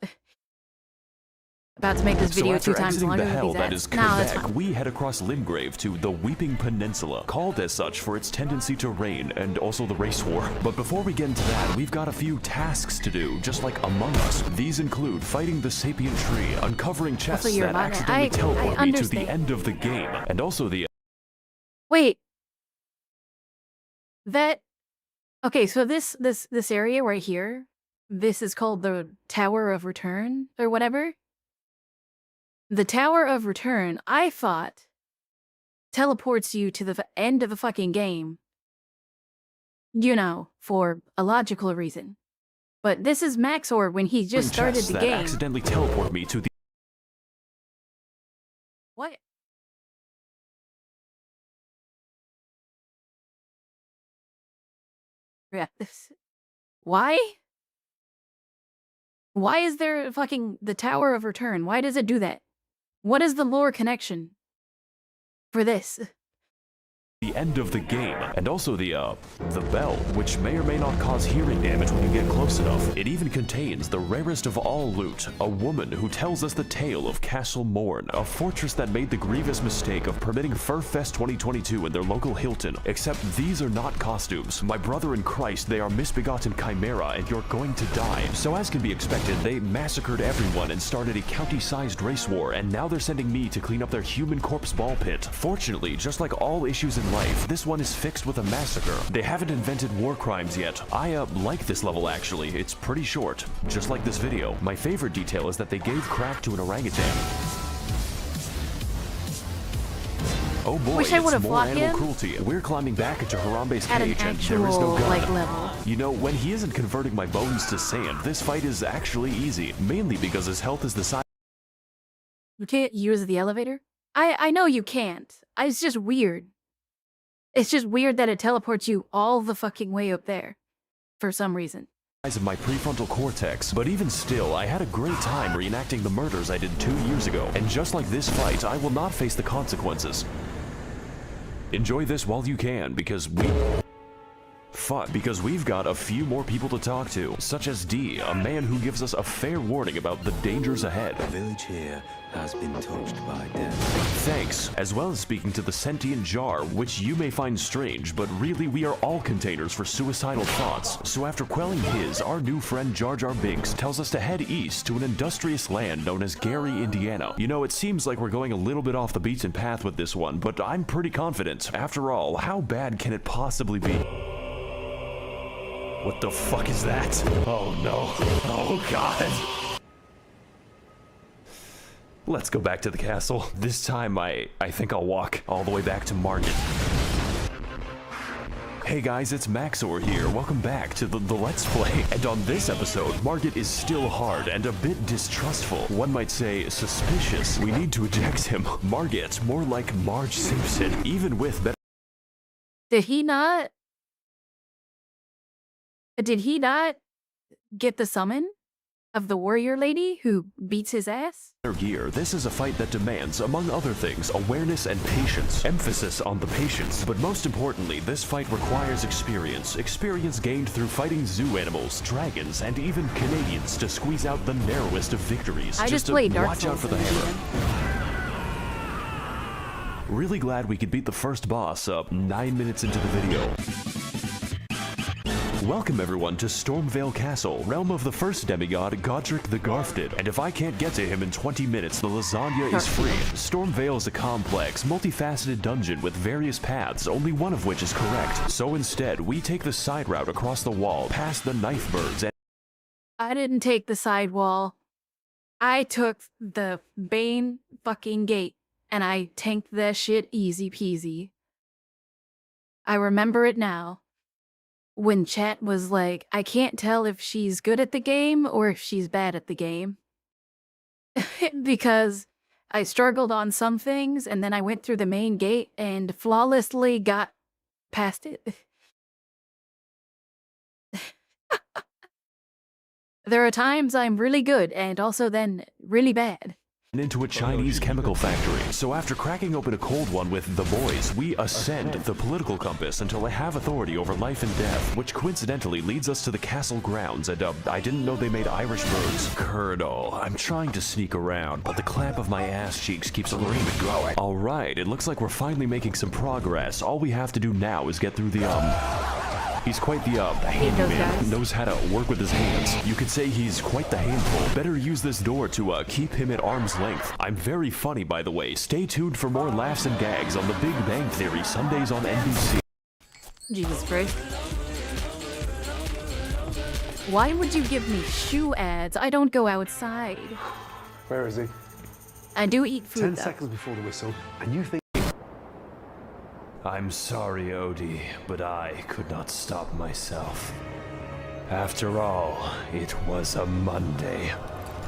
About to make this video 2 times longer. The hell that is No, that's Quebec, fine. we head across Limgrave to the Weeping Peninsula, called as such for its tendency to rain and also the race war. But before we get into that, we've got a few tasks to do, just like Among Us. These include fighting the sapient tree, uncovering chests that accidentally teleport me to the end of the game, and also the... Wait. That... Okay, so this area right here, this is called the Tower of Return, or whatever. The Tower of Return, I thought, teleports you to the end of the fucking game. You know, for a logical reason. But this is Maxor when he just started the game. Accidentally teleport me to the... What? Yeah. Why? Why is there fucking the Tower of Return? Why does it do that? What is the lore connection for this? The end of the game, and also the bell, which may or may not cause hearing damage when you get close enough. It even contains the rarest of all loot, a woman who tells us the tale of Castle Morn, a fortress that made the grievous mistake of permitting Furfest 2022 in their local Hilton. Except these are not costumes. My brother in Christ, they are misbegotten chimera, and you're going to die. So as can be expected, they massacred everyone and started a county-sized race war, and now they're sending me to clean up their human corpse ball pit. Fortunately, just like all issues in life, this one is fixed with a massacre. They haven't invented war crimes yet. I like this level actually. It's pretty short, just like this video. My favorite detail is that they gave crack to an orangutan. Oh boy, Wish I it's would've more fought animal him cruelty. We're climbing back into Harambe's at an cage and there is no actual gun. like level. You know, when he isn't converting my bones to sand, this fight is actually easy, mainly because his health is the size. You can't use the elevator? I know you can't. It's just weird. It's just weird that it teleports you all the fucking way up there. For some reason. Of my prefrontal cortex, but even still, I had a great time reenacting the murders I did 2 years ago, and just like this fight, I will not face the consequences. Enjoy this while you can, because we... fun, because we've got a few more people to talk to, such as D, a man who gives us a fair warning about the dangers ahead. The village here has been touched by death. Thanks, as well as speaking to the sentient jar, which you may find strange, but really we are all containers for suicidal thoughts. So after quelling his, our new friend Jar Jar Binks tells us to head east to an industrious land known as Gary, Indiana. You know, it seems like we're going a little bit off the beaten path with this one, but I'm pretty confident. After all, how bad can it possibly be? What the fuck is that? Oh no. Oh god. Let's go back to the castle. This time I think I'll walk all the way back to Margit. Hey guys, it's Maxor here. Welcome back to the Let's Play. And on this episode, Margit is still hard and a bit distrustful. One might say suspicious. We need to eject him. Margit, more like Marge Simpson, even with better... Did he not get the summon of the warrior lady who beats his ass? Gear. This is a fight that demands, among other things, awareness and patience. Emphasis on the patience. But most importantly, this fight requires experience. Experience gained through fighting zoo animals, dragons, and even Canadians to squeeze out the narrowest of victories. I just played Dark Souls. Watch out for the hammer. Really glad we could beat the first boss up 9 minutes into the video. Welcome everyone to Stormvale Castle, realm of the first demigod, Godric the Garfted. And if I can't get to him in 20 minutes, the lasagna is free. Stormvale is a complex, multifaceted dungeon with various paths, only one of which is correct. So instead, we take the side route across the wall, past the knife birds, and... I didn't take the side wall. I took the Bane fucking gate, and I tanked that shit easy peasy. I remember it now. When chat was like, I can't tell if she's good at the game or if she's bad at the game. Because I struggled on some things and then I went through the main gate and flawlessly got past it. There are times I'm really good and also then really bad. Into a Chinese chemical factory. So after cracking open a cold one with the boys, we ascend the political compass until I have authority over life and death, which coincidentally leads us to the castle grounds, and I didn't know they made Irish birds. Colonel, I'm trying to sneak around, but the clamp of my ass cheeks keeps screaming growing. Alright, it looks like we're finally making some progress. All we have to do now is get through the, He's quite the handyman, knows how to work with his hands. You could say he's quite the handful. Better use this door to keep him at arm's length. I'm very funny, by the way. Stay tuned for more laughs and gags on The Big Bang Theory, Sundays on NBC. Jesus Christ. Why would you give me shoe ads? I don't go outside. Where is he? I do eat food, 10 though. seconds before the whistle, and you think... I'm sorry, Odie, but I could not stop myself. After all, it was a Monday,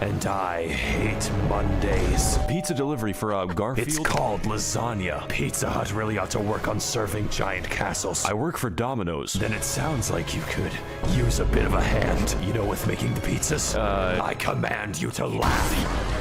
and I hate Mondays. Pizza delivery for Garfield? It's called lasagna. Pizza Hut really ought to work on serving giant castles. I work for Domino's. Then it sounds like you could use a bit of a hand, you know, with making the pizzas. I command you to laugh.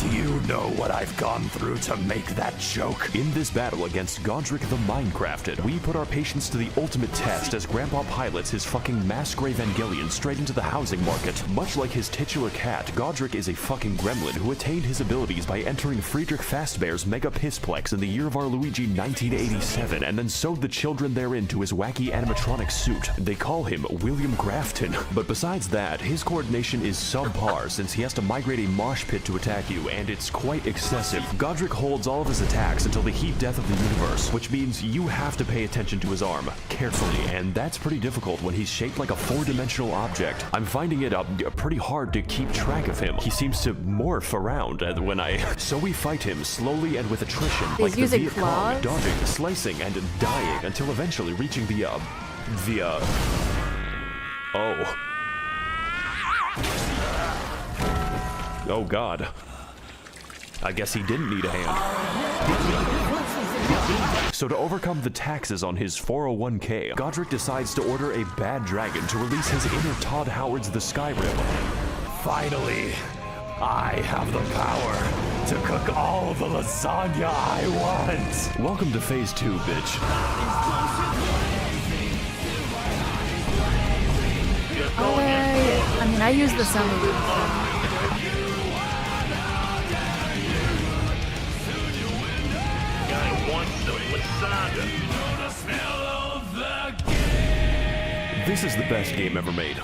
Do you know what I've gone through to make that joke? In this battle against Godric the Minecrafted, we put our patience to the ultimate test as Grandpa pilots his fucking mass grave Evangelion straight into the housing market. Much like his titular cat, Godric is a fucking gremlin who attained his abilities by entering Friedrich Fazbear's Mega Pissplex in the year of our Luigi 1987 and then sewed the children therein to his wacky animatronic suit. They call him William Grafton. But besides that, his coordination is subpar since he has to migrate a mosh pit to attack you, and it's quite excessive. Godric holds all of his attacks until the heat death of the universe, which means you have to pay attention to his arm carefully, and that's pretty difficult when he's shaped like a four-dimensional object. I'm finding it pretty hard to keep track of him. He seems to morph around when So we fight him slowly and with attrition, He's like the using Viet Cong, claws? dodging, slicing, and dying until eventually reaching Oh god. I guess he didn't need a hand. So to overcome the taxes on his 401k, Godric decides to order a bad dragon to release his inner Todd Howard's The Skyrim. Finally, I have the power to cook all the lasagna I want. Welcome to phase 2, bitch. I mean, I use the summer room. This is the best game ever made.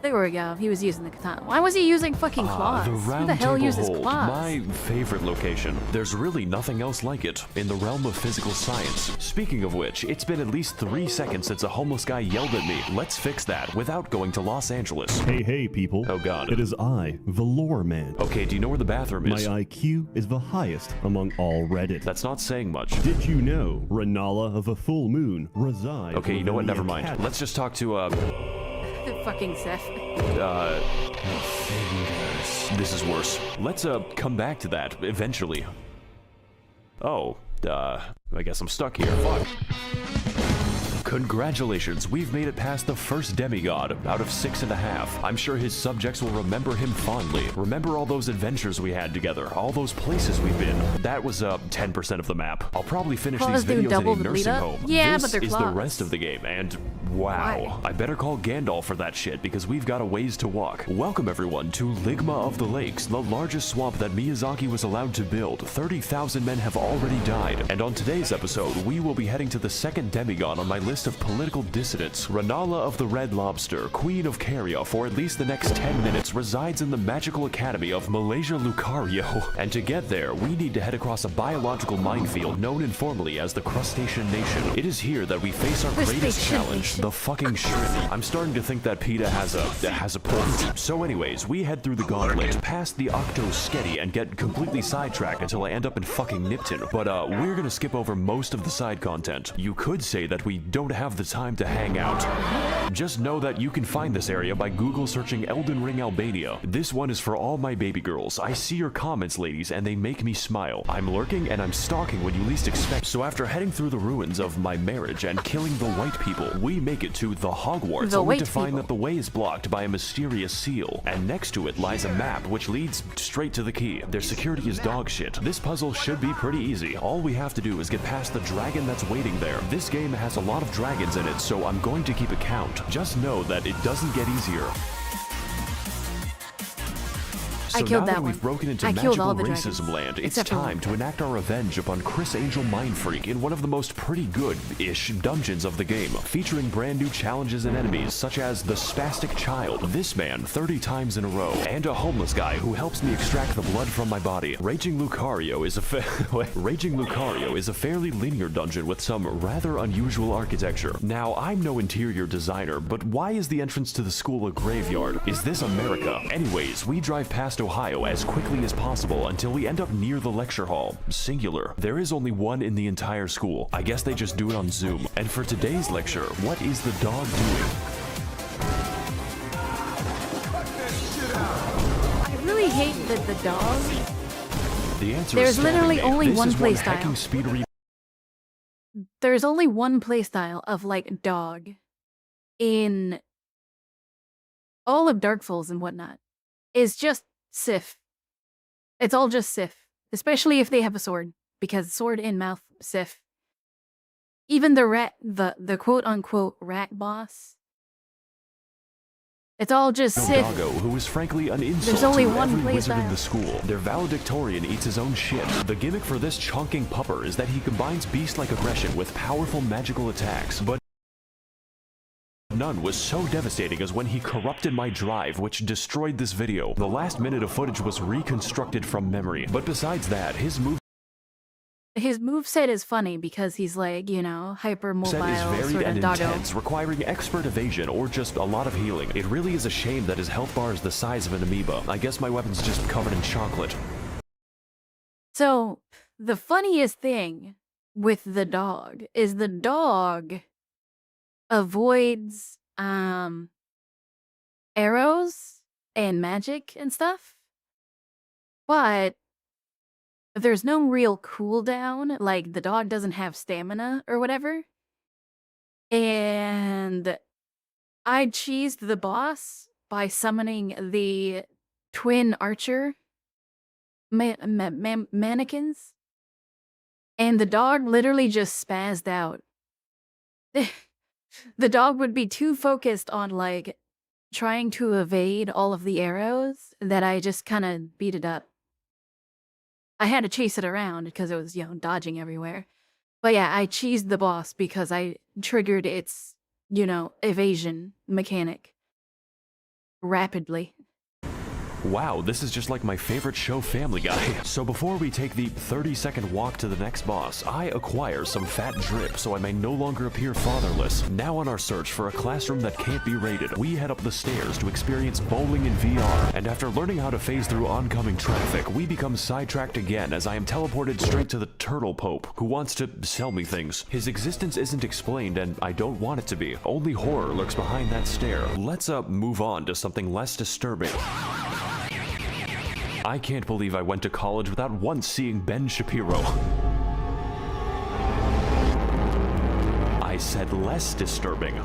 There we go. He was using the katana. Why was he using fucking claws? The Who round the hell table uses hold, claws? my favorite location. There's really nothing else like it in the realm of physical science. Speaking of which, it's been at least 3 seconds since a homeless guy yelled at me. Let's fix that without going to Los Angeles. Hey, people. Oh god. It is I, the lore man. Okay, do you know where the bathroom is? My IQ is the highest among all Reddit. That's not saying much. Did you know Renala of a full moon resides? Okay, you know what? within the Never mind. academy? Let's just talk to, Fucking Seth. This is worse. Let's, come back to that eventually. Oh, I guess I'm stuck here. Fuck. Congratulations, we've made it past the first demigod out of 6.5. I'm sure his subjects will remember him fondly. Remember all those adventures we had together, all those places we've been. That was 10% of the map. I'll probably finish Claws these do videos in double a the nursing lead-up? home. Yeah, this but they're is the claws. rest of the game, and wow. I better call Gandalf for that shit because we've got a ways to walk. Welcome everyone to Ligma of the Lakes, the largest swamp that Miyazaki was allowed to build. 30,000 men have already died. And on today's episode, we will be heading to the second demigod on my list of political dissidents. Renala of the Red Lobster, Queen of Caria, for at least the next 10 minutes, resides in the magical academy of Malaysia Lucario. And to get there, we need to head across a biological minefield known informally as the Crustacean Nation. It is here that we face our greatest challenge, the fucking shrimp. I'm starting to think that PETA has a point. So anyways, we head through the gauntlet, past the Octo Sketty, and get completely sidetracked until I end up in fucking Nipton. But we're gonna skip over most of the side content. You could say that we don't have the time to hang out. Just know that you can find this area by Google searching Elden Ring Albania. This one is for all my baby girls. I see your comments, ladies, and they make me smile. I'm lurking and I'm stalking when you least expect. So after heading through the ruins of my marriage and killing the white people, we make it to the Hogwarts, only to find that the way is blocked by a mysterious seal. And next to it lies a map which leads straight to the key. Their security is dog shit. This puzzle should be pretty easy. All we have to do is get past the dragon that's waiting there. This game has a lot of dragons in it, so I'm going to keep a count. Just know that it doesn't get easier. So I killed now that that one. we've broken into I killed all magical the dragons, racism land, it's except for time one. to enact our revenge upon Chris Angel Mindfreak in one of the most pretty good-ish dungeons of the game, featuring brand new challenges and enemies such as the Spastic Child, this man 30 times in a row, and a homeless guy who helps me extract the blood from my body. Raging Lucario is a fairly linear dungeon with some rather unusual architecture. Now, I'm no interior designer, but why is the entrance to the school a graveyard? Is this America? Anyways, we drive past Ohio as quickly as possible until we end up near the lecture hall. Singular. There is only one in the entire school. I guess they just do it on Zoom. And for today's lecture, what is the dog doing? I really hate that the dog. The answer There's is literally spamming me. only This one is play hacking style. speed There's only one playstyle of like dog in all of Dark Souls and whatnot. Is just Sif. It's all just Sif. Especially if they have a sword. Because sword in mouth, Sif. Even the rat, the quote unquote rat boss. It's all just Sif. Doggo, who is frankly an insult There's only to one every wizard in playstyle. the school. Their valedictorian eats his own shit. The gimmick for this chonking pupper is that he combines beast-like aggression with powerful magical attacks, but none was so devastating as when he corrupted my drive, which destroyed this video. The last minute of footage was reconstructed from memory, but besides that, his moveset is funny because he's like, you know, hyper mobile set is varied sort of and doggo. intense, requiring expert evasion or just a lot of healing. It really is a shame that his health bar is the size of an amoeba. I guess my weapon's just covered in chocolate. So, the funniest thing with the dog is the dog avoids arrows and magic and stuff. But there's no real cooldown, like the dog doesn't have stamina or whatever. And I cheesed the boss by summoning the twin archer mannequins. And the dog literally just spazzed out. the dog would be too focused on like trying to evade all of the arrows that I just kind of beat it up. I had to chase it around because it was, dodging everywhere. But yeah, I cheesed the boss because I triggered its, evasion mechanic rapidly. Wow, this is just like my favorite show, Family Guy. So before we take the 30-second walk to the next boss, I acquire some fat drip so I may no longer appear fatherless. Now on our search for a classroom that can't be raided, we head up the stairs to experience bowling in VR. And after learning how to phase through oncoming traffic, we become sidetracked again as I am teleported straight to the Turtle Pope, who wants to sell me things. His existence isn't explained and I don't want it to be. Only horror lurks behind that stare. Let's move on to something less disturbing. I can't believe I went to college without once seeing Ben Shapiro. I said less disturbing.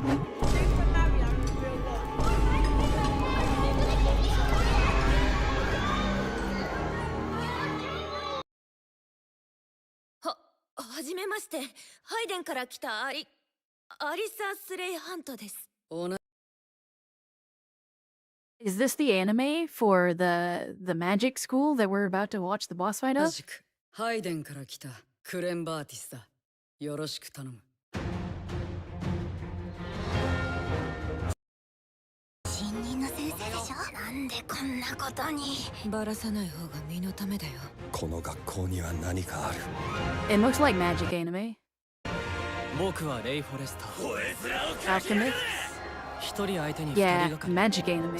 Is this the anime for the magic school that we're about to watch the boss fight of? It looks like magic anime. Alchemist? Yeah, magic anime.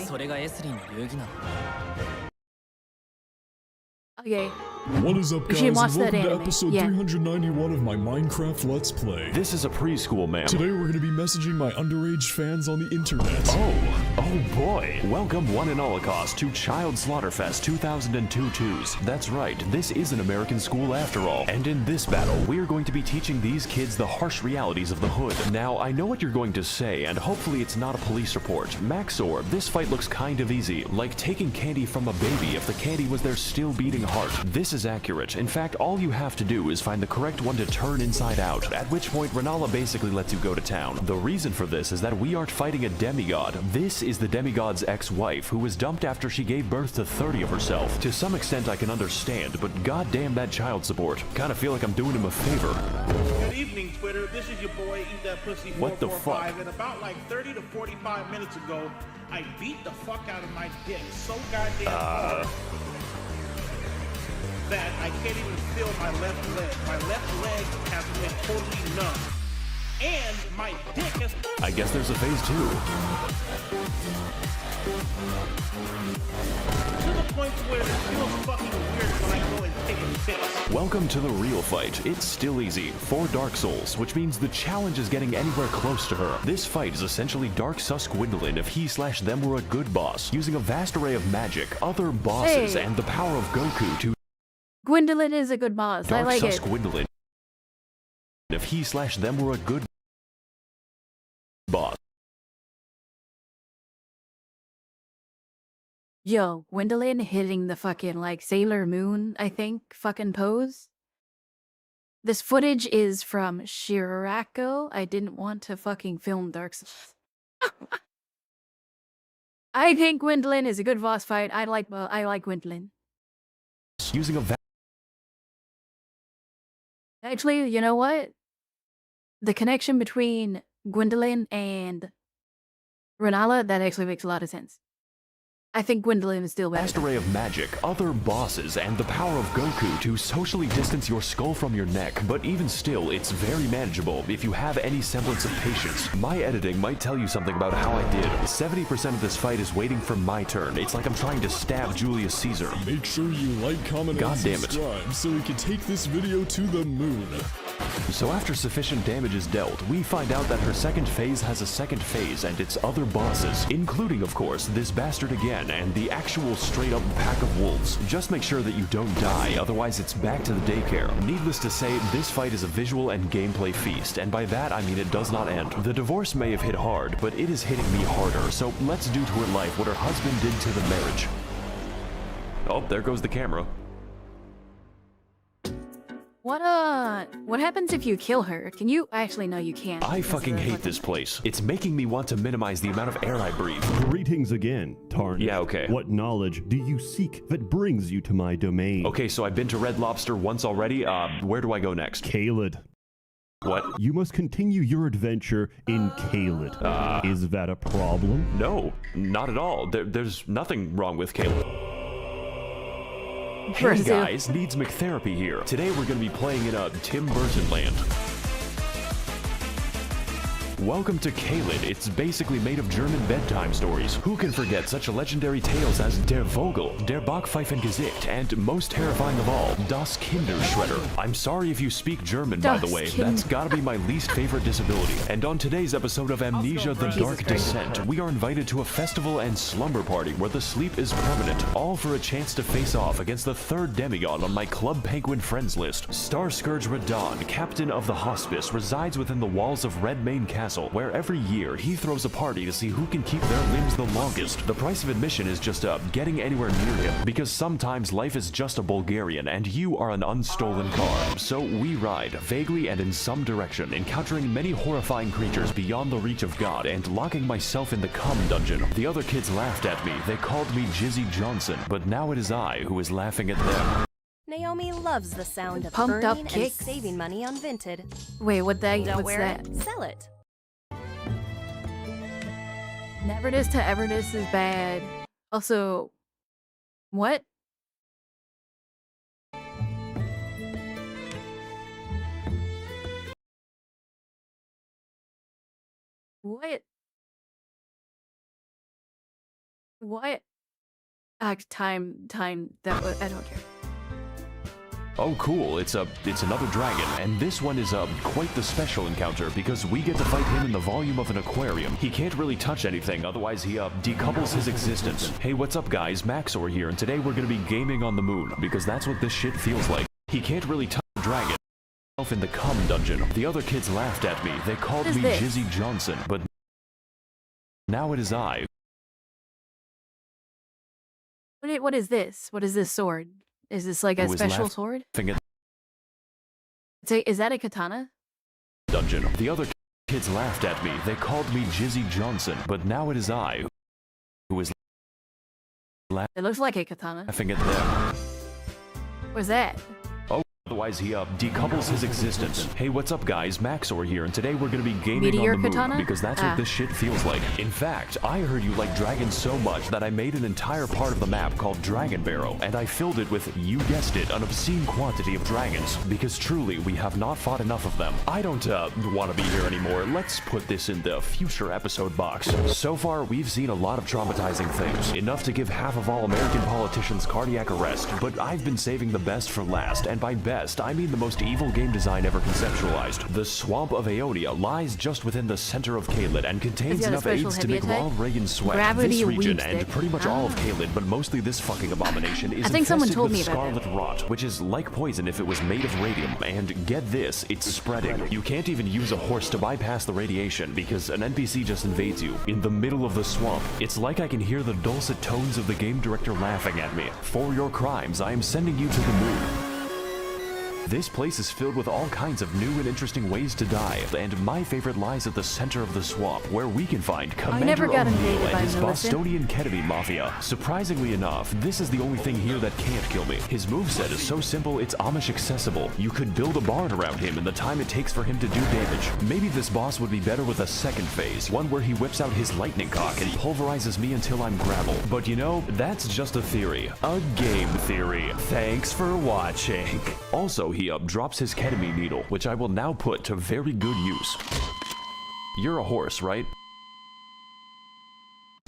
Okay. What is up, guys, and welcome to episode 391 of my Minecraft Let's Play. This is a preschool, ma'am. Today we're going to be messaging my underage fans on the internet. Oh boy. Welcome one and all cost to Child Slaughterfest 2002-2s. That's right, this is an American school after all. And in this battle, we're going to be teaching these kids the harsh realities of the hood. Now, I know what you're going to say, and hopefully it's not a police report. Maxor, this fight looks kind of easy, like taking candy from a baby if the candy was their still beating heart. This is accurate. In fact, all you have to do is find the correct one to turn inside out, at which point Renala basically lets you go to town. The reason for this is that we aren't fighting a demigod. This is the demigod's ex-wife, who was dumped after she gave birth to 30 of herself. To some extent I can understand, but goddamn that child support. Kinda feel like I'm doing him a favor. Good evening, Twitter. This is your boy, Eat That Pussy 445. What the fuck? And about like 30 to 45 minutes ago, I beat the fuck out of my dick so goddamn hard that I can't even feel my left leg. My left leg has been totally numb. And my dick has... I guess there's a phase 2. To the point where it feels fucking weird when I go and take a piss. Welcome to the real fight. It's still easy. For Dark Souls, which means the challenge is getting anywhere close to her. This fight is essentially Dark Sus Gwendolyn if he/them were a good boss, using a vast array of magic, other bosses, and the power of Goku to... Gwendolyn is a good boss. I like it. Gwendolyn. If he/them were a good boss. Yo, Gwendolyn hitting the fucking like Sailor Moon, I think, fucking pose. This footage is from Shirako. I didn't want to fucking film Dark Souls. I think Gwendolyn is a good boss fight. I like Gwendolyn. Using a Actually, you know what? The connection between Gwendolyn and Renala, that actually makes a lot of sense. I think Gwendolyn is still better. Vast array of magic, other bosses, and the power of Goku to socially distance your skull from your neck. But even still, it's very manageable if you have any semblance of patience. My editing might tell you something about how I did. 70% of this fight is waiting for my turn. It's like I'm trying to stab Julius Caesar. Make sure you like, comment, and subscribe so we can take this video to the moon. So after sufficient damage is dealt, we find out that her second phase has a second phase and its other bosses, including, of course, this bastard again and the actual straight-up pack of wolves. Just make sure that you don't die, otherwise it's back to the daycare. Needless to say, this fight is a visual and gameplay feast, and by that I mean it does not end. The divorce may have hit hard, but it is hitting me harder, so let's do to her life what her husband did to the marriage. Oh, there goes the camera. What happens if you kill her? Can you actually no you can't. I fucking hate this place. It's making me want to minimize the amount of air I breathe. Greetings again, Tarn. Yeah, okay. What knowledge do you seek that brings you to my domain? Okay, so I've been to Red Lobster once already. Where do I go next? Caelid. What? You must continue your adventure in Caelid. Is that a problem? No, not at all. There's nothing wrong with Caelid. Hey guys, Needs McTherapy here. Today we're going to be playing in a Tim Burton land. Welcome to Caelid. It's basically made of German bedtime stories. Who can forget such legendary tales as Der Vogel, Der Backpfeifengesicht, and most terrifying of all, Das Kinderschredder. I'm sorry if you speak German, by the way. That's gotta be my least favorite disability. And on today's episode of Amnesia The Dark Descent, we are invited to a festival and slumber party where the sleep is permanent, all for a chance to face off against the third demigod on my Club Penguin friends list. Starscourge Radon, captain of the hospice, resides within the walls of Redmane Castle, where every year he throws a party to see who can keep their limbs the longest. The price of admission is just getting anywhere near him, because sometimes life is just a Bulgarian and you are an unstolen car. So we ride, vaguely and in some direction, encountering many horrifying creatures beyond the reach of God and locking myself in the cum dungeon. The other kids laughed at me. They called me Jizzy Johnson, but now it is I who is laughing at them. Naomi loves the sound of Pumped up burning and kicks. saving money on Vinted. Wait, Don't what's wear that? it, sell it. Neverness to Everness is bad. Also, what? What? What? Time, that was, I don't care. Oh cool, it's another dragon, and this one is quite the special encounter because we get to fight him in the volume of an aquarium. He can't really touch anything, otherwise he decouples his existence. Hey, what's up guys, Maxor here, and today we're gonna be gaming on the moon, because that's what this shit feels like. He can't really touch the dragon in the cum dungeon. The other kids laughed at me. They called me Jizzy Johnson, but now it is I. What is this? What is this sword? Is this like a special sword? Is that a katana? Dungeon. The other kids laughed at me. They called me Jizzy Johnson, but now it is I who is It looks like a katana. laughing at them. What's that? Oh, otherwise he decouples his existence. Hey, what's up guys, Maxor here, and today we're gonna be gaming on the moon, katana? because that's what this shit feels like. In fact, I heard you like dragons so much that I made an entire part of the map called Dragon Barrow, and I filled it with, you guessed it, an obscene quantity of dragons, because truly, we have not fought enough of them. I don't want to be here anymore. Let's put this in the future episode box. So far, we've seen a lot of traumatizing things, enough to give half of all American politicians cardiac arrest, but I've been saving the best for last, and by best, I mean the most evil game design ever conceptualized. The Swamp of Aeonia lies just within the center of Caelid and contains enough AIDS to make Ronald Reagan sweat. This region, and pretty much all of Caelid, but mostly this fucking abomination, is infested with scarlet rot, which is like poison if it was made of radium, and get this, it's spreading. You can't even use a horse to bypass the radiation because an NPC just invades you in the middle of the swamp. It's like I can hear the dulcet tones of the game director laughing at me. For your crimes, I am sending you to the moon. This place is filled with all kinds of new and interesting ways to die, and my favorite lies at the center of the swamp, where we can find Commander O'Neill and his Bostonian ketamine mafia. Surprisingly enough, this is the only thing here that can't kill me. His moveset is so simple, it's Amish accessible. You could build a barn around him in the time it takes for him to do damage. Maybe this boss would be better with a second phase, one where he whips out his lightning cock and pulverizes me until I'm gravel. But you know, that's just a theory. A game theory. Thanks for watching. Also, he drops his ketamine needle, which I will now put to very good use. You're a horse, right?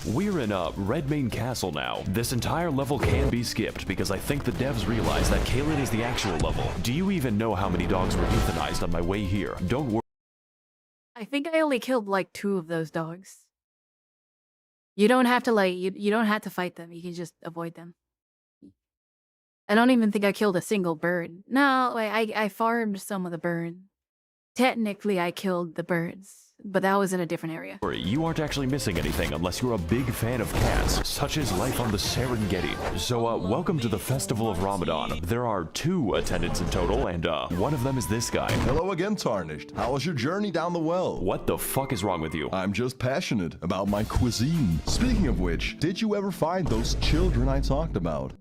We're in Redmane Castle now. This entire level can be skipped because I think the devs realize that Caelid is the actual level. Do you even know how many dogs were euthanized on my way here? Don't worry. I think I only killed like 2 of those dogs. You don't have to you don't have to fight them. You can just avoid them. I don't even think I killed a single bird. No, I farmed some of the bird technically I killed the birds, but that was in a different area. You aren't actually missing anything unless you're a big fan of cats, such as life on the Serengeti. So, welcome to the Festival of Ramadan. There are 2 attendants in total, and one of them is this guy. Hello again, Tarnished. How was your journey down the well? What the fuck is wrong with you? I'm just passionate about my cuisine. Speaking of which, did you ever find those children I talked about?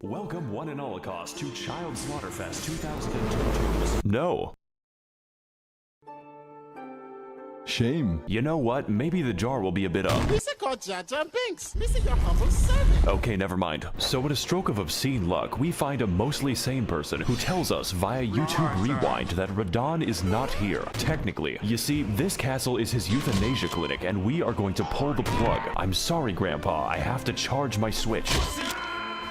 Welcome one and holocaust to Child Slaughterfest 2022. No. Shame. You know what? Maybe the jar will be a bit up. Lisa called Jaja Binks. Lisa, your humble servant. Okay, never mind. So with a stroke of obscene luck, we find a mostly sane person who tells us via YouTube Rewind that Radon is not here. Technically. You see, this castle is his euthanasia clinic and we are going to pull the plug. I'm sorry, Grandpa. I have to charge my Switch.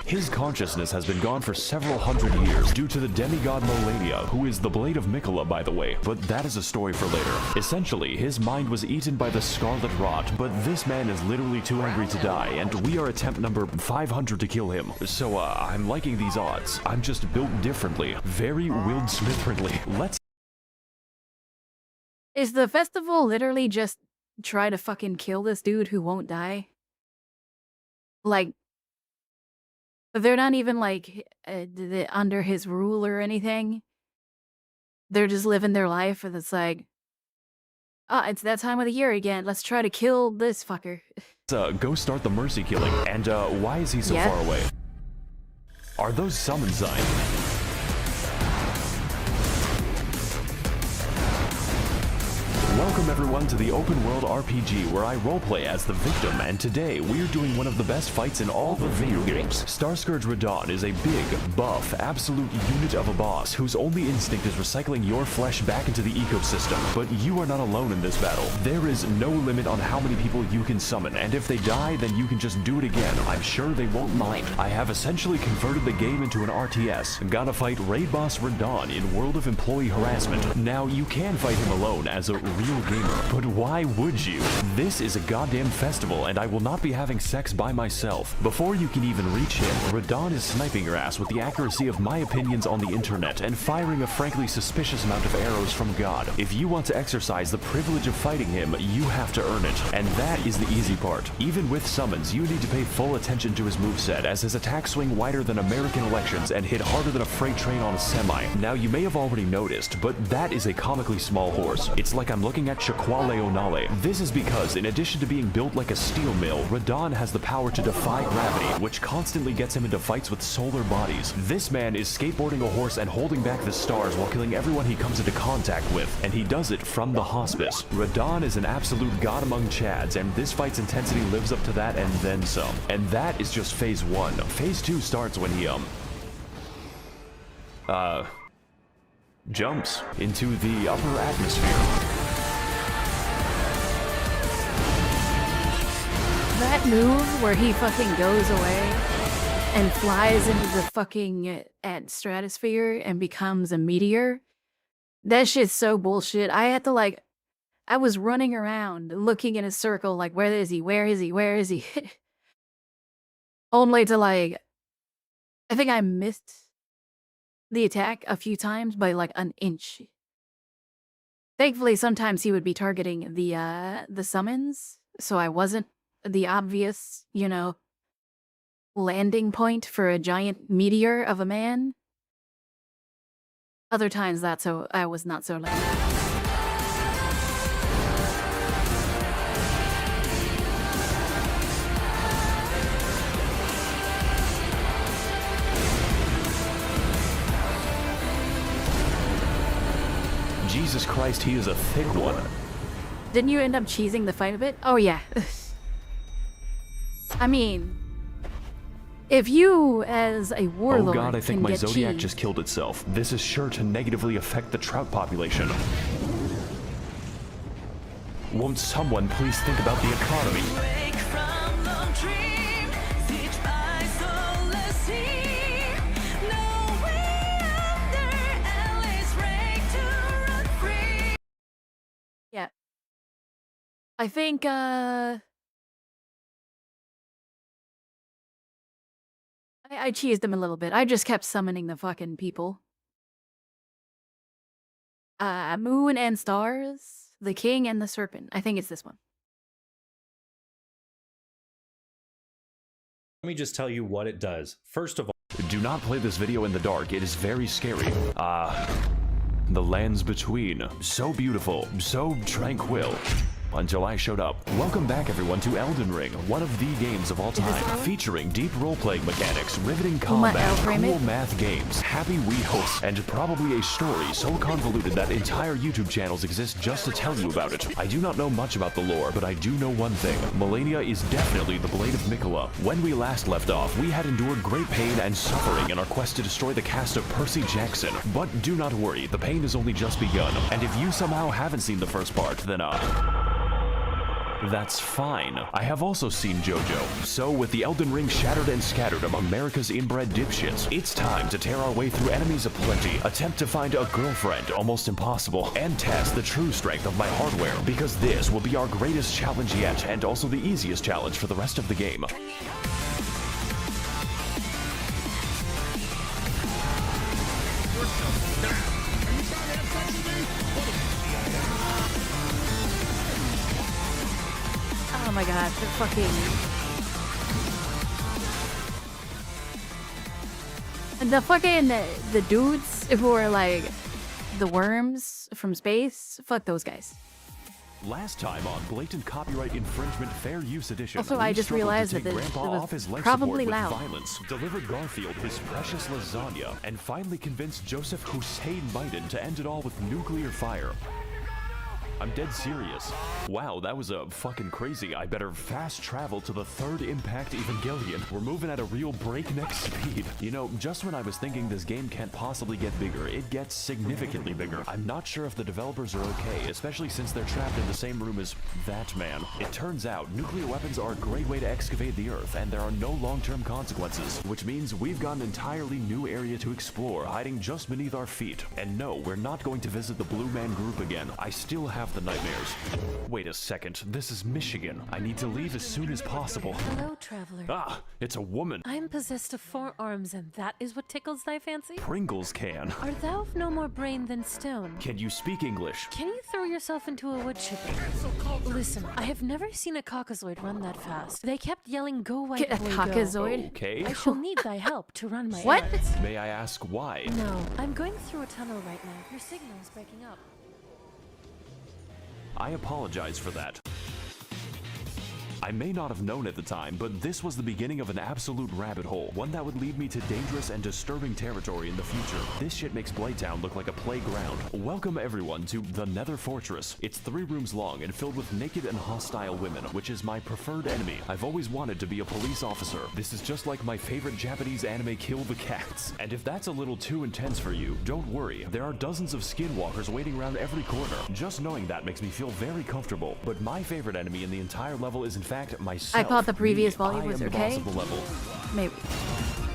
His consciousness has been gone for several hundred years due to the demigod Melania, who is the Blade of Mikola, by the way, but that is a story for later. Essentially, his mind was eaten by the Scarlet Rot, but this man is literally too angry to die, and we are attempt number 500 to kill him. So, I'm liking these odds. I'm just built differently. Very Will Smith-friendly. Let's... Is the festival literally just try to fucking kill this dude who won't die? Like, they're not even like under his rule or anything. They're just living their life, and it's like, it's that time of the year again. Let's try to kill this fucker. Go start the mercy killing. And why is he so far away? Are those summon signs? Welcome everyone to the open world RPG where I roleplay as the victim, and today we're doing one of the best fights in all the video games. Starscourge Radon is a big, buff, absolute unit of a boss whose only instinct is recycling your flesh back into the ecosystem. But you are not alone in this battle. There is no limit on how many people you can summon, and if they die, then you can just do it again. I'm sure they won't mind. I have essentially converted the game into an RTS. Gotta fight Raid Boss Radon in World of Employee Harassment. Now, you can fight him alone as a real gamer, but why would you? This is a goddamn festival, and I will not be having sex by myself. Before you can even reach him, Radon is sniping your ass with the accuracy of my opinions on the internet and firing a frankly suspicious amount of arrows from God. If you want to exercise the privilege of fighting him, you have to earn it, and that is the easy part. Even with summons, you need to pay full attention to his moveset, as his attacks swing wider than American elections and hit harder than a freight train on a semi. Now, you may have already noticed, but that is a comically small horse. It's like I'm looking at Shaquale Onale. This is because, in addition to being built like a steel mill, Radon has the power to defy gravity, which constantly gets him into fights with solar bodies. This man is skateboarding a horse and holding back the stars while killing everyone he comes into contact with, and he does it from the hospice. Radon is an absolute god among Chads, and this fight's intensity lives up to that and then some. And that is just phase 1. Phase 2 starts when he, jumps into the upper atmosphere. That move where he fucking goes away and flies into the fucking stratosphere and becomes a meteor, that shit's so bullshit. I had to I was running around looking in a circle like, where is he? Where is he? Where is he? Only to I think I missed the attack a few times by like an inch. Thankfully, sometimes he would be targeting the summons, so I wasn't the obvious, landing point for a giant meteor of a man. Other times I was not so lucky. Jesus Christ, he is a thick one. Didn't you end up cheesing the fight a bit? Oh yeah. I mean, if you, as a warlord, oh god, I think my Zodiac cheesed. just killed itself. This is sure to negatively affect the trout population. Won't someone please think about the economy? Yeah. I think, I cheesed him a little bit. I just kept summoning the fucking people. Moon and Stars, the King and the Serpent. I think it's this one. Let me just tell you what it does. First of all, do not play this video in the dark. It is very scary. The lands between. So beautiful, so tranquil. Until I showed up. Welcome back everyone to Elden Ring, one of the games of all time, featuring deep role-playing mechanics, riveting combat, cool math games, happy wheels, and probably a story so convoluted that entire YouTube channels exist just to tell you about it. I do not know much about the lore, but I do know one thing. Melania is definitely the Blade of Mikola. When we last left off, we had endured great pain and suffering in our quest to destroy the cast of Percy Jackson. But do not worry, the pain has only just begun, and if you somehow haven't seen the first part, then that's fine. I have also seen JoJo. So with the Elden Ring shattered and scattered of America's inbred dipshits, it's time to tear our way through enemies aplenty, attempt to find a girlfriend, almost impossible, and test the true strength of my hardware, because this will be our greatest challenge yet, and also the easiest challenge for the rest of the game. Oh my god, the fucking... The dudes who are like the worms from space, fuck those guys. Last time on Blatant Copyright Infringement Fair Use Edition, also, I just realized that it was probably loud. Violence, delivered Garfield his precious lasagna, and finally convinced Joseph Hussein Biden to end it all with nuclear fire. I'm dead serious. Wow, that was fucking crazy. I better fast travel to the third Impact Evangelion. We're moving at a real breakneck speed. You know, just when I was thinking this game can't possibly get bigger, it gets significantly bigger. I'm not sure if the developers are okay, especially since they're trapped in the same room as that man. It turns out, nuclear weapons are a great way to excavate the Earth, and there are no long-term consequences, which means we've got an entirely new area to explore, hiding just beneath our feet. And no, we're not going to visit the Blue Man Group again. I still have the nightmares. Wait a second, this is Michigan. I need to leave as soon as possible. Hello, traveler. Ah, it's a woman. I am possessed of 4 arms, and that is what tickles thy fancy? Pringles can. Art thou of no more brain than stone? Can you speak English? Can you throw yourself into a wood chipper? Listen, I have never seen a caucasoid run that fast. They kept yelling, "Go white boy, go." Caucasoid? Okay. I shall need thy help to run my What? errands. May I ask why? No, I'm going through a tunnel right now. Your signal is breaking up. I apologize for that. I may not have known at the time, but this was the beginning of an absolute rabbit hole, one that would lead me to dangerous and disturbing territory in the future. This shit makes Blaytown look like a playground. Welcome everyone to the Nether Fortress. It's 3 rooms long and filled with naked and hostile women, which is my preferred enemy. I've always wanted to be a police officer. This is just like my favorite Japanese anime, Kill the Cats. And if that's a little too intense for you, don't worry. There are dozens of skinwalkers waiting around every corner. Just knowing that makes me feel very comfortable. But my favorite enemy in the entire level is in fact myself. I thought the previous volume was okay. Maybe.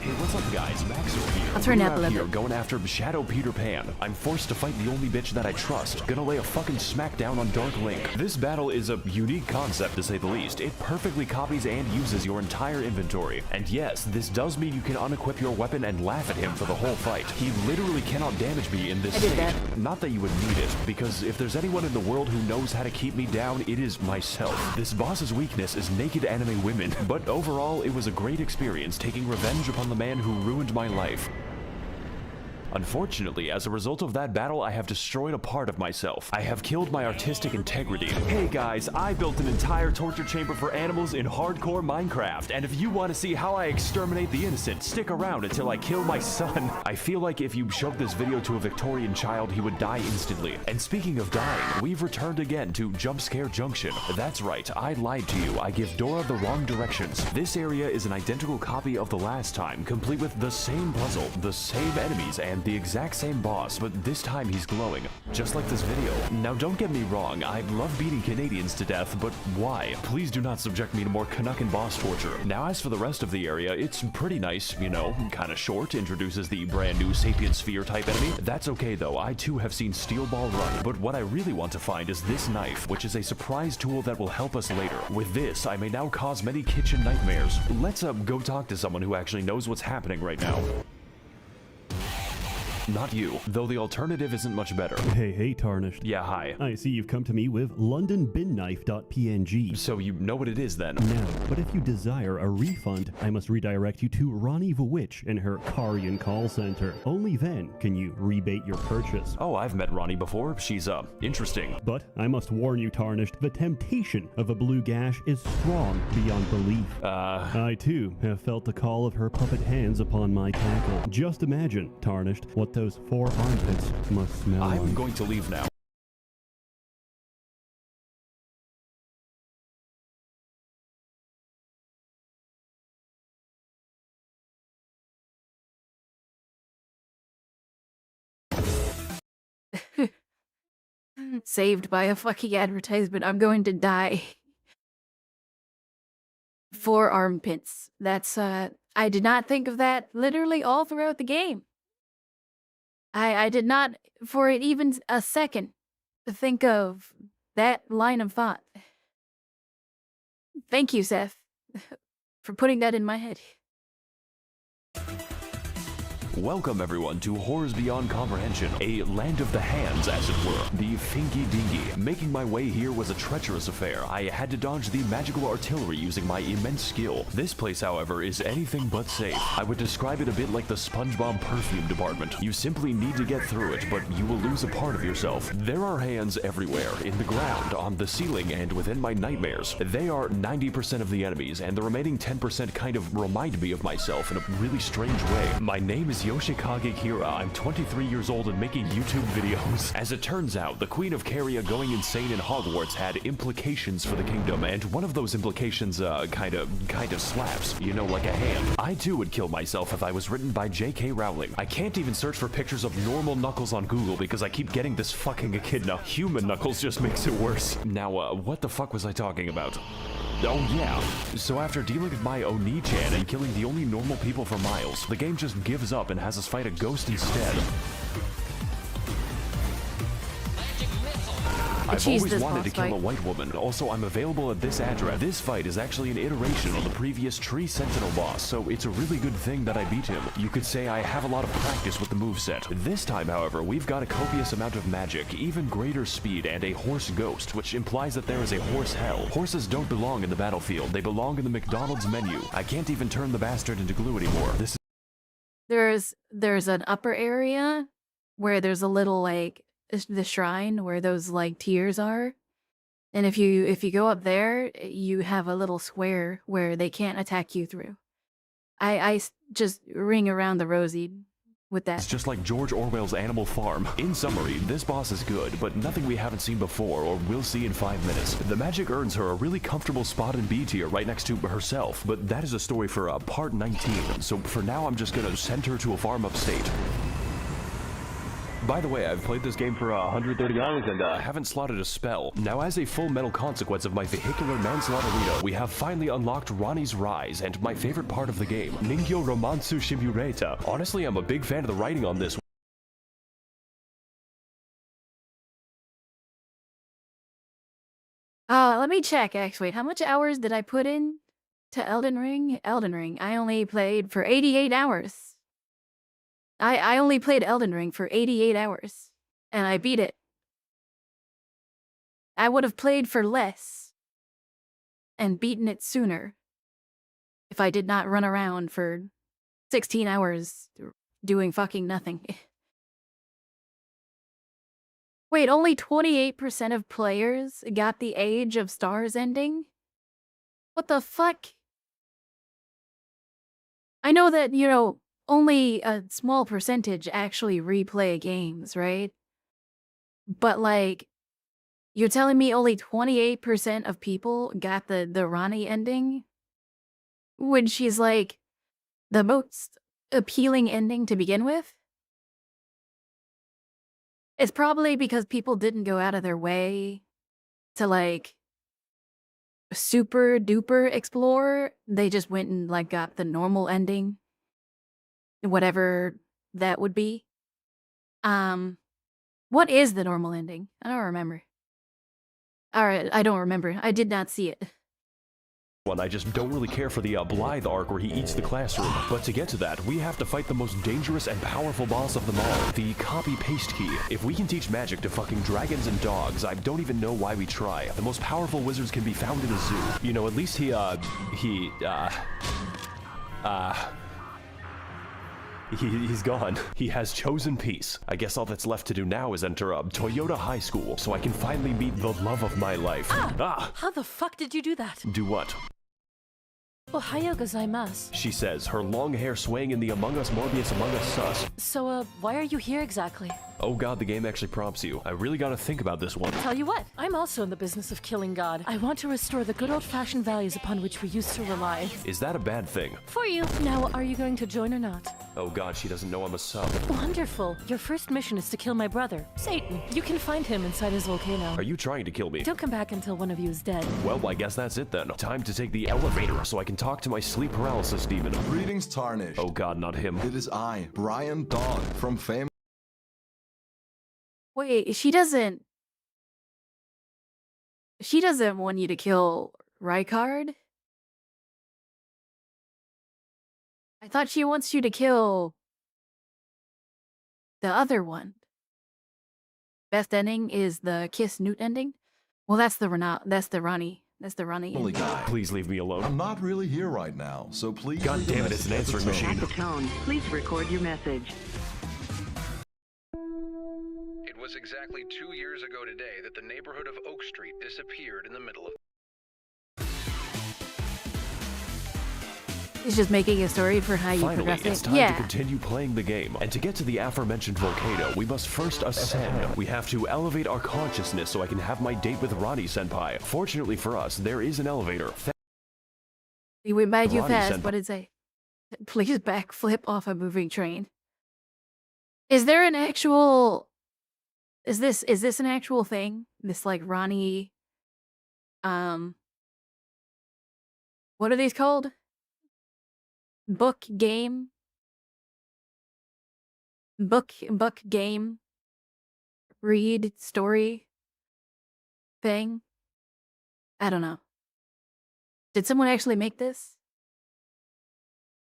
Hey, what's up, guys? Max over here. I'll turn We're up a out little here bit. going after Shadow Peter Pan. I'm forced to fight the only bitch that I trust. Gonna lay a fucking smackdown on Dark Link. This battle is a unique concept, to say the least. It perfectly copies and uses your entire inventory. And yes, this does mean you can unequip your weapon and laugh at him for the whole fight. He literally cannot damage me in this state. Not that you would need it, because if there's anyone in the world who knows how to keep me down, it is myself. This boss's weakness is naked anime women, but overall, it was a great experience taking revenge upon the man who ruined my life. Unfortunately, as a result of that battle, I have destroyed a part of myself. I have killed my artistic integrity. Hey guys, I built an entire torture chamber for animals in hardcore Minecraft, and if you want to see how I exterminate the innocent, stick around until I kill my son. I feel like if you showed this video to a Victorian child, he would die instantly. And speaking of dying, we've returned again to Jump Scare Junction. That's right, I lied to you. I give Dora the wrong directions. This area is an identical copy of the last time, complete with the same puzzle, the same enemies, and the exact same boss, but this time he's glowing, just like this video. Now don't get me wrong, I love beating Canadians to death, but why? Please do not subject me to more Canuckin boss torture. Now as for the rest of the area, it's pretty nice, you know, kinda short, introduces the brand new Sapient Sphere type enemy. That's okay though, I too have seen Steel Ball run, but what I really want to find is this knife, which is a surprise tool that will help us later. With this, I may now cause many kitchen nightmares. Let's go talk to someone who actually knows what's happening right now. Not you, though the alternative isn't much better. Hey, Tarnished. Yeah, hi. I see you've come to me with londonbinknife.png. So you know what it is then? No, but if you desire a refund, I must redirect you to Ronnie the Witch and her Carian call center. Only then can you rebate your purchase. Oh, I've met Ronnie before. She's, interesting. But I must warn you, Tarnished, the temptation of a blue gash is strong beyond belief. I too have felt the call of her puppet hands upon my tackle. Just imagine, Tarnished, what those 4 armpits must smell like. I'm going to leave now. Saved by a fucking advertisement. I'm going to die. 4 armpits. That's, I did not think of that literally all throughout the game. I did not, for it even a second, think of that line of thought. Thank you, Seth, for putting that in my head. Welcome everyone to Horrors Beyond Comprehension, a land of the hands, as it were. The Finky Dinky. Making my way here was a treacherous affair. I had to dodge the magical artillery using my immense skill. This place, however, is anything but safe. I would describe it a bit like the SpongeBob perfume department. You simply need to get through it, but you will lose a part of yourself. There are hands everywhere, in the ground, on the ceiling, and within my nightmares. They are 90% of the enemies, and the remaining 10% kind of remind me of myself in a really strange way. My name is Yoshikage Kira. I'm 23 years old and making YouTube videos. As it turns out, the Queen of Caria going insane in Hogwarts had implications for the kingdom, and one of those implications, kind of slaps. You know, like a hand. I too would kill myself if I was written by J.K. Rowling. I can't even search for pictures of normal Knuckles on Google because I keep getting this fucking echidna. Human Knuckles just makes it worse. Now, what the fuck was I talking about? Oh yeah, so after dealing with my Oni-chan and killing the only normal people for miles, the game just gives up and has us fight a ghost instead. I've always wanted to kill a white woman. Also, I'm available at this address. This fight is actually an iteration on the previous Tree Sentinel boss, so it's a really good thing that I beat him. You could say I have a lot of practice with the moveset. This time, however, we've got a copious amount of magic, even greater speed, and a horse ghost, which implies that there is a horse hell. Horses don't belong in the battlefield. They belong in the McDonald's menu. I can't even turn the bastard into glue anymore. This is There's an upper area where there's a little, like, the shrine where those like tiers are, and if you go up there, you have a little square where they can't attack you through. I just ring around the rosy with that. It's just like George Orwell's Animal Farm. In summary, this boss is good, but nothing we haven't seen before or will see in 5 minutes. The magic earns her a really comfortable spot in B tier right next to herself, but that is a story for part 19, so for now I'm just gonna send her to a farm upstate. By the way, I've played this game for 130 hours and haven't slotted a spell. Now, as a full metal consequence of my vehicular manslaughterino, we have finally unlocked Ronnie's Rise, and my favorite part of the game, Ningyo Romansu Shimureta. Honestly, I'm a big fan of the writing on this. Let me check, actually. How much hours did I put in to Elden Ring? Elden Ring. I only played for 88 hours. I only played Elden Ring for 88 hours, and I beat it. I would have played for less and beaten it sooner if I did not run around for 16 hours doing fucking nothing. Wait, only 28% of players got the Age of Stars ending? What the fuck? I know that, you know, only a small percentage actually replay games, right? But, like, you're telling me only 28% of people got the Ronnie ending? When she's, like, the most appealing ending to begin with? It's probably because people didn't go out of their way to, like, super duper explore. They just went and, like, got the normal ending. Whatever that would be. What is the normal ending? I don't remember. Alright, I don't remember. I did not see it. I just don't really care for the Blythe arc where he eats the classroom. But to get to that, we have to fight the most dangerous and powerful boss of them all, the copy-paste key. If we can teach magic to fucking dragons and dogs, I don't even know why we try. The most powerful wizards can be found in a zoo. You know, at least he's gone. He has chosen peace. I guess all that's left to do now is enter Toyota High School so I can finally meet the love of my life. How the fuck did you do that? Do what? Ohayou gozaimasu. She says, her long hair swaying in the Among Us Morbius Among Us sus. So, why are you here exactly? Oh god, the game actually prompts you. I really gotta think about this one. Tell you what, I'm also in the business of killing God. I want to restore the good old-fashioned values upon which we used to rely. Is that a bad thing? For you. Now, are you going to join or not? Oh god, she doesn't know I'm a sub. Wonderful. Your first mission is to kill my brother, Satan. You can find him inside his volcano. Are you trying to kill me? Don't come back until one of you is dead. Well, I guess that's it then. Time to take the elevator so I can talk to my sleep paralysis demon. Greetings, Tarnished. Oh god, not him. It is I, Brian Dog, from Fame. Wait, she doesn't want you to kill Rykard? I thought she wants you to kill the other one. Best ending is the Kiss Newt ending? Well, that's the Ronnie Holy guy. Please leave me alone. I'm not really here right now, so please. God damn it, it's an answering machine. At the tone, please record your message. It was exactly 2 years ago today that the neighborhood of Oak Street disappeared in the middle of... He's just making a story for how you Finally, progress it. it's time to continue playing the game. And to get to the aforementioned volcano, we must first ascend. We have to elevate our consciousness so I can have my date with Ronnie Senpai. Fortunately for us, there is an elevator. We made you Ronnie fast. Senpai. What did it say? Please backflip off a moving train. Is there an actual... Is this an actual thing? This like Ronnie... What are these called? Book game read story thing. I don't know. Did someone actually make this?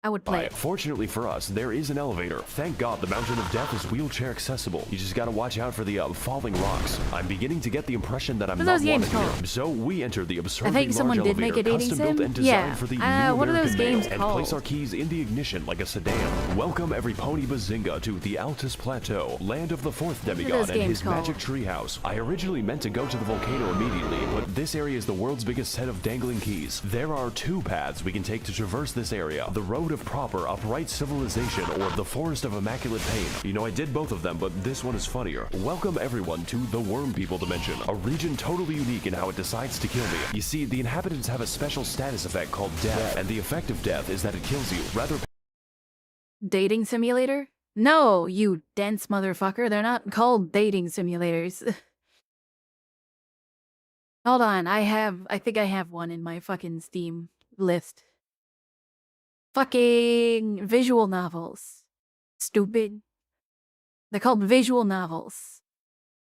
I would play it. Fortunately for us, there is an elevator. Thank God the Mountain of Death is wheelchair accessible. You just gotta watch out for the falling rocks. I'm beginning to get the impression that I'm not wanted here. So we enter the absurdly large elevator, custom built and designed for the new what are those American games male, called? and place our keys in the ignition like a sedan. Welcome every pony bazinga to the Altus Plateau, land of the fourth demigod and his magic treehouse. I originally meant to go to the volcano immediately, but this area is the world's biggest set of dangling keys. There are two paths we can take to traverse this area. The road of proper upright civilization or the forest of immaculate pain. You know, I did both of them, but this one is funnier. Welcome everyone to the Worm People Dimension, a region totally unique in how it decides to kill me. You see, the inhabitants have a special status effect called death, and the effect of death is that it kills you. Rather Dating simulator? No, you dense motherfucker. They're not called dating simulators. Hold on, I think I have one in my fucking Steam list. Fucking visual novels. Stupid. They're called visual novels.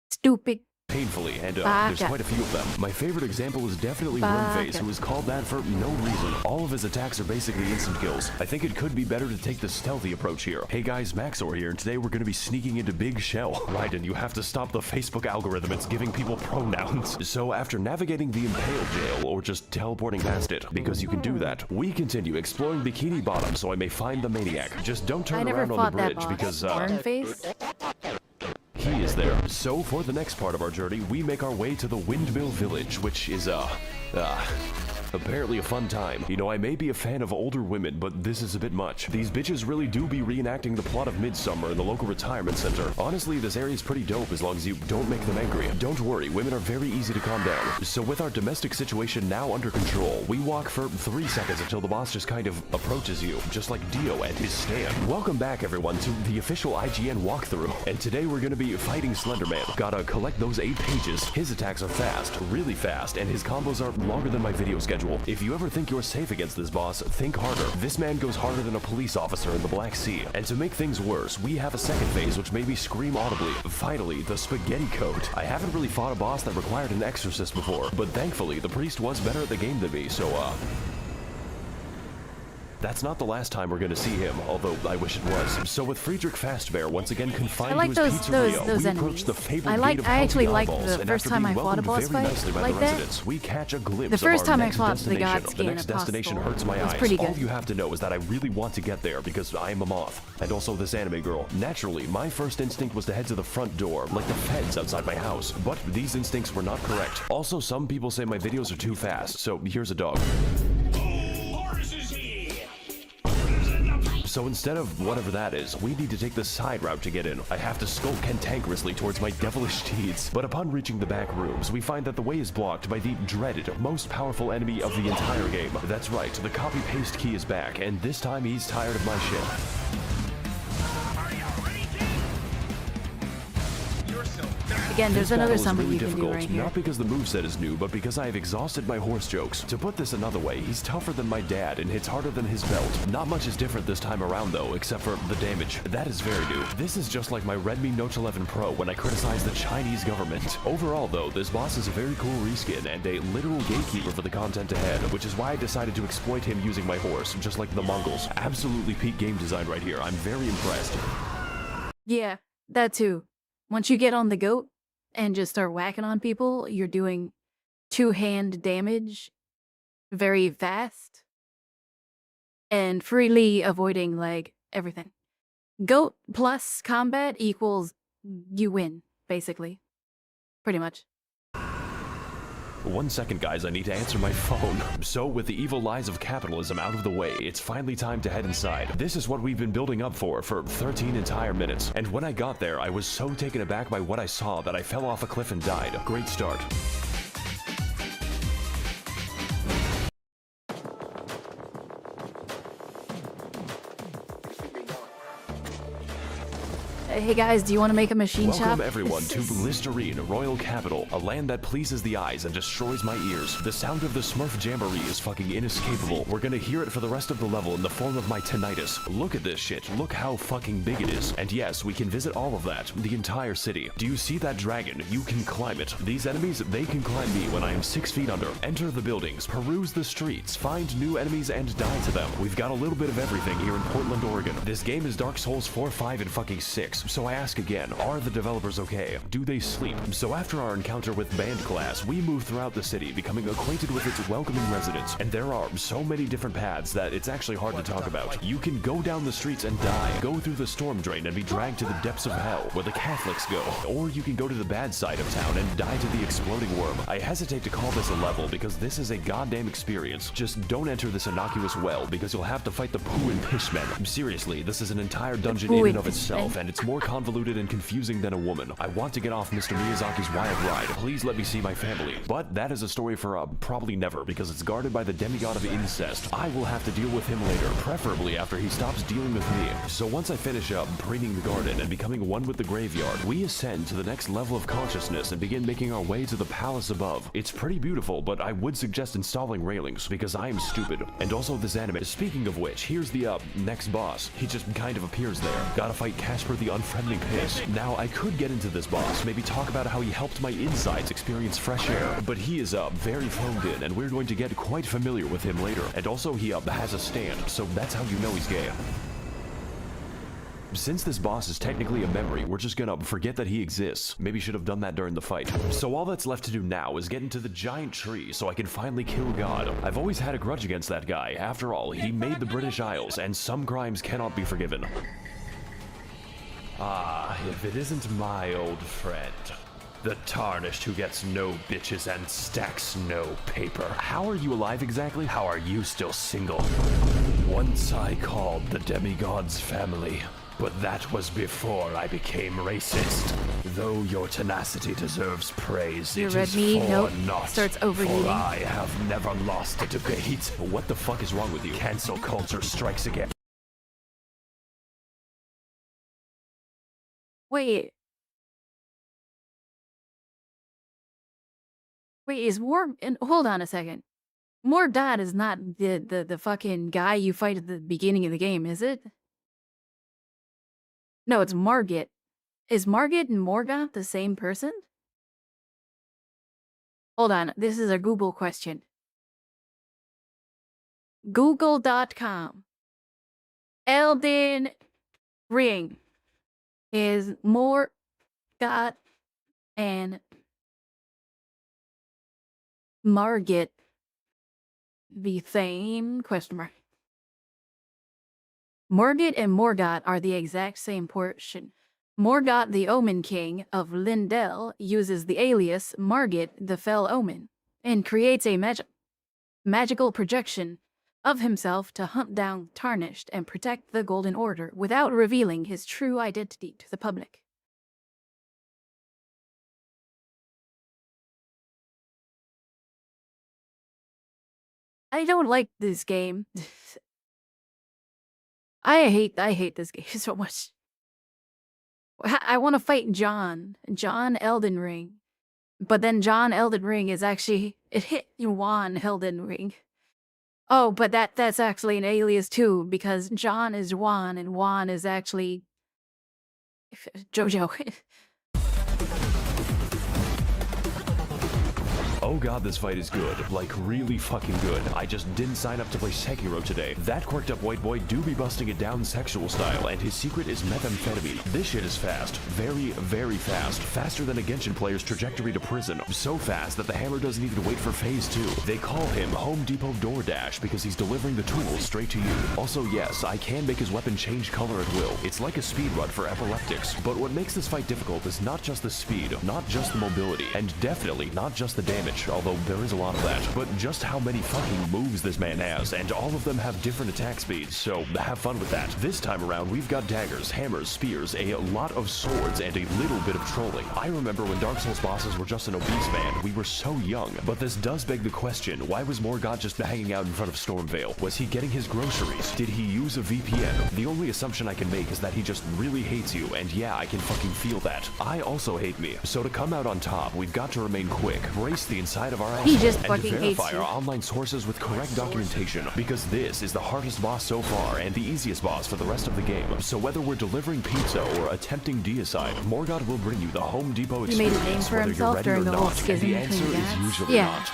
Stupid. painfully, and there's quite a few of them. My favorite example is definitely Wormface, who is called that for no reason. All of his attacks are basically instant kills. I think it could be better to take the stealthy approach here. Hey guys, Maxor here, and today we're going to be sneaking into Big Shell. Raiden, you have to stop the Facebook algorithm. It's giving people pronouns. So after navigating the Impale Jail, or just teleporting past it, because you can do that, we continue exploring Bikini Bottom so I may find the maniac. Just don't turn around on the bridge, because Wormface? he is there. So for the next part of our journey, we make our way to the Windmill Village, which is, apparently a fun time. You know, I may be a fan of older women, but this is a bit much. These bitches really do be reenacting the plot of Midsommar in the local retirement center. Honestly, this area is pretty dope as long as you don't make them angry. Don't worry, women are very easy to calm down. So with our domestic situation now under control, we walk for 3 seconds until the boss just kind of approaches you, just like Dio and his stand. Welcome back, everyone, to the official IGN walkthrough. And today we're gonna be fighting Slenderman. Gotta collect those 8 pages. His attacks are fast, really fast, and his combos are longer than my video schedule. If you ever think you're safe against this boss, think harder. This man goes harder than a police officer in the Black Sea. And to make things worse, we have a second phase which made me scream audibly. Finally, the Spaghetti Code. I haven't really fought a boss that required an exorcist before, but thankfully the priest was better at the game than me, so That's not the last time we're gonna see him, although I wish it was. So with Friedrich Fastbear once again confined like to his pizzeria, those we enemies. approach the fabled I gate of actually healthy liked eyeballs, the and first after time being I fought a welcomed boss very fight nicely by like the that. residents, we catch a glimpse The first of our time I next fought the destination. god The skin next destination impossible. hurts my It's eyes. pretty All good. you have to know is that I really want to get there because I am a moth. And also this anime girl. Naturally, my first instinct was to head to the front door, like the feds outside my house. But these instincts were not correct. Also, some people say my videos are too fast, so here's a dog. So instead of whatever that is, we need to take the side route to get in. I have to skulk cantankerously towards my devilish deeds. But upon reaching the back rooms, we find that the way is blocked by the dreaded, most powerful enemy of the entire game. That's right, the copy-paste key is back, and this time he's tired of my shit. Again, there's another battle is summon really you can do difficult, right here. not because the moveset is new, but because I have exhausted my horse jokes. To put this another way, he's tougher than my dad and hits harder than his belt. Not much is different this time around though, except for the damage. That is very new. This is just like my Redmi Note 11 Pro when I criticized the Chinese government. Overall though, this boss is a very cool reskin and a literal gatekeeper for the content ahead, which is why I decided to exploit him using my horse, just like the Mongols. Absolutely peak game design right here. I'm very impressed. Yeah, that too. Once you get on the goat and just start whacking on people, you're doing two-hand damage very fast and freely avoiding, like, everything. Goat plus combat equals you win, basically. Pretty much. 1 second, guys, I need to answer my phone. So, with the evil lies of capitalism out of the way, it's finally time to head inside. This is what we've been building up for 13 entire minutes. And when I got there, I was so taken aback by what I saw that I fell off a cliff and died. Great start. Hey guys, do you want to make a machine shop? Welcome everyone to Listerine, Royal Capital, a land that pleases the eyes and destroys my ears. The sound of the Smurf Jamboree is fucking inescapable. We're gonna hear it for the rest of the level in the form of my tinnitus. Look at this shit. Look how fucking big it is. And yes, we can visit all of that, the entire city. Do you see that dragon? You can climb it. These enemies, they can climb me when I am 6 feet under. Enter the buildings, peruse the streets, find new enemies and die to them. We've got a little bit of everything here in Portland, Oregon. This game is Dark Souls 4, 5, and fucking 6. So I ask again, are the developers okay? Do they sleep? So after our encounter with Band Class, we move throughout the city, becoming acquainted with its welcoming residents. And there are so many different paths that it's actually hard to talk about. You can go down the streets and die, go through the storm drain and be dragged to the depths of hell, where the Catholics go. Or you can go to the bad side of town and die to the exploding worm. I hesitate to call this a level because this is a goddamn experience. Just don't enter this innocuous well because you'll have to fight the poo and piss men. Seriously, this is an entire dungeon in and of itself, and it's more convoluted and confusing than a woman. I want to get off Mr. Miyazaki's wild ride. Please let me see my family. But that is a story for probably never, because it's guarded by the demigod of incest. I will have to deal with him later, preferably after he stops dealing with me. So once I finish up preening the garden and becoming one with the graveyard, we ascend to the next level of consciousness and begin making our way to the palace above. It's pretty beautiful, but I would suggest installing railings, because I am stupid. And also this anime. Speaking of which, here's the next boss. He just kind of appears there. Gotta fight Casper the Unfriendly Piss. Now, I could get into this boss, maybe talk about how he helped my insides experience fresh air, but he is very phoned in, and we're going to get quite familiar with him later. And also, he has a stand, so that's how you know he's gay. Since this boss is technically a memory, we're just gonna forget that he exists. Maybe should have done that during the fight. So all that's left to do now is get into the giant tree so I can finally kill God. I've always had a grudge against that guy. After all, he made the British Isles, and some crimes cannot be forgiven. Ah, if it isn't my old friend, the Tarnished who gets no bitches and stacks no paper. How are you alive exactly? How are you still single? Once I called the demigod's family, but that was before I became racist. Though your tenacity deserves praise, Your it red is meat, for nope, naught, starts overheating. for I have never lost a debate. What the fuck is wrong with you? Cancel culture strikes again. Wait. Wait, is and hold on a second. Mordad is not the fucking guy you fight at the beginning of the game, is it? No, it's Margit. Is Margit and Morgoth the same person? Hold on, this is a Google question. Google.com. Elden Ring is more God and Margit the same question mark. Morgott and Morgott are the exact same portion. Morgott, the Omen King of Lindell, uses the alias Margit, the Fell Omen, and creates a magical projection of himself to hunt down Tarnished and protect the Golden Order without revealing his true identity to the public. I don't like this game. I hate this game so much. I want to fight John Elden Ring. But then John Elden Ring is actually, it hit Juan Elden Ring. Oh, but that's actually an alias too, because John is Juan and Juan is actually Jojo. Oh god, this fight is good. Like, really fucking good. I just didn't sign up to play Sekiro today. That quirked up white boy do be busting it down sexual style, and his secret is methamphetamine. This shit is fast. Very, very fast. Faster than a Genshin player's trajectory to prison. So fast that the hammer doesn't even wait for phase 2. They call him Home Depot DoorDash because he's delivering the tools straight to you. Also, yes, I can make his weapon change color at will. It's like a speed run for epileptics. But what makes this fight difficult is not just the speed, not just the mobility, and definitely not just the damage. Although there is a lot of that, but just how many fucking moves this man has, and all of them have different attack speeds, so have fun with that. This time around, we've got daggers, hammers, spears, a lot of swords, and a little bit of trolling. I remember when Dark Souls bosses were just an obese man, we were so young, but this does beg the question, why was Morgott just hanging out in front of Stormvale? Was he getting his groceries? Did he use a VPN? The only assumption I can make is that he just really hates you, and yeah, I can fucking feel that. I also hate me, so to come out on top, we've got to remain quick, brace the inside of our assholes, and verify our online sources with correct documentation, because this is the hardest boss so far and the easiest boss for the rest of the game. So whether we're delivering pizza or attempting deicide, Morgott will bring you the Home Depot experience, he made a name for whether you're himself ready or during the whole not, and schism the answer between is dads. usually Yeah. not.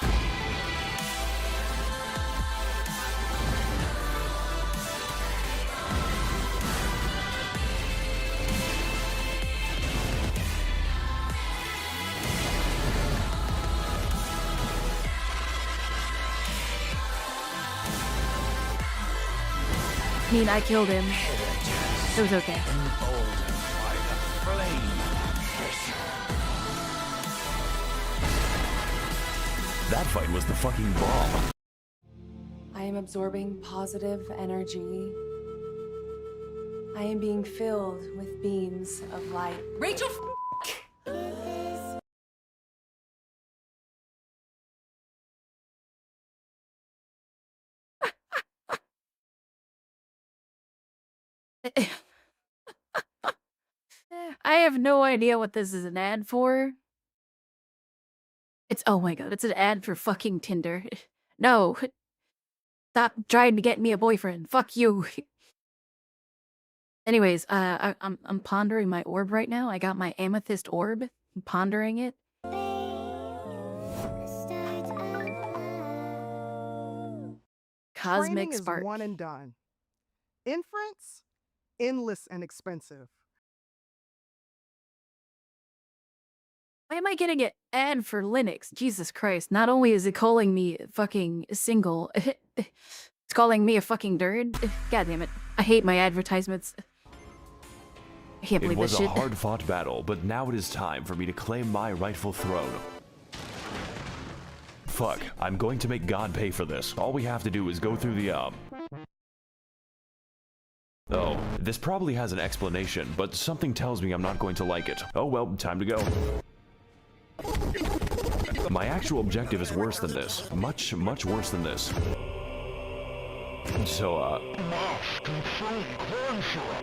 I mean, I killed him. It was okay. That fight was the fucking bomb. I am absorbing positive energy. I am being filled with beams of light. Rachel, I have no idea what this is an ad for. It's, oh my god, it's an ad for fucking Tinder. No. Stop trying to get me a boyfriend. Fuck you. Anyways, I'm pondering my orb right now. I got my amethyst orb. I'm pondering it. Cosmic Training spark. is one and done. Inference, endless and expensive. Why am I getting an ad for Linux? Jesus Christ. Not only is it calling me fucking single, it's calling me a fucking nerd. God damn it. I hate my advertisements. I can't believe It was this a shit. hard-fought battle, but now it is time for me to claim my rightful throne. Fuck, I'm going to make God pay for this. All we have to do is go through the, Oh, this probably has an explanation, but something tells me I'm not going to like it. Oh well, time to go. My actual objective is worse than this. Much, much worse than this. So,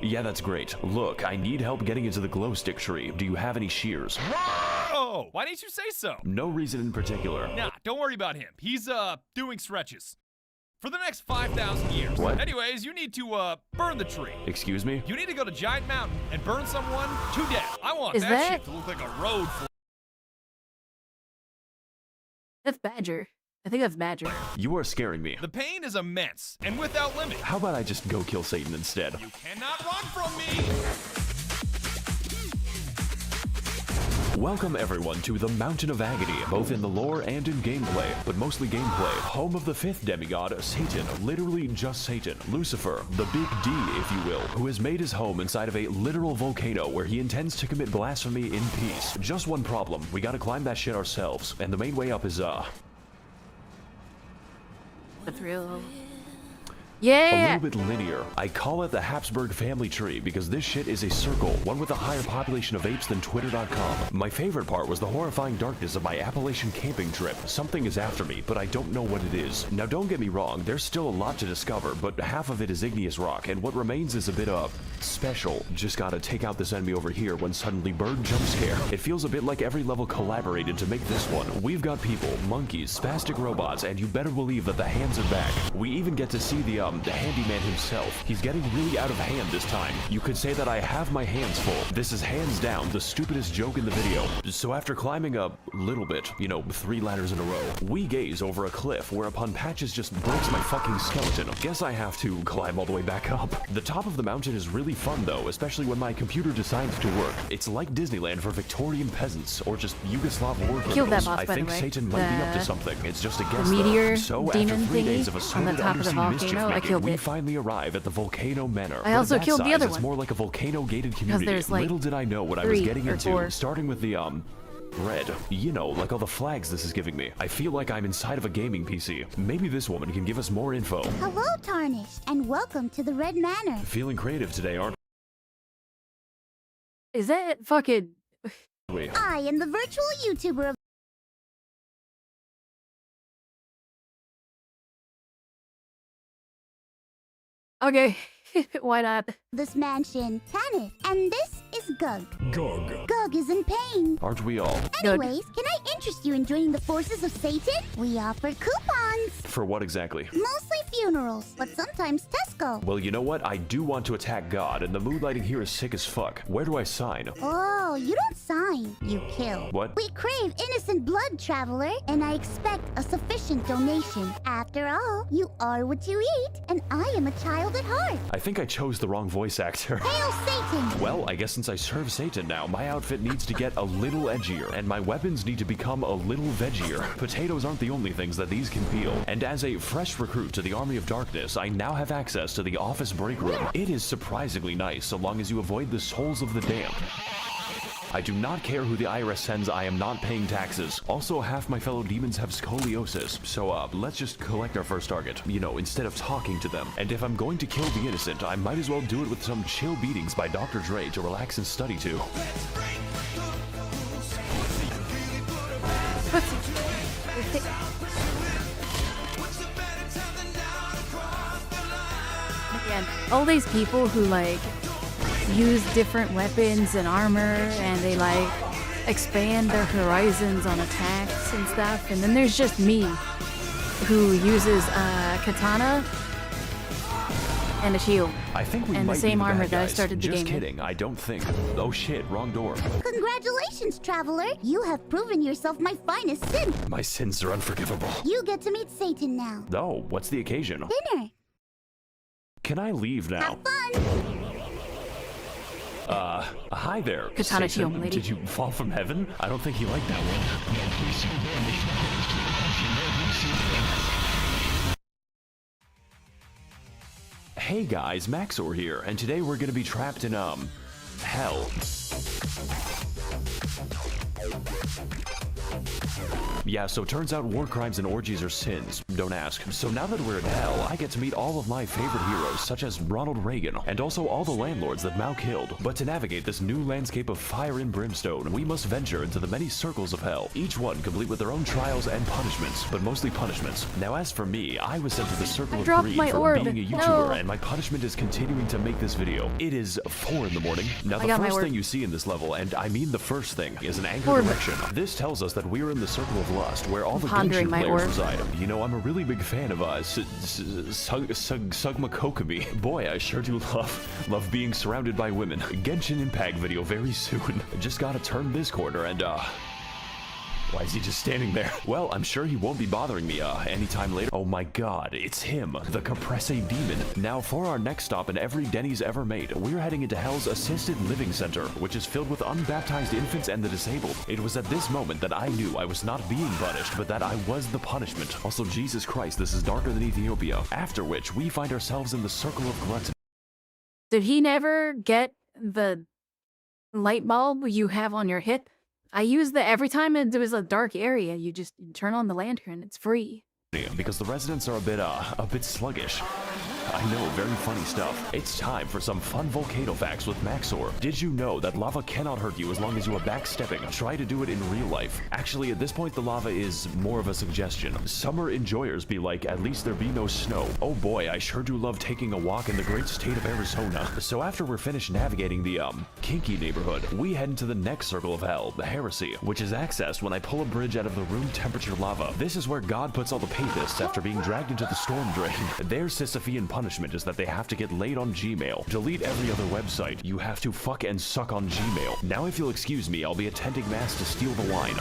yeah, that's great. Look, I need help getting into the glow stick tree. Do you have any shears? Oh, why didn't you say so? No reason in particular. Nah, don't worry about him. He's, doing stretches. For the next 5,000 years. What? Anyways, you need to, burn the tree. Excuse me? You need to go to Giant Mountain and burn someone to death. I want Is that that- shit to look like a road for That's Badger. I think that's magic. You are scaring me. The pain is immense and without limit. How about I just go kill Satan instead? You cannot run from me! Welcome everyone to the Mountain of Agony, both in the lore and in gameplay, but mostly gameplay. Home of the fifth demigod, Satan, literally just Satan, Lucifer, the big D, if you will, who has made his home inside of a literal volcano where he intends to commit blasphemy in peace. Just one problem, we gotta climb that shit ourselves, and the main way up is, That's real. a Yeah! little bit linear. I call it the Habsburg family tree because this shit is a circle, one with a higher population of apes than Twitter.com. My favorite part was the horrifying darkness of my Appalachian camping trip. Something is after me, but I don't know what it is. Now don't get me wrong, there's still a lot to discover, but half of it is igneous rock, and what remains is a bit of special. Just gotta take out this enemy over here when suddenly bird jump scare. It feels a bit like every level collaborated to make this one. We've got people, monkeys, spastic robots, and you better believe that the hands are back. We even get to see the handyman himself. He's getting really out of hand this time. You could say that I have my hands full. This is hands down the stupidest joke in the video. So after climbing a little bit, 3 ladders in a row, we gaze over a cliff whereupon Patches just breaks my fucking skeleton. Guess I have to climb all the way back up. The top of the mountain is really fun though, especially when my computer decides to work. It's like Disneyland for Victorian peasants or just Yugoslav war criminals. Killed that boss, I by the think way. Satan might be up to something. It's just a guess The meteor though. So demon after 3 thingy days of on the assorted top of the undersea mischief volcano, I making, killed we it. finally arrive at the Volcano Manor. I also But that killed the size, other it's one. more like a volcano-gated community. there's, like, Little did I know what I was 3 getting or into, 4. starting with the, red. Like all the flags this is giving me. I feel like I'm inside of a gaming PC. Maybe this woman can give us more info. Hello, Tarnished, and welcome to the Red Manor. Feeling creative today, aren't Is that fucking... we? I am the virtual YouTuber of Okay, why not? this mansion, Tanith, and this is Gug. Gug. Gug is in pain. Aren't we all? Anyways, can I interest you in joining the forces of Satan? We offer coupons. For what exactly? Mostly funerals, but sometimes Tesco. Well, you know what? I do want to attack God, and the mood lighting here is sick as fuck. Where do I sign? Oh, you don't sign, you kill. What? We crave innocent blood, traveler, and I expect a sufficient donation. After all, you are what you eat, and I am a child at heart. I think I chose the wrong voice actor. Hail Satan! Well, I guess since I serve Satan now, my outfit needs to get a little edgier, and my weapons need to become a little veggier. Potatoes aren't the only things that these can peel, and as a fresh recruit to the Army of Darkness, I now have access to the office break room. It is surprisingly nice, so long as you avoid the souls of the damned. I do not care who the IRS sends, I am not paying taxes. Also, half my fellow demons have scoliosis, so let's just collect our first target, instead of talking to them. And if I'm going to kill the innocent, I might as well do it with some chill beatings by Dr. Dre to relax and study to. Again, all these people who, use different weapons and armor, and they, expand their horizons on attacks and stuff, and then there's just me, who uses a katana and a shield. I think we and might the same be armor bad that I guys. started the Just game kidding, I don't think. Oh shit, wrong door. Congratulations, traveler! You have proven yourself my finest sin. My sins are unforgivable. You get to meet Satan now. Oh, what's the occasion? Dinner. Can I leave now? Have fun. Hi there, Katana Satan. shield, lady. Did you fall from heaven? I don't think he liked that one. Hey guys, Maxor here, and today we're gonna be trapped in, hell. Yeah, so turns out war crimes and orgies are sins. Don't ask. So now that we're in hell, I get to meet all of my favorite heroes, such as Ronald Reagan, and also all the landlords that Mao killed. But to navigate this new landscape of fire and brimstone, we must venture into the many circles of hell, each one complete with their own trials and punishments, but mostly punishments. Now as for me, I was sent to the circle of greed for being a YouTuber, and my punishment is continuing to make this video. It is 4 in the morning. Now the first thing you see in this level, and I mean the first thing, is an anchor direction. This tells us that we're in the circle of lust, where all the Genshin players reside. I'm a really big fan of Sugma Kokomi. Boy, I sure do love being surrounded by women. Genshin Impact video very soon. Just gotta turn this corner and Why is he just standing there? Well, I'm sure he won't be bothering me anytime later. Oh my god, it's him, the Compresse Demon. Now for our next stop in every Denny's ever made, we're heading into Hell's Assisted Living Center, which is filled with unbaptized infants and the disabled. It was at this moment that I knew I was not being punished, but that I was the punishment. Also, Jesus Christ, this is darker than Ethiopia. After which, we find ourselves in the circle of gluttony. Did he never get the light bulb you have on your hip? I use that every time there was a dark area. You just turn on the lantern. It's free. Because the residents are a bit sluggish. I know, very funny stuff. It's time for some fun volcano facts with Maxor. Did you know that lava cannot hurt you as long as you are backstepping? Try to do it in real life. Actually, at this point, the lava is more of a suggestion. Summer enjoyers be like, at least there be no snow. Oh boy, I sure do love taking a walk in the great state of Arizona. So after we're finished navigating the, kinky neighborhood, we head into the next circle of hell, the heresy, which is accessed when I pull a bridge out of the room temperature lava. This is where God puts all the papists after being dragged into the storm drain. Their Sisyphean punishment is that they have to get laid on Gmail. Delete every other website. You have to fuck and suck on Gmail. Now if you'll excuse me, I'll be attending mass to steal the wine.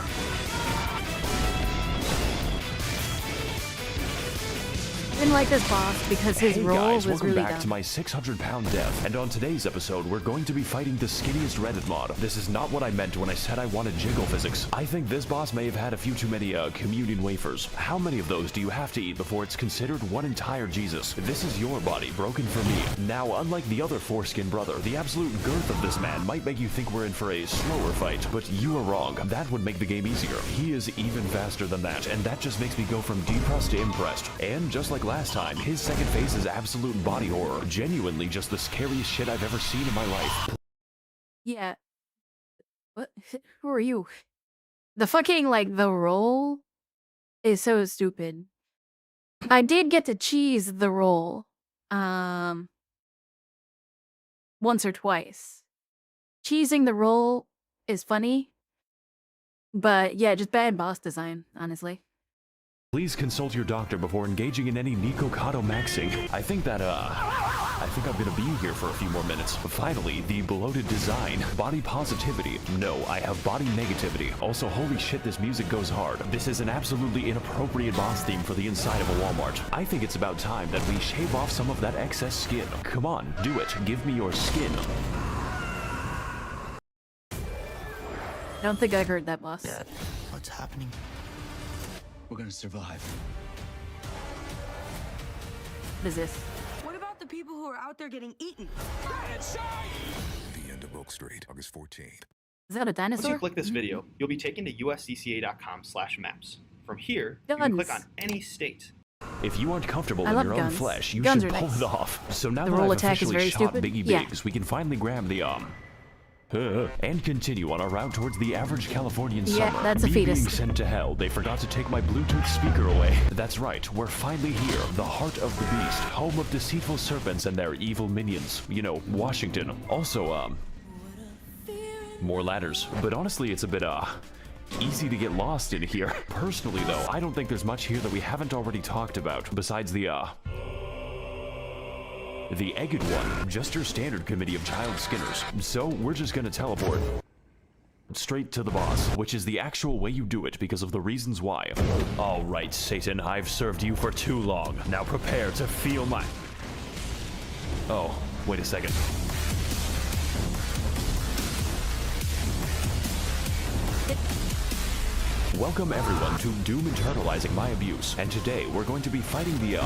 Didn't like this boss because his role guys, was welcome really back dumb. to my 600-pound death. And on today's episode, we're going to be fighting the skinniest Reddit mod. This is not what I meant when I said I wanted jiggle physics. I think this boss may have had a few too many communion wafers. How many of those do you have to eat before it's considered one entire Jesus? This is your body, broken for me. Now, unlike the other foreskin brother, the absolute girth of this man might make you think we're in for a slower fight, but you are wrong. That would make the game easier. He is even faster than that, and that just makes me go from depressed to impressed. And just like last time, his second phase is absolute body horror. Genuinely just the scariest shit I've ever seen in my life. Yeah. What? Who are you? The fucking, like, the roll is so stupid. I did get to cheese the roll, once or twice. Cheesing the roll is funny, but yeah, just bad boss design, honestly. Please consult your doctor before engaging in any Nikocado maxing. I think I'm gonna be here for a few more minutes. Finally, the bloated design. Body positivity. No, I have body negativity. Also, holy shit, this music goes hard. This is an absolutely inappropriate boss theme for the inside of a Walmart. I think it's about time that we shave off some of that excess skin. Come on, do it. Give me your skin. I don't think I heard that, boss. Dad, what's happening? We're gonna survive. What is this? What about the people who are out there getting eaten? The end of Oak Street, August 14th. Is that a dinosaur? Once you click this video, you'll be taken to usdca.com/maps. From here, you can click on any state. If you aren't comfortable in your own flesh, you Guns should are pull nice. it off. So now The that roll I've attack is officially very shot stupid? Biggie Yeah. Biggs, we can finally grab the and continue on our route towards the average Californian Yeah, summer. that's a Me fetus. being sent to hell, they forgot to take my Bluetooth speaker away. That's right, we're finally here, the heart of the beast, home of deceitful serpents and their evil minions. You know, Washington. Also, more ladders. But honestly, it's a bit, easy to get lost in here. Personally, though, I don't think there's much here that we haven't already talked about, besides the Egged One, just your standard committee of child skinners. So we're just gonna teleport straight to the boss, which is the actual way you do it because of the reasons why. All right, Satan, I've served you for too long. Now prepare to feel my... Oh, wait a second. Welcome everyone to Doom Internalizing My Abuse, and today we're going to be fighting the,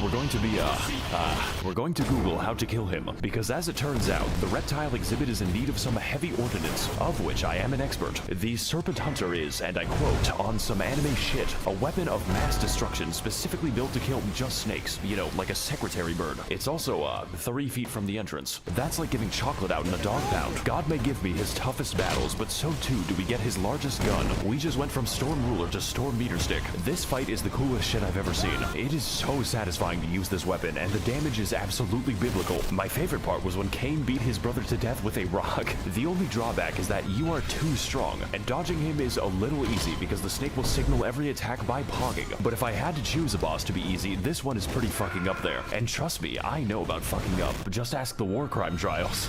we're going to Google how to kill him, because as it turns out, the reptile exhibit is in need of some heavy ordnance, of which I am an expert. The Serpent Hunter is, and I quote, on some anime shit, a weapon of mass destruction specifically built to kill just snakes, you know, like a secretary bird. It's also, 3 feet from the entrance. That's like giving chocolate out in a dog pound. God may give me his toughest battles, but so too do we get his largest gun. We just went from Storm Ruler to Storm Meter Stick. This fight is the coolest shit I've ever seen. It is so satisfying to use this weapon, and the damage is absolutely biblical. My favorite part was when Cain beat his brother to death with a rock. The only drawback is that you are too strong, and dodging him is a little easy because the snake will signal every attack by pogging. But if I had to choose a boss to be easy, this one is pretty fucking up there. And trust me, I know about fucking up. Just ask the war crime trials.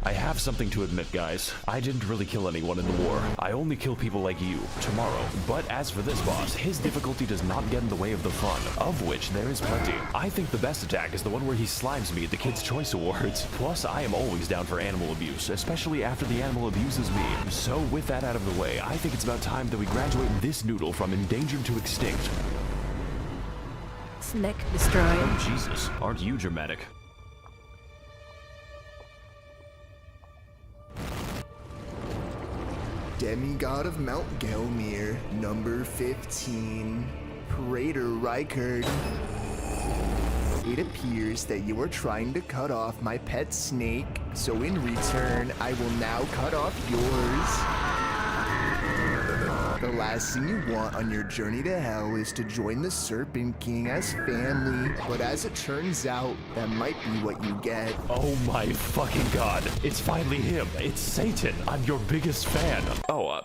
I have something to admit, guys. I didn't really kill anyone in the war. I only kill people like you, tomorrow. But as for this boss, his difficulty does not get in the way of the fun, of which there is plenty. I think the best attack is the one where he slimes me at the Kids' Choice Awards. Plus, I am always down for animal abuse, especially after the animal abuses me. So with that out of the way, I think it's about time that we graduate this noodle from endangered to extinct. Snick destroyed. Oh, Jesus. Aren't you dramatic? Demigod of Mount Gelmir, number 15, Praetor Rykard. It appears that you are trying to cut off my pet snake, so in return, I will now cut off yours. The last thing you want on your journey to hell is to join the Serpent King as family, but as it turns out, that might be what you get. Oh my fucking god. It's finally him. It's Satan. I'm your biggest fan. Oh,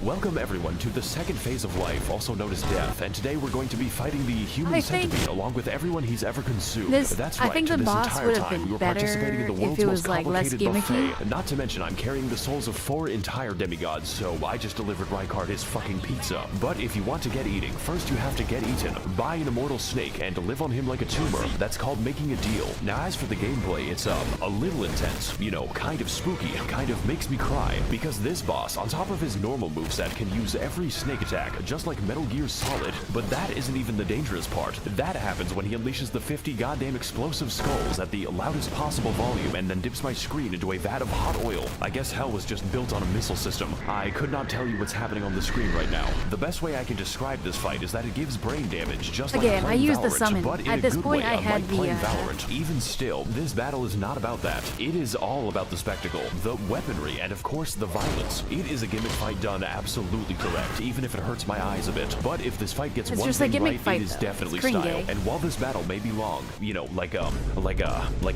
welcome everyone to the second phase of life, also known as death, and today we're going to be fighting the human centipede along with everyone he's ever consumed. That's right. I think the this boss entire would have time, been we were better participating in the world's if it was most like less complicated gimmicky. buffet. Not to mention, I'm carrying the souls of 4 entire demigods, so I just delivered Rykard his fucking pizza. But if you want to get eating, first you have to get eaten. Buy an immortal snake and live on him like a tumor. That's called making a deal. Now as for the gameplay, it's a little intense, you know, kind of spooky, kind of makes me cry, because this boss, on top of his normal moveset, can use every snake attack, just like Metal Gear Solid. But that isn't even the dangerous part. That happens when he unleashes the 50 goddamn explosive skulls at the loudest possible volume and then dips my screen into a vat of hot oil. I guess hell was just built on a missile system. I could not tell you what's happening on the screen right now. The best way I can describe this fight is that it gives brain damage, just like Again, I used the Valorant, summon. but in At a this good point, way, I had unlike the playing Valorant. Even still, this battle is not about that. It is all about the spectacle, the weaponry, and of course the violence. It is a gimmick fight done absolutely correct, even if it hurts my eyes a bit. But if this fight gets one thing right, it is definitely style. And while this battle may be long, you know, like a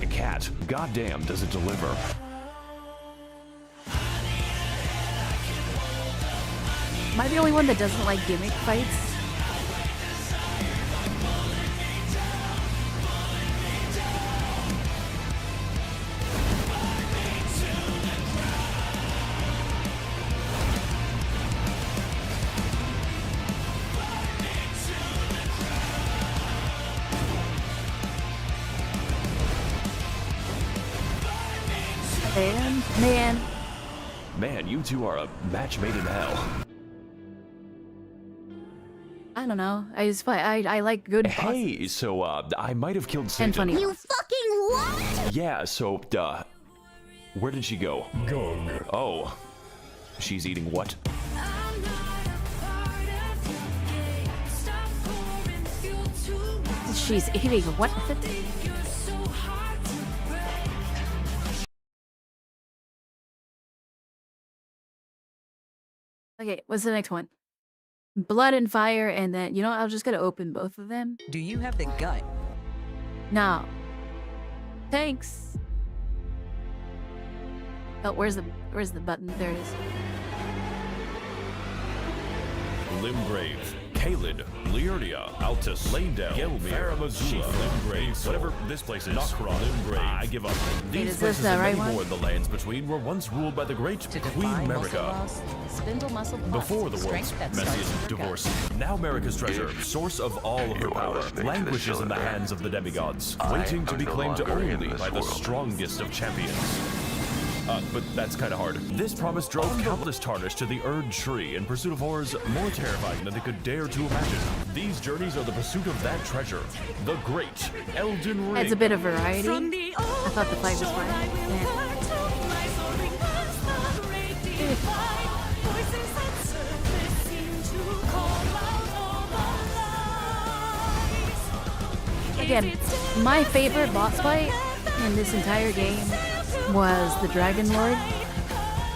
cat, goddamn does it deliver. Am I the only one that doesn't like gimmick fights? Man, you two are a match made in hell. I don't know. I like good bosses. Hey, so I might have killed Satan. And funny. You fucking what? Yeah, so where did she go? Gug. Oh, she's eating what? She's eating what? Okay, what's the next one? Blood and fire, and then, you know, I'm just gonna open both of them. Do you have the gut? No. Thanks. Oh, where's the button? There it is. Limgrave, Kaled, Liurnia, Altus, Lanedale, Gelmir, Faramazula, Limgrave, whatever this place is. Nokron, Limgrave. I give up. These places and many more in the lands between were once ruled by the great Queen Merica. Spindle muscle plus, Before the world's messiest divorce. Now Merica's treasure, source of all of her power, languishes in the hands of the demigods, waiting to be claimed only by the strongest of champions. But that's kind of hard. This promise drove countless Tarnished to the Erd Tree in pursuit of horrors more terrifying than they could dare to imagine. These journeys are the pursuit of that treasure, the great Elden Ring. It's a bit of variety. I thought the fight was fine. Again, my favorite boss fight in this entire game was the Dragon Lord.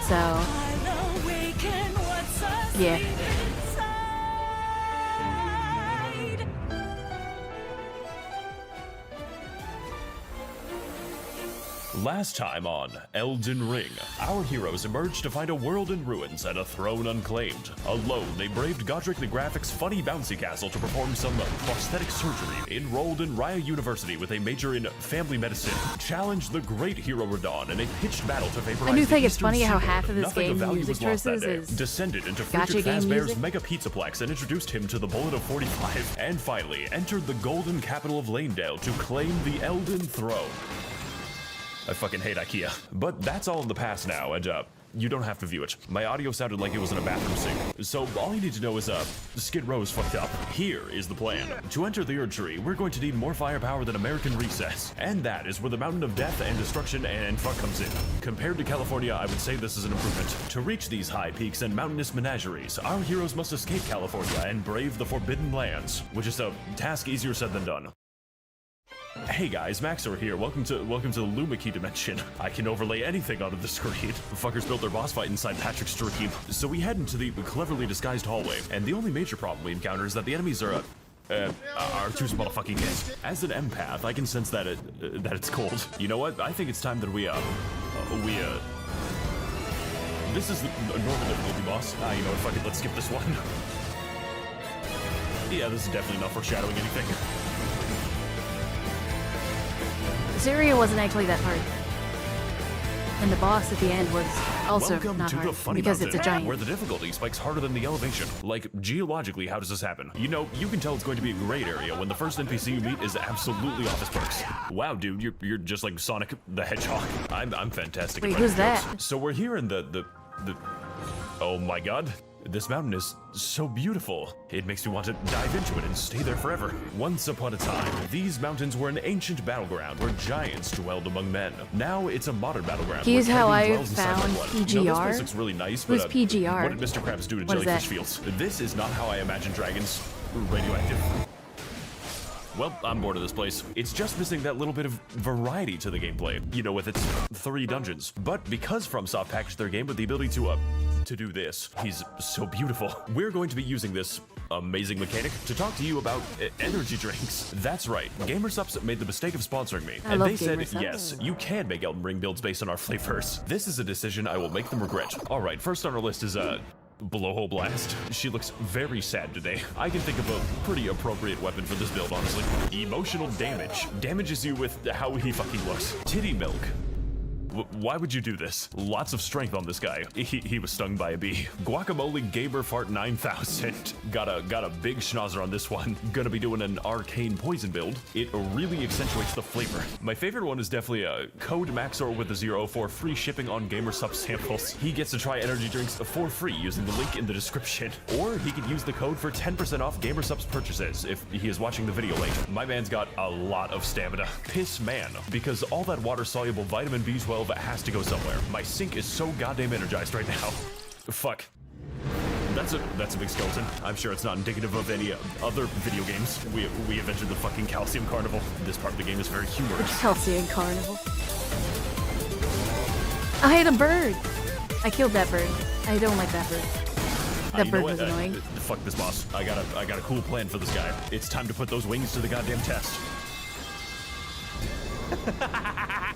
So, yeah. Last time on Elden Ring, our heroes emerged to find a world in ruins and a throne unclaimed. Alone, they braved Godric the Graphic's funny bouncy castle to perform some prosthetic surgery, enrolled in Raya University with a major in family medicine, challenged the great hero Radon in a pitched battle to vaporize I do think the it's funny Eastern how seaboard. half of this Nothing game of value music was lost that choices day. is Descended into gacha Friedrich game Fazbear's music. Mega Pizzaplex and introduced him to the Bullet of 45, and finally entered the golden capital of Lanedale to claim the Elden Throne. I fucking hate IKEA. But that's all in the past now, and you don't have to view it. My audio sounded like it was in a bathroom sink. So all you need to know is, Skid Row is fucked up. Here is the plan. To enter the Erd Tree, we're going to need more firepower than American Recess. And that is where the Mountain of Death and Destruction and fuck comes in. Compared to California, I would say this is an improvement. To reach these high peaks and mountainous menageries, our heroes must escape California and brave the Forbidden Lands, which is a task easier said than done. Hey guys, Maxor here. Welcome to the Lumaki dimension. I can overlay anything onto the screen. Fuckers built their boss fight inside Patrick's stream. So we head into the cleverly disguised hallway, and the only major problem we encounter is that the enemies are too motherfucking hit. As an empath, I can sense that it's cold. You know what? I think it's time that this is a normal difficulty boss. You know what? Fuck it. Let's skip this one. Yeah, this is definitely not foreshadowing anything. This area wasn't actually that hard. And the boss at the end was also Welcome not to hard the funny because mountain, it's a giant. where the difficulty spikes harder than the elevation. Like, geologically, how does this happen? You know, you can tell it's going to be a great area when the first NPC you meet is absolutely off his perks. Wow, dude, you're just like Sonic the Hedgehog. I'm fantastic. Wait, at who's writing that? jokes. So we're here in the oh my god. This mountain is so beautiful. It makes me want to dive into it and stay there forever. Once upon a time, these mountains were an ancient battleground where giants dwelled among men. Now it's a modern battleground. Here's where how Kevin I dwells inside found one. PGR. You know, this place looks really nice, Who's but PGR? what did Mr. Krabs do to What is jellyfish that? fields? This is not how I imagine dragons. Radioactive. Well, I'm bored of this place. It's just missing that little bit of variety to the gameplay, you know, with its 3 dungeons. But because FromSoft packaged their game with the ability to do this, he's so beautiful. We're going to be using this amazing mechanic to talk to you about energy drinks. That's right, GamerSupps made the mistake of sponsoring me, and they said, yes, you can make Elden Ring builds based on our flavors. This is a decision I will make them regret. All right, first on our list is, Blowhole Blast. She looks very sad today. I can think of a pretty appropriate weapon for this build, honestly. Emotional damage. Damages you with how he fucking looks. Titty Milk. Why would you do this? Lots of strength on this guy. He was stung by a bee. Guacamole Gamer Fart 9000. Got a big schnauzer on this one. Gonna be doing an arcane poison build. It really accentuates the flavor. My favorite one is definitely a code Maxor with a 0 for free shipping on GamerSupps samples. He gets to try energy drinks for free using the link in the description. Or he could use the code for 10% off GamerSupps purchases if he is watching the video late. My man's got a lot of stamina. Piss man, because all that water-soluble vitamin B12 has to go somewhere. My sink is so goddamn energized right now. Fuck. That's a big skeleton. I'm sure it's not indicative of any other video games. We have entered the fucking Calcium Carnival. This part of the game is very humorous. Calcium Carnival. I hate a bird. I killed that bird. I don't like that bird. That bird was annoying. Fuck this boss. I got a cool plan for this guy. It's time to put those wings to the goddamn test.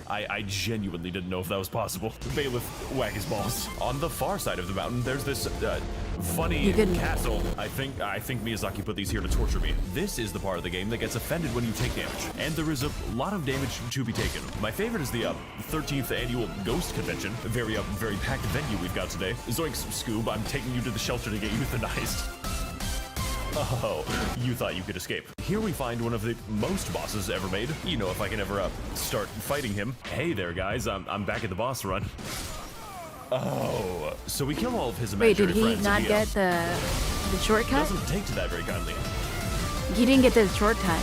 I genuinely didn't know if that was possible. Bailiff, whack his balls. On the far side of the mountain, there's this funny castle. I think Miyazaki put these here to torture me. This is the part of the game that gets offended when you take damage, and there is a lot of damage to be taken. My favorite is the 13th annual Ghost Convention. Very packed venue we've got today. Zoinks, Scoob, I'm taking you to the shelter to get euthanized. Oh, you thought you could escape. Here we find one of the most bosses ever made. You know, if I can ever start fighting him. Hey there, guys. I'm back at the boss run. Oh, so we kill all of his imaginary friends. Wait, did he not get the shortcut? Doesn't take to that very kindly. He didn't get the shortcut.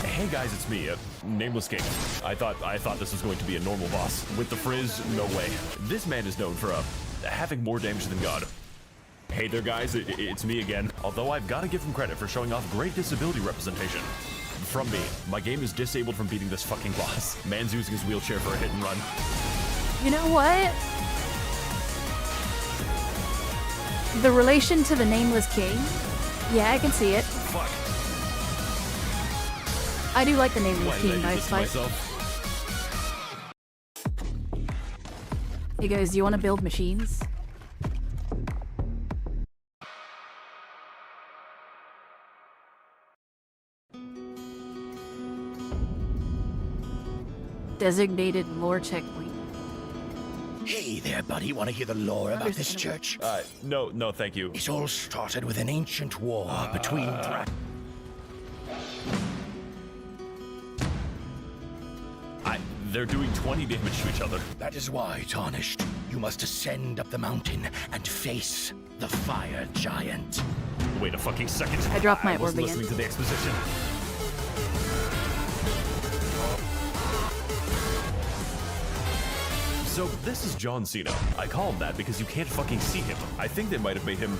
Hey guys, it's me, Nameless King. I thought this was going to be a normal boss. With the frizz, no way. This man is known for having more damage than God. Hey there guys, it's me again. Although I've got to give him credit for showing off great disability representation. From me, my game is disabled from beating this fucking boss. Man's using his wheelchair for a hit and run. You know what? The relation to the Nameless King? Yeah, I can see it. Fuck. I do like the Nameless King, nice fight. Hey guys, do you want to build machines? Designated lore checkpoint. Hey there, buddy. Want to hear the lore about this church? No, thank you. It all started with an ancient war between They're doing 20 damage to each other. That is why, Tarnished, you must ascend up the mountain and face the fire giant. Wait a fucking second. I dropped my orb again. listening to the exposition. So this is John Cena. I call him that because you can't fucking see him. I think they might have made him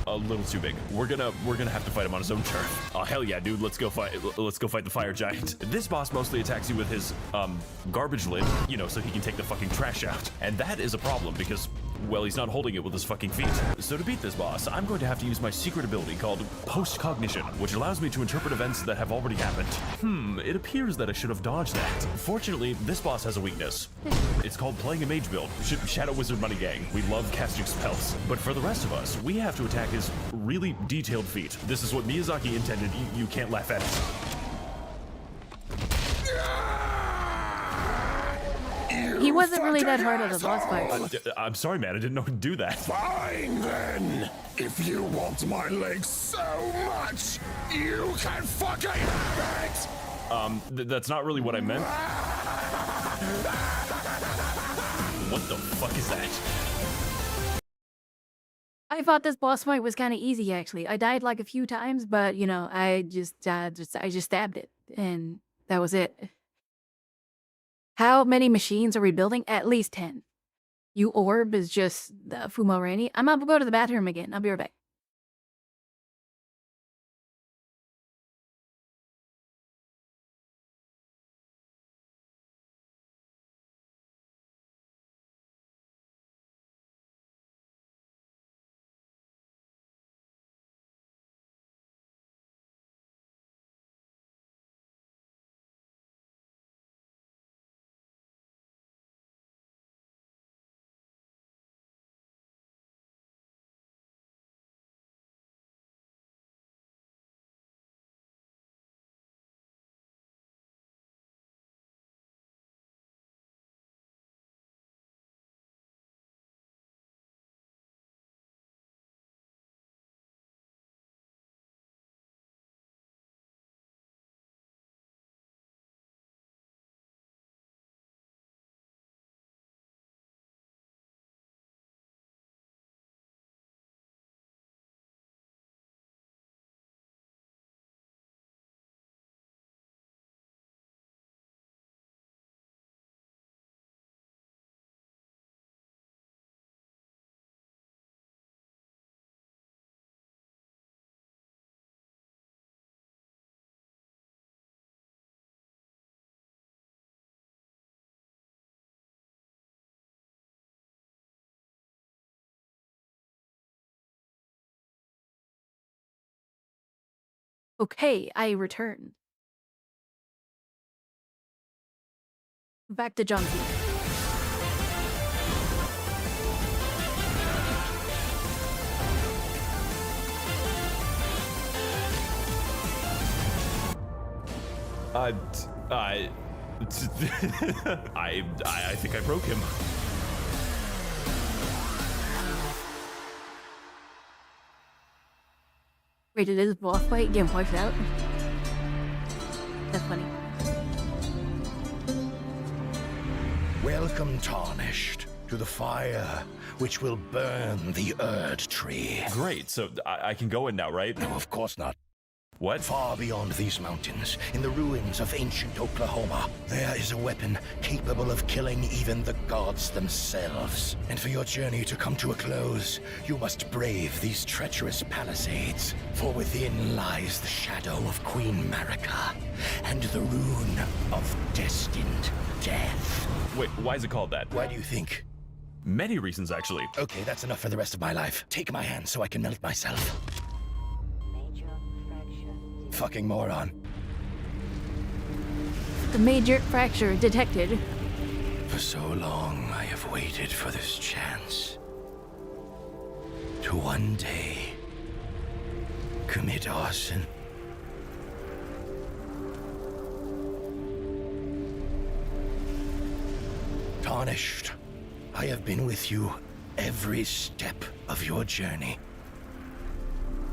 a little too big. We're gonna have to fight him on his own turf. Oh hell yeah, dude! Let's go fight the fire giant. This boss mostly attacks you with his garbage lid, you know, so he can take the fucking trash out. And that is a problem because, well, he's not holding it with his fucking feet. So to beat this boss, I'm going to have to use my secret ability called Post-Cognition, which allows me to interpret events that have already happened. It appears that I should have dodged that. Fortunately, this boss has a weakness. It's called playing a mage build. Shadow Wizard Money Gang. We love casting spells. But for the rest of us, we have to attack his really detailed feat. This is what Miyazaki intended. You can't laugh at it. He wasn't really that hard of a boss fight. I'm sorry, man. I didn't know to do that. Fine, then. If you want my legs so much, you can fucking have it! That's not really what I meant. What the fuck is that? I thought this boss fight was kind of easy, actually. I died like a few times, but, you know, I just stabbed it, and that was it. How many machines are we building? At least 10. You orb is just the Fumo Rainy. I'm gonna go to the bathroom again. I'll be right back. Okay, I return. Back to John Cena. I think I broke him. Wait, it is boss fight getting wiped out? That's funny. Welcome, Tarnished, to the fire which will burn the Erd Tree. Great, so I can go in now, right? No, of course not. What? Far beyond these mountains, in the ruins of ancient Oklahoma, there is a weapon capable of killing even the gods themselves. And for your journey to come to a close, you must brave these treacherous palisades. For within lies the shadow of Queen Marika, and the rune of destined death. Wait, why is it called that? Why do you think? Many reasons, actually. Okay, that's enough for the rest of my life. Take my hand so I can melt myself. Fucking moron. The major fracture detected. For so long, I have I've waited for this chance to one day commit arson. Tarnished, I have been with you every step of your journey,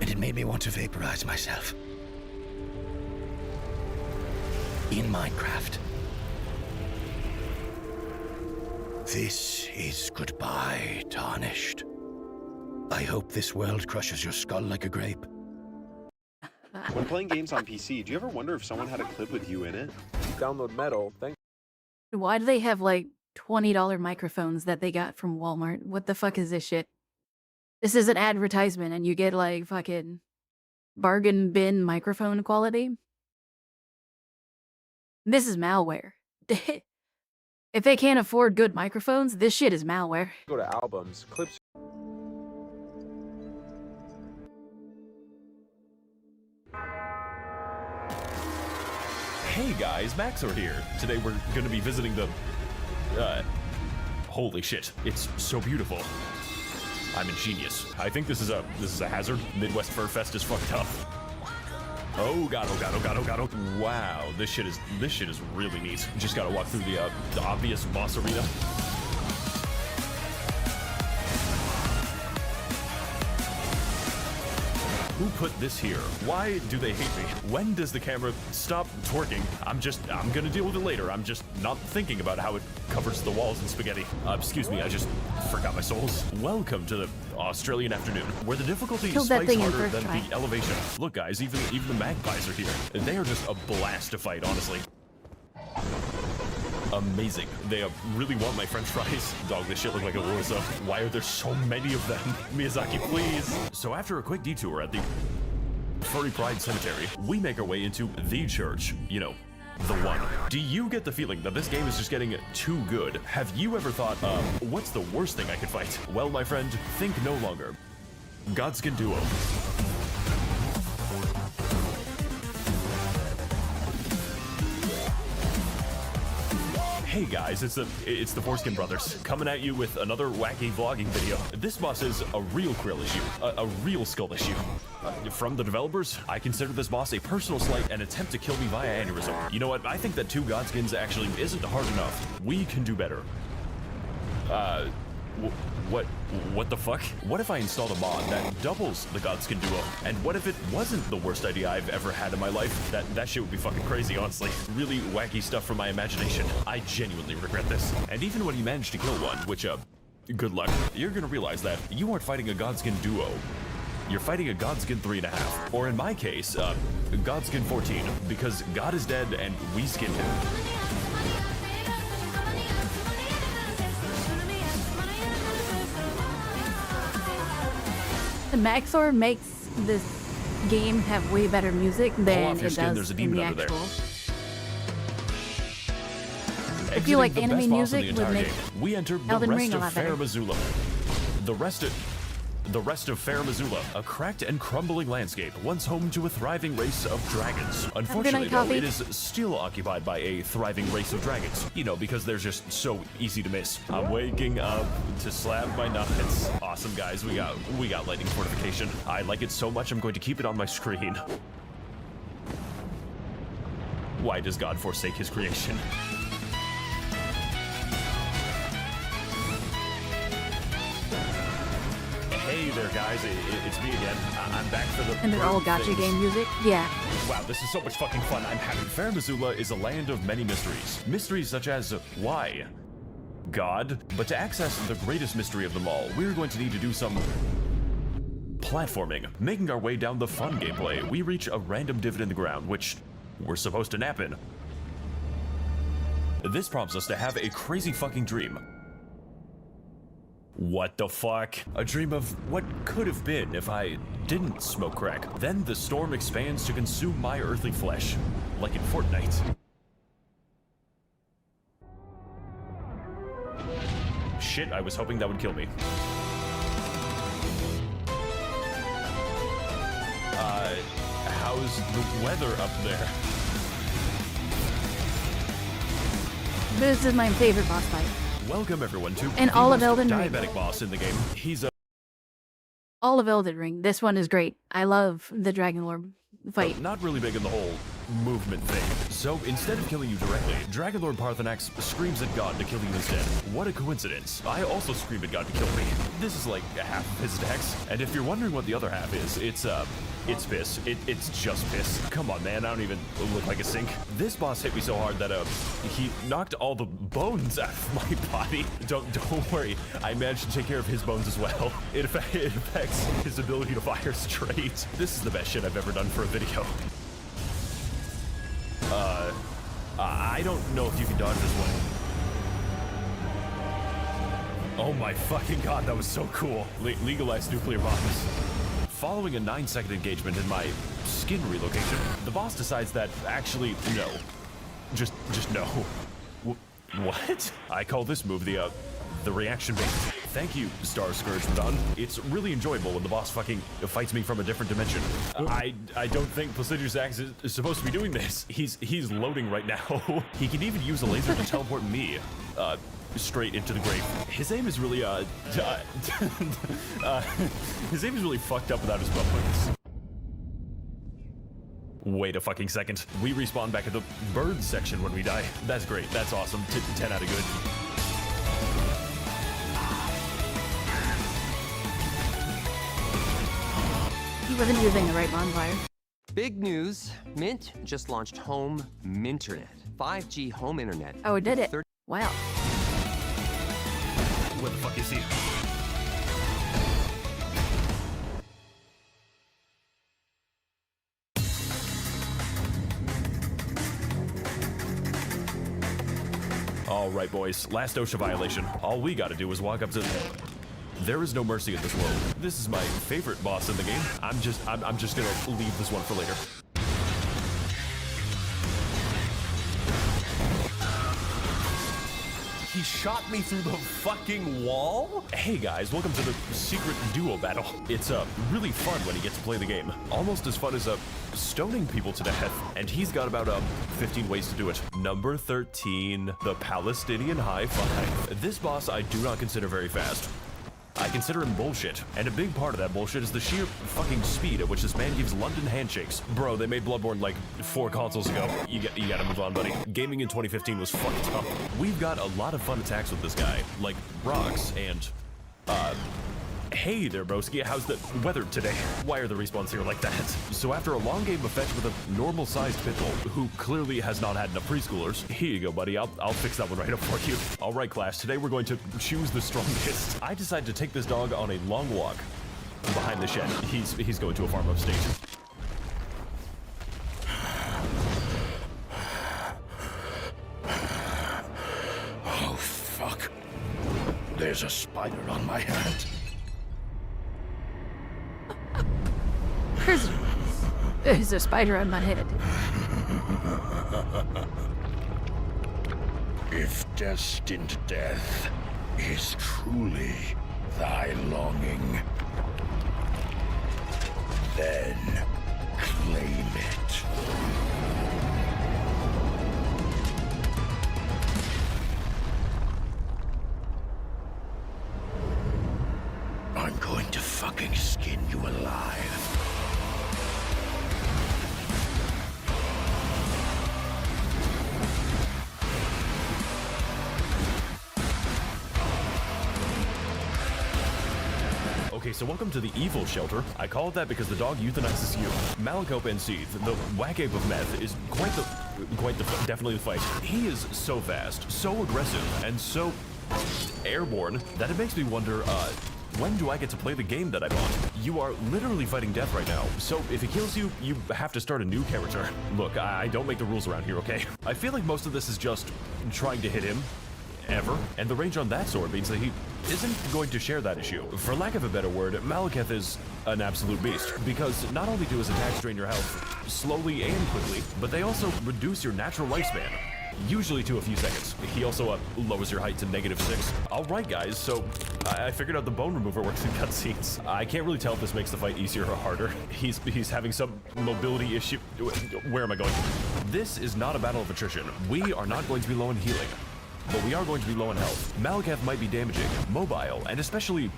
and it made me want to vaporize myself. In Minecraft. This is goodbye, Tarnished. I hope this world crushes your skull like a grape. When playing games on PC, do you ever wonder if someone had a clip with you in it? Download Metal. Why do they have like $20 microphones that they got from Walmart? What the fuck is this shit? This is an advertisement and you get like fucking bargain bin microphone quality? This is malware. If they can't afford good microphones, this shit is malware. Go to albums, clips. Hey guys, Maxor here. Today we're gonna be visiting the... holy shit, it's so beautiful. I'm ingenious. I think this is a hazard. Midwest Fur Fest is fucked up. Oh god, oh god, oh god, oh god, oh. Wow, this shit is really neat. Just gotta walk through the obvious boss arena. Who put this here? Why do they hate me? When does the camera stop twerking? I'm gonna deal with it later. I'm just not thinking about how it covers the walls in spaghetti. Excuse me, I just forgot my souls. Welcome to the Australian afternoon, where the difficulty spikes harder than the elevation. Look guys, even the magpies are here. They are just a blast to fight, honestly. Amazing. They really want my french fries. Dog, this shit look like a war zone. Why are there so many of them? Miyazaki, please. So after a quick detour at the Furry Pride Cemetery, we make our way into the church. You know, the one. Do you get the feeling that this game is just getting too good? Have you ever thought, what's the worst thing I could fight? Well, my friend, think no longer. Godskin Duo. Hey guys, it's the Foreskin Brothers, coming at you with another wacky vlogging video. This boss is a real krill issue, a real skull issue. From the developers, I consider this boss a personal slight and attempt to kill me via aneurysm. You know what, I think that 2 Godskins actually isn't hard enough. We can do better. What the fuck? What if I installed a mod that doubles the Godskin Duo? And what if it wasn't the worst idea I've ever had in my life? That shit would be fucking crazy, honestly. Really wacky stuff from my imagination. I genuinely regret this. And even when you manage to kill one, which, good luck, you're gonna realize that you aren't fighting a Godskin Duo. You're fighting a Godskin 3.5. Or in my case, Godskin 14, because God is dead and we skinned him. Maxor makes this game have way better music than it does in the actual. I feel like anime music would make we enter the Elden Ring rest a of lot better. Fair Missoula. The rest of Fair Missoula, a cracked and crumbling landscape, once home to a thriving race of dragons. Unfortunately, though, it is still occupied by a thriving race of dragons. You know, because they're just so easy to miss. I'm waking up to slap my nuts. Awesome, guys. We got lightning fortification. I like it so much, I'm going to keep it on my screen. Why does God forsake his creation? Hey there, guys. It's me again. I'm back for the... And they're all gacha game music? Yeah. Wow, this is so much fucking fun. I'm happy. Fair Missoula is a land of many mysteries. Mysteries such as why? God? But to access the greatest mystery of them all, we're going to need to do some platforming. Making our way down the fun gameplay, we reach a random divot in the ground, which we're supposed to nap in. This prompts us to have a crazy fucking dream. What the fuck? A dream of what could have been if I didn't smoke crack. Then the storm expands to consume my earthly flesh, like in Fortnite. Shit, I was hoping that would kill me. How's the weather up there? This is my favorite boss fight. Welcome everyone to And the all of most Elden Ring. diabetic boss in the game. He's a All of Elden Ring. This one is great. I love the Dragon Lord fight. not really big in the whole movement thing. So instead of killing you directly, Dragon Lord Parthenax screams at God to kill you instead. What a coincidence. I also scream at God to kill me. This is like half of his attacks. And if you're wondering what the other half is, it's piss. It's just piss. Come on, man. I don't even look like a sink. This boss hit me so hard that he knocked all the bones out of my body. Don't worry. I managed to take care of his bones as well. It affects his ability to fire straight. This is the best shit I've ever done for a video. I don't know if you can dodge this way. Oh my fucking god, that was so cool. Legalized nuclear bombs. Following a 9-second engagement in my skin relocation, the boss decides that actually, no. Just no. What? I call this move the reaction bait. Thank you, Star Scourge Madon. It's really enjoyable when the boss fucking fights me from a different dimension. I don't think Placiduous Axe is supposed to be doing this. He's loading right now. He can even use a laser to teleport me straight into the grave. His aim is really his aim is really fucked up without his bones. Wait a fucking second. We respawn back at the bird section when we die. That's great. That's awesome. 10 out of good. He wasn't using the right bonfire. Big news. Mint just launched Home Minternet. 5G home internet. Oh, it did it. Wow. Where the fuck is he? All right, boys. Last OSHA violation. All we gotta do is walk up to... There is no mercy in this world. This is my favorite boss in the game. I'm just gonna leave this one for later. He shot me through the fucking wall? Hey guys, welcome to the secret duo battle. It's really fun when he gets to play the game. Almost as fun as stoning people to death. And he's got about 15 ways to do it. Number 13, the Palestinian High Five. This boss I do not consider very fast. I consider him bullshit, and a big part of that bullshit is the sheer fucking speed at which this man gives London handshakes. Bro, they made Bloodborne like 4 consoles ago. You gotta move on, buddy. Gaming in 2015 was fucked up. We've got a lot of fun attacks with this guy, like rocks and, hey there, broski, how's the weather today? Why are the respawns here like that? So after a long game of fetch with a normal-sized pitbull, who clearly has not had enough preschoolers, here you go, buddy, I'll fix that one right up for you. All right, class, today we're going to choose the strongest. I decided to take this dog on a long walk behind the shed. He's going to a farm upstate. Oh, fuck. There's a spider on my hand. There's a spider on my head. If destined death is truly thy longing, then claim it. I'm going to fucking skin you alive. Okay, so welcome to the evil shelter. I call it that because the dog euthanizes you. Malacope and Seeth, the whack ape of meth, is definitely the fight. He is so fast, so aggressive, and so airborne that it makes me wonder, when do I get to play the game that I bought? You are literally fighting death right now, so if he kills you, you have to start a new character. Look, I don't make the rules around here, okay? I feel like most of this is just trying to hit him. Ever. And the range on that sword means that he isn't going to share that issue. For lack of a better word, Malekith is an absolute beast, because not only do his attacks drain your health slowly and quickly, but they also reduce your natural lifespan, usually to a few seconds. He also lowers your height to -6. Alright guys, so I figured out the bone remover works in cutscenes. I can't really tell if this makes the fight easier or harder. He's having some mobility issue. Where am I going? This is not a battle of attrition. We are not going to be low in healing. but we are going to be low on health. Malakath might be damaging, mobile, and especially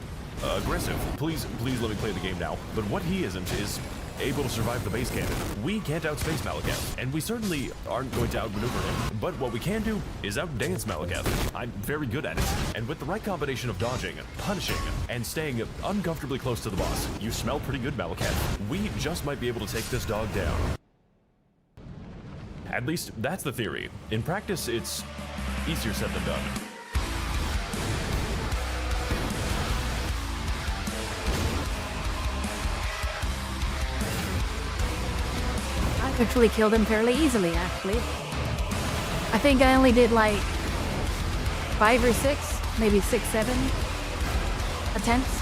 aggressive. Please let me play the game now. But what he isn't is able to survive the base cannon. We can't outspace Malakath, and we certainly aren't going to outmaneuver him. But what we can do is outdance Malakath. I'm very good at it. And with the right combination of dodging, punishing, and staying uncomfortably close to the boss, you smell pretty good, Malakath. We just might be able to take this dog down. At least, that's the theory. In practice, it's easier said than done. I actually killed him fairly easily, actually. I think I only did like 5 or 6, maybe 6, 7 attempts.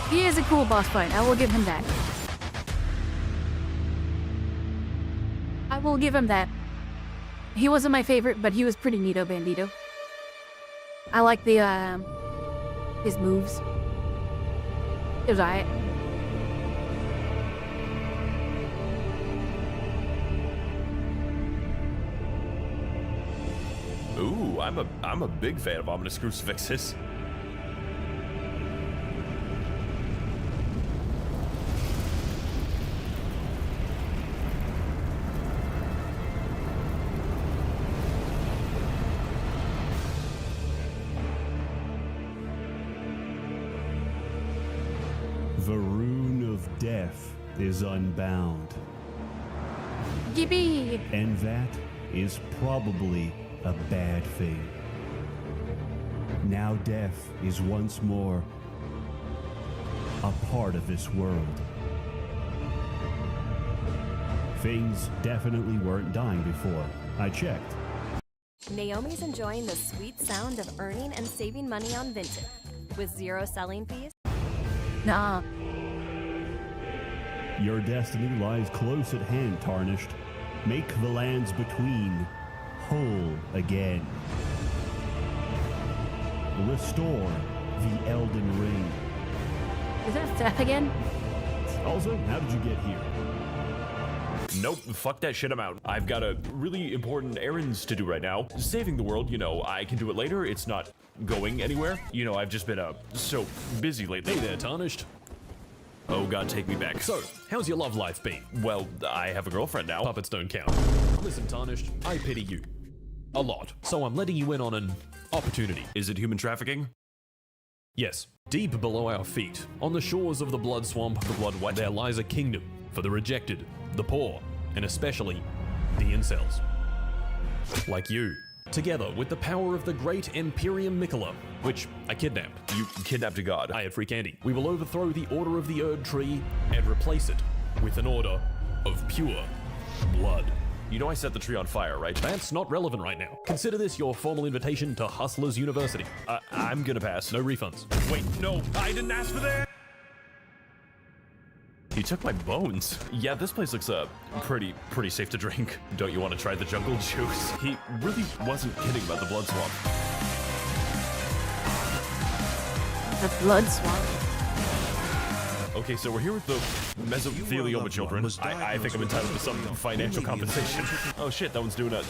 He is a cool boss fight, I will give him that. I will give him that. He wasn't my favorite, but he was pretty neato bandito. I like the, his moves. It was alright. Ooh, I'm a big fan of ominous crucifixes. The rune of death is unbound. Yippee! And that is probably a bad thing. Now death is once more a part of this world. Things definitely weren't dying before. I checked. Naomi's enjoying the sweet sound of earning and saving money on Vinted. With 0 selling fees. Nah. Your destiny lies close at hand, Tarnished. Make the lands between whole again. Restore the Elden Ring. Is that Seth again? Also, how did you get here? Nope, fuck that shit, I'm out. I've got a really important errands to do right now. Saving the world, you know, I can do it later. It's not going anywhere. You know, I've just been so busy lately. Hey there, Tarnished. Oh god, take me back. So, how's your love life been? Well, I have a girlfriend now. Puppets don't count. Listen, Tarnished, I pity you. A lot. So I'm letting you in on an opportunity. Is it human trafficking? Yes. Deep below our feet, on the shores of the blood swamp, the blood wet, there lies a kingdom for the rejected, the poor, and especially the incels. Like you. Together with the power of the great Imperium Mikola, which I kidnapped. You kidnapped a god. I had free candy. We will overthrow the Order of the Erd Tree and replace it with an order of pure blood. You know I set the tree on fire, right? That's not relevant right now. Consider this your formal invitation to Hustlers University. I'm gonna pass. No refunds. Wait, no, I didn't ask for that! He took my bones. Yeah, this place looks pretty safe to drink. Don't you want to try the jungle juice? He really wasn't kidding about the blood swamp. The blood swamp. Okay, so we're here with the mesothelioma children. I think I'm entitled to some financial compensation. Oh shit, that one's doing a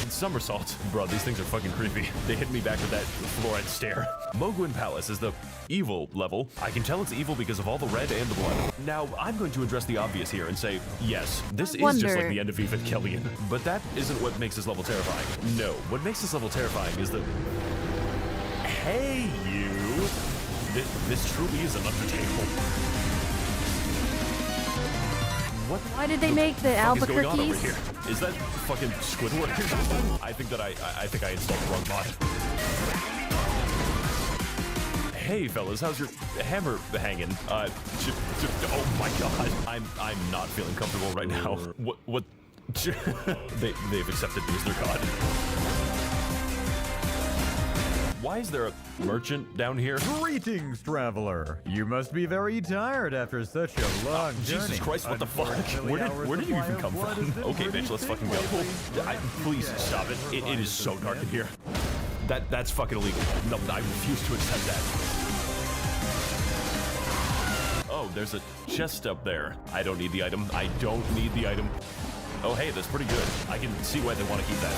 somersault. Bro, these things are fucking creepy. They hit me back with that fluoride stare. Mogwin Palace is the evil level. I can tell it's evil because of all the red and the blood. Now, I'm going to address the obvious here and say, yes, this is just like the end of Evangelion. But that isn't what makes this level terrifying. No, what makes this level terrifying is that... Hey, you! This truly is an Undertale. What? Why did they make the Albuquerques? Over here? Is that fucking Squidward? I think I installed the wrong mod. Hey fellas, how's your hammer hanging? Oh my god, I'm not feeling comfortable right now. What? They've accepted me as their god. Why is there a merchant down here? Greetings, traveler. You must be very tired after such a long journey. Jesus Christ, what the fuck? Where did you even come from? Okay, bitch, let's fucking go. Please stop it. It is so dark in here. That's fucking illegal. No, I refuse to accept that. Oh, there's a chest up there. I don't need the item. I don't need the item. Oh, hey, that's pretty good. I can see why they want to keep that.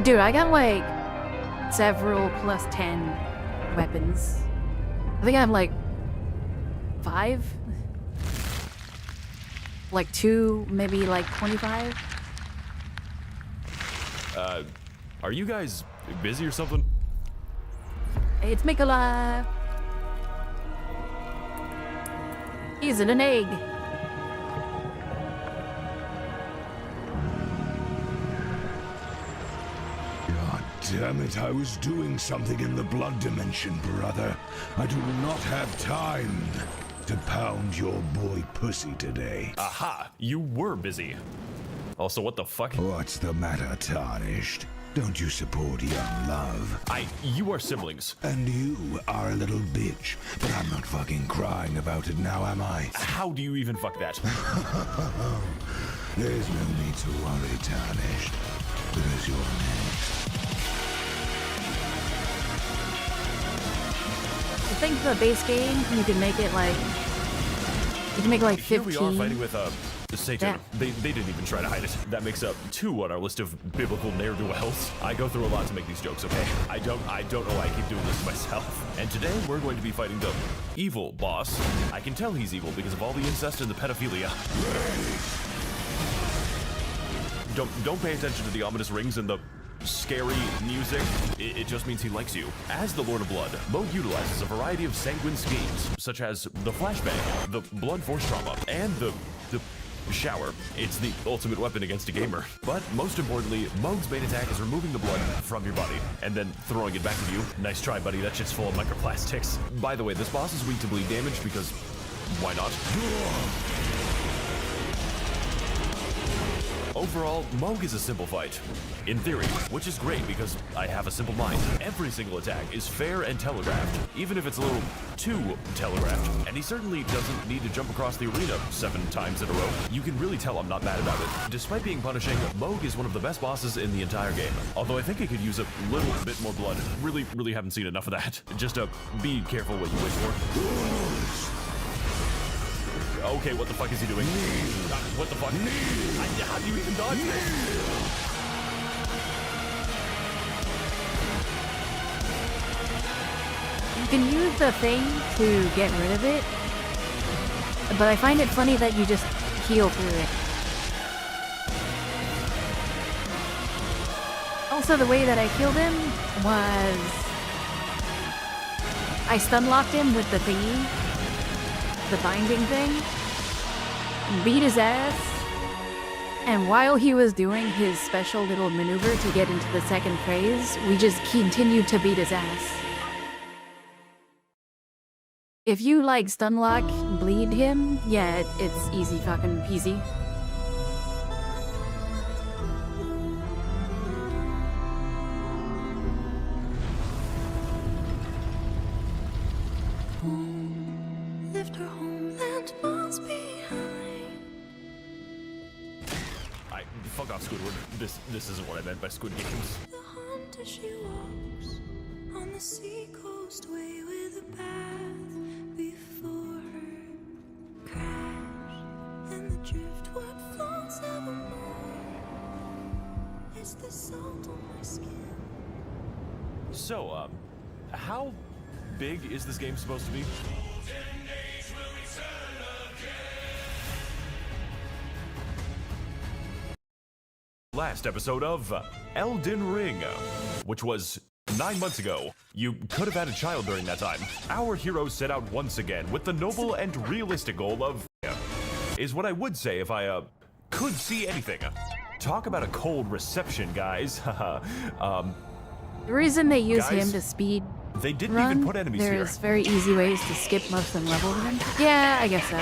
Dude, I got like several plus 10 weapons. I think I have like 5? Like 2, maybe like 25? Are you guys busy or something? It's Mikola. He's in an egg. God damn it, I was doing something in the blood dimension, brother. I do not have time to pound your boy pussy today. Aha, you were busy. Also, what the fuck? What's the matter, Tarnished? Don't you support young love? You are siblings. And you are a little bitch. But I'm not fucking crying about it now, am I? How do you even fuck that? There's no need to worry, Tarnished. Because you're next. I think the base game, you can make it like... You can make like 15. Here we are fighting with, Satan. Yeah. They didn't even try to hide it. That makes up 2 on our list of biblical ne'er-do-wells. I go through a lot to make these jokes, okay? I don't know why I keep doing this to myself. And today we're going to be fighting the evil boss. I can tell he's evil because of all the incest and the pedophilia. Don't pay attention to the ominous rings and the scary music. It just means he likes you. As the Lord of Blood, Mode utilizes a variety of sanguine schemes, such as the flashbang, the blood force trauma, and the shower. It's the ultimate weapon against a gamer. But most importantly, Moog's main attack is removing the blood from your body and then throwing it back at you. Nice try, buddy. That shit's full of microplastics. By the way, this boss is weak to bleed damage because why not? Overall, Moog is a simple fight. In theory, which is great because I have a simple mind. Every single attack is fair and telegraphed, even if it's a little too telegraphed. And he certainly doesn't need to jump across the arena 7 times in a row. You can really tell I'm not mad about it. Despite being punishing, Moog is one of the best bosses in the entire game. Although I think it could use a little bit more blood. Really haven't seen enough of that. Just be careful what you wish for. Okay, what the fuck is he doing? What the fuck? How do you even dodge this? You can use the thing to get rid of it, but I find it funny that you just heal through it. Also, the way that I killed him was I stun locked him with the thingy, the binding thing, beat his ass, and while he was doing his special little maneuver to get into the second phase, we just continued to beat his ass. If you like stun lock, bleed him, yeah, it's easy fucking peasy. Left her homeland miles behind. Fuck off, Squidward. This isn't what I meant by Squid Games. The hunter she walks on the sea coast way with a path before her crash, and the driftwood floats evermore. It's the salt on my skin. So, how big is this game supposed to be? Last episode of Elden Ring, which was 9 months ago. You could have had a child during that time. Our heroes set out once again with the noble and realistic goal of is what I would say if I could see anything. Talk about a cold reception, guys. The reason they use him to speed they didn't run, even put enemies here. there's very easy ways to skip most of the levels with him. Yeah, I guess so.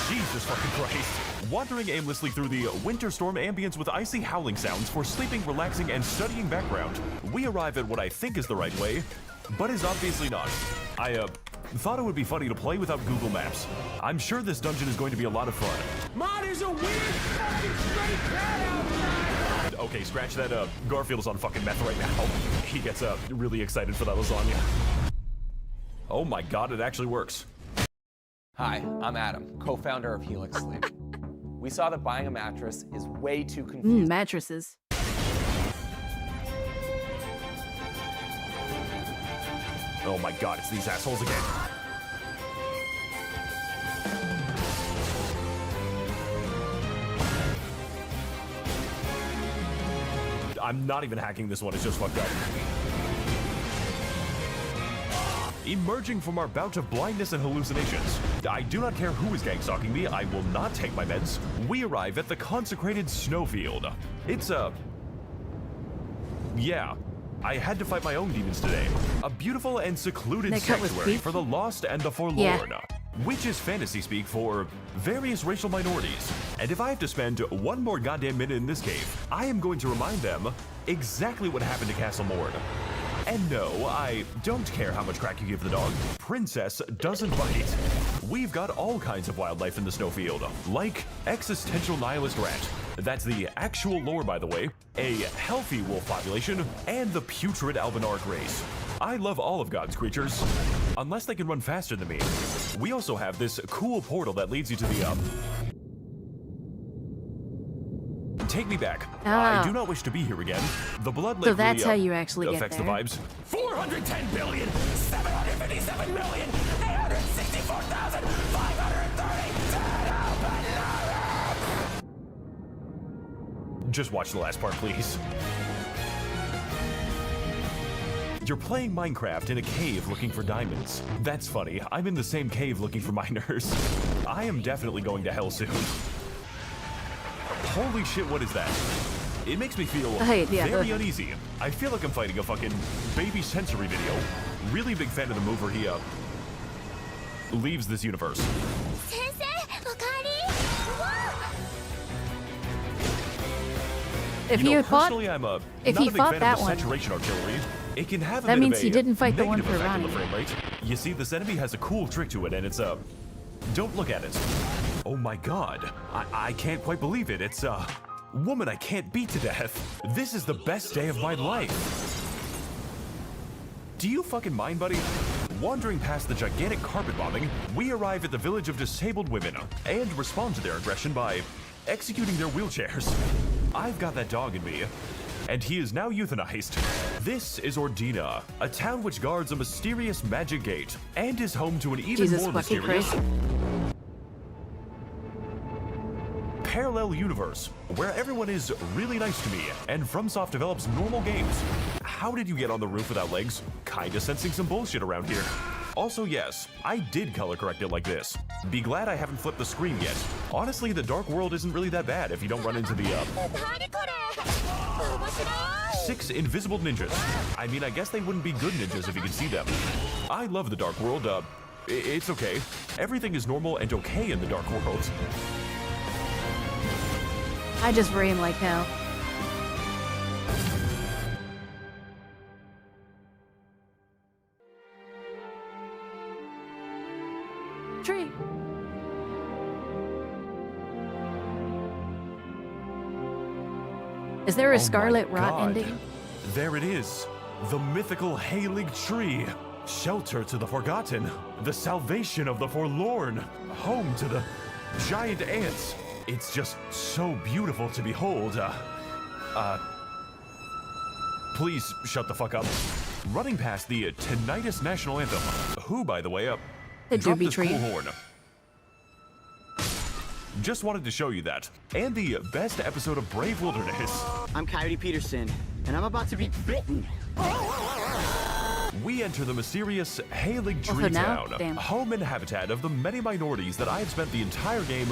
Jesus fucking Christ. Wandering aimlessly through the winter storm ambience with icy howling sounds for sleeping, relaxing, and studying background, we arrive at what I think is the right way, but is obviously not. I thought it would be funny to play without Google Maps. I'm sure this dungeon is going to be a lot of fun. Mod is a weird fucking straight cat. Okay, scratch that, Garfield's on fucking meth right now. He gets really excited for that lasagna. Oh my god, it actually works. Hi, I'm Adam, co-founder of Helix Sleep. We saw that buying a mattress is way too confusing. Mattresses. Oh my god, it's these assholes again. I'm not even hacking this one, it's just fucked up. Emerging from our bout of blindness and hallucinations, I do not care who is gang-stalking me, I will not take my meds. We arrive at the consecrated snowfield. It's yeah, I had to fight my own demons today. A beautiful and secluded sanctuary for the lost and the forlorn. Yeah. Which is fantasy speak for various racial minorities. And if I have to spend one more goddamn minute in this cave, I am going to remind them exactly what happened to Castle Morn. And no, I don't care how much crack you give the dog. Princess doesn't bite. We've got all kinds of wildlife in the snowfield, like existential nihilist rat. That's the actual lore, by the way. A healthy wolf population, and the putrid albinaric race. I love all of God's creatures, unless they can run faster than me. We also have this cool portal that leads you to the, Take me back. I do not wish to be here again. The blood so that's how you actually affects get there. the vibes. 410 billion, 757 million, 864,530. Just watch the last part, please. You're playing Minecraft in a cave looking for diamonds. That's funny. I'm in the same cave looking for miners. I am definitely going to hell soon. Holy shit, what is that? It makes me feel very uneasy. I feel like I'm fighting a fucking baby sensory video. Really big fan of the move where he, leaves this universe. If you he know, fought, personally, I'm a if not he a big fought fan that of the one, saturation artillery. It can have a that bit means of he a didn't fight the one negative for effect on the Ronnie. frame rate. You see, this enemy has a cool trick to it, and it's don't look at it. Oh my god, I can't quite believe it. It's a woman I can't beat to death. This is the best day of my life. Do you fucking mind, buddy? Wandering past the gigantic carpet bombing, we arrive at the village of disabled women and respond to their aggression by executing their wheelchairs. I've got that dog in me, and he is now euthanized. This is Ordina, a town which guards a mysterious magic gate and is home to an even more mysterious parallel universe where everyone is really nice to me and FromSoft develops normal games. How did you get on the roof without legs? Kinda sensing some bullshit around here. Also, yes, I did color correct it like this. Be glad I haven't flipped the screen yet. Honestly, the Dark World isn't really that bad if you don't run into the, 6 invisible ninjas. I mean, I guess they wouldn't be good ninjas if you could see them. I love the Dark World, it's okay. Everything is normal and okay in the Dark World. I just ran like hell. Tree. Is there a Scarlet Rot ending? There it is. The mythical Halig tree. Shelter to the forgotten. The salvation of the forlorn. Home to the giant ants. It's just so beautiful to behold. Please shut the fuck up. Running past the tinnitus national anthem. Who, by the way, dropped this cool horn. Just wanted to show you that. And the best episode of Brave Wilderness. I'm Coyote Peterson, and I'm about to be bitten. We enter the mysterious Halig Tree Town, home and habitat of the many minorities that I have spent the entire game.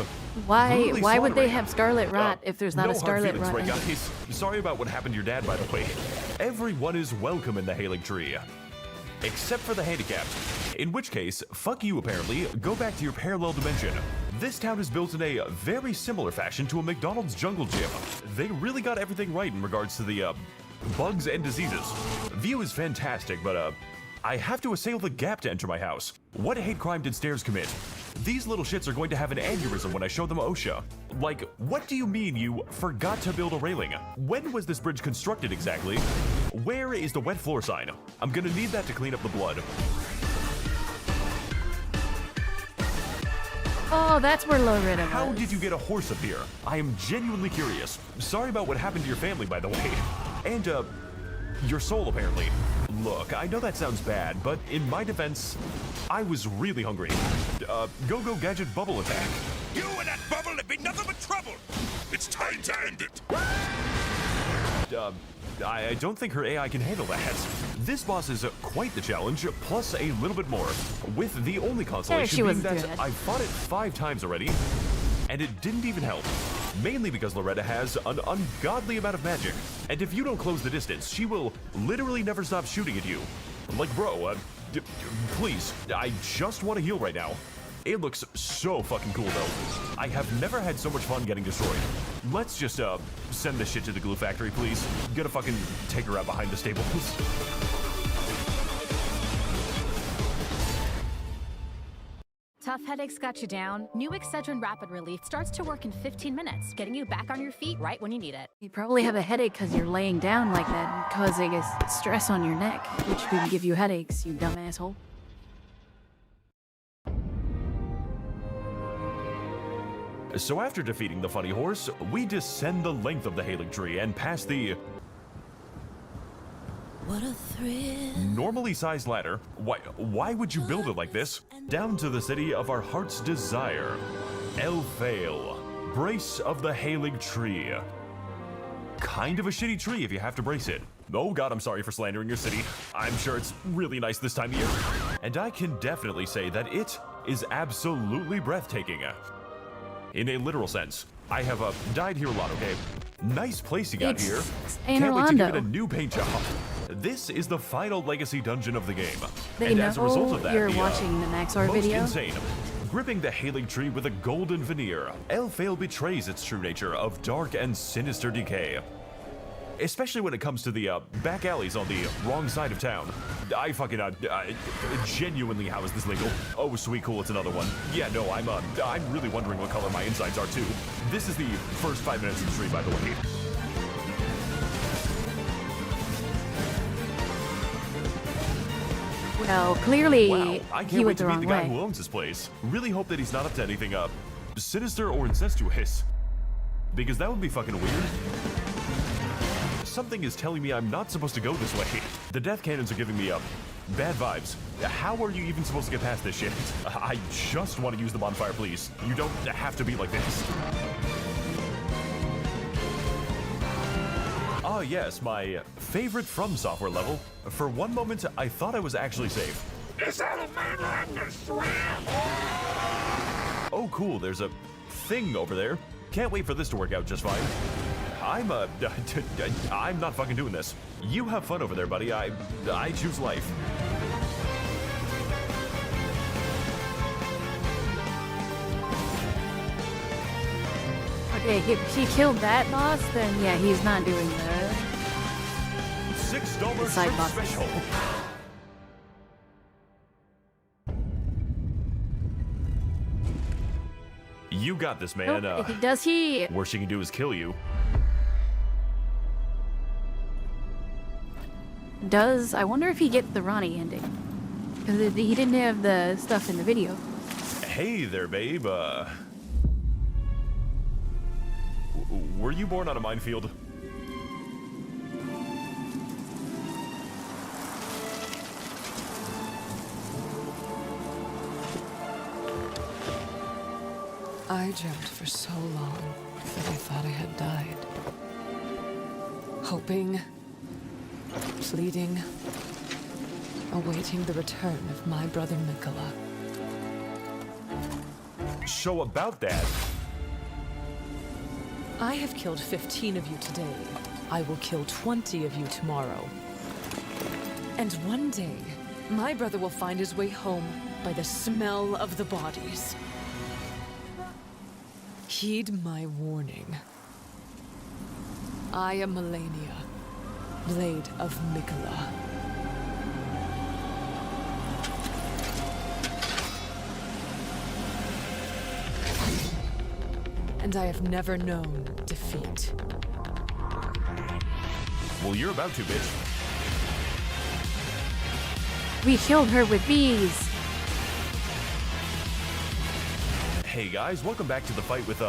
Why would they have Scarlet Rot if there's not a Scarlet Rot? Right, guys. Sorry about what happened to your dad, by the way. Everyone is welcome in the Halig Tree, except for the handicapped. In which case, fuck you apparently, go back to your parallel dimension. This town is built in a very similar fashion to a McDonald's jungle gym. They really got everything right in regards to the, bugs and diseases. View is fantastic, but, I have to assail the gap to enter my house. What hate crime did Stairs commit? These little shits are going to have an aneurysm when I show them OSHA. Like, what do you mean you forgot to build a railing? When was this bridge constructed exactly? Where is the wet floor sign? I'm gonna need that to clean up the blood. Oh, that's where Loretta was. How did you get a horse up here? I am genuinely curious. Sorry about what happened to your family, by the way. And, your soul, apparently. Look, I know that sounds bad, but in my defense, I was really hungry. Go-Go Gadget Bubble Attack. You and that bubble have been nothing but trouble. It's time to end it. I don't think her AI can handle that. This boss is quite the challenge, plus a little bit more. With the only consolation being that I've fought it 5 times already, and it didn't even help. Mainly because Loretta has an ungodly amount of magic. And if you don't close the distance, she will literally never stop shooting at you. Like, bro, please, I just want to heal right now. It looks so fucking cool, though. I have never had so much fun getting destroyed. Let's just, send this shit to the glue factory, please. Gonna fucking take her out behind the stables. Tough headaches got you down? New Excedrin Rapid Relief starts to work in 15 minutes, getting you back on your feet right when you need it. You probably have a headache because you're laying down like that and causing stress on your neck, which can give you headaches, you dumb asshole. So after defeating the funny horse, we descend the length of the Hailing Tree and pass the What a thrill. normally sized ladder. Why would you build it like this? Down to the city of our heart's desire, Elfale, Brace of the Hailing Tree. Kind of a shitty tree if you have to brace it. Oh god, I'm sorry for slandering your city. I'm sure it's really nice this time of year. And I can definitely say that it is absolutely breathtaking. In a literal sense. I have died here a lot, okay? Nice place you got here. Can't wait to give it a new paint job. This is the final legacy dungeon of the game. They and know as a result of that, you're watching the Maxar most video. insane. Gripping the Hailing Tree with a golden veneer, Elfale betrays its true nature of dark and sinister decay. Especially when it comes to the back alleys on the wrong side of town. I fucking genuinely, how is this legal? Oh, sweet, cool, it's another one. Yeah, no, I'm really wondering what color my insides are too. This is the first 5 minutes of the stream, by the way. Well, clearly Wow, I he can't wait went to the meet wrong the guy way. who owns this place. Really hope that he's not up to anything sinister or incestuous. Because that would be fucking weird. Something is telling me I'm not supposed to go this way. The death cannons are giving me bad vibes. How are you even supposed to get past this shit? I just want to use the bonfire, please. You don't have to be like this. Ah, yes, my favorite From Software level. For one moment, I thought I was actually safe. Is that a man on the swamp? Oh, cool, there's a thing over there. Can't wait for this to work out just fine. I'm not fucking doing this. You have fun over there, buddy. I choose life. Okay, if he killed that boss, then yeah, he's not doing the $6 side shrimp boss special. You got this, man. Oh, does he? Worst she can do is kill you. I wonder if he gets the Ronnie ending. Because he didn't have the stuff in the video. Hey there, babe. Were you born on a minefield? I dreamt for so long that I thought I had died. Hoping, pleading, awaiting the return of my brother Mikola. So about that... I have killed 15 of you today. I will kill 20 of you tomorrow. And one day, my brother will find his way home by the smell of the bodies. Heed my warning. I am Melania, Blade of Mikola. And I have never known defeat. Well, you're about to, bitch. We killed her with bees. Hey guys, welcome back to the fight with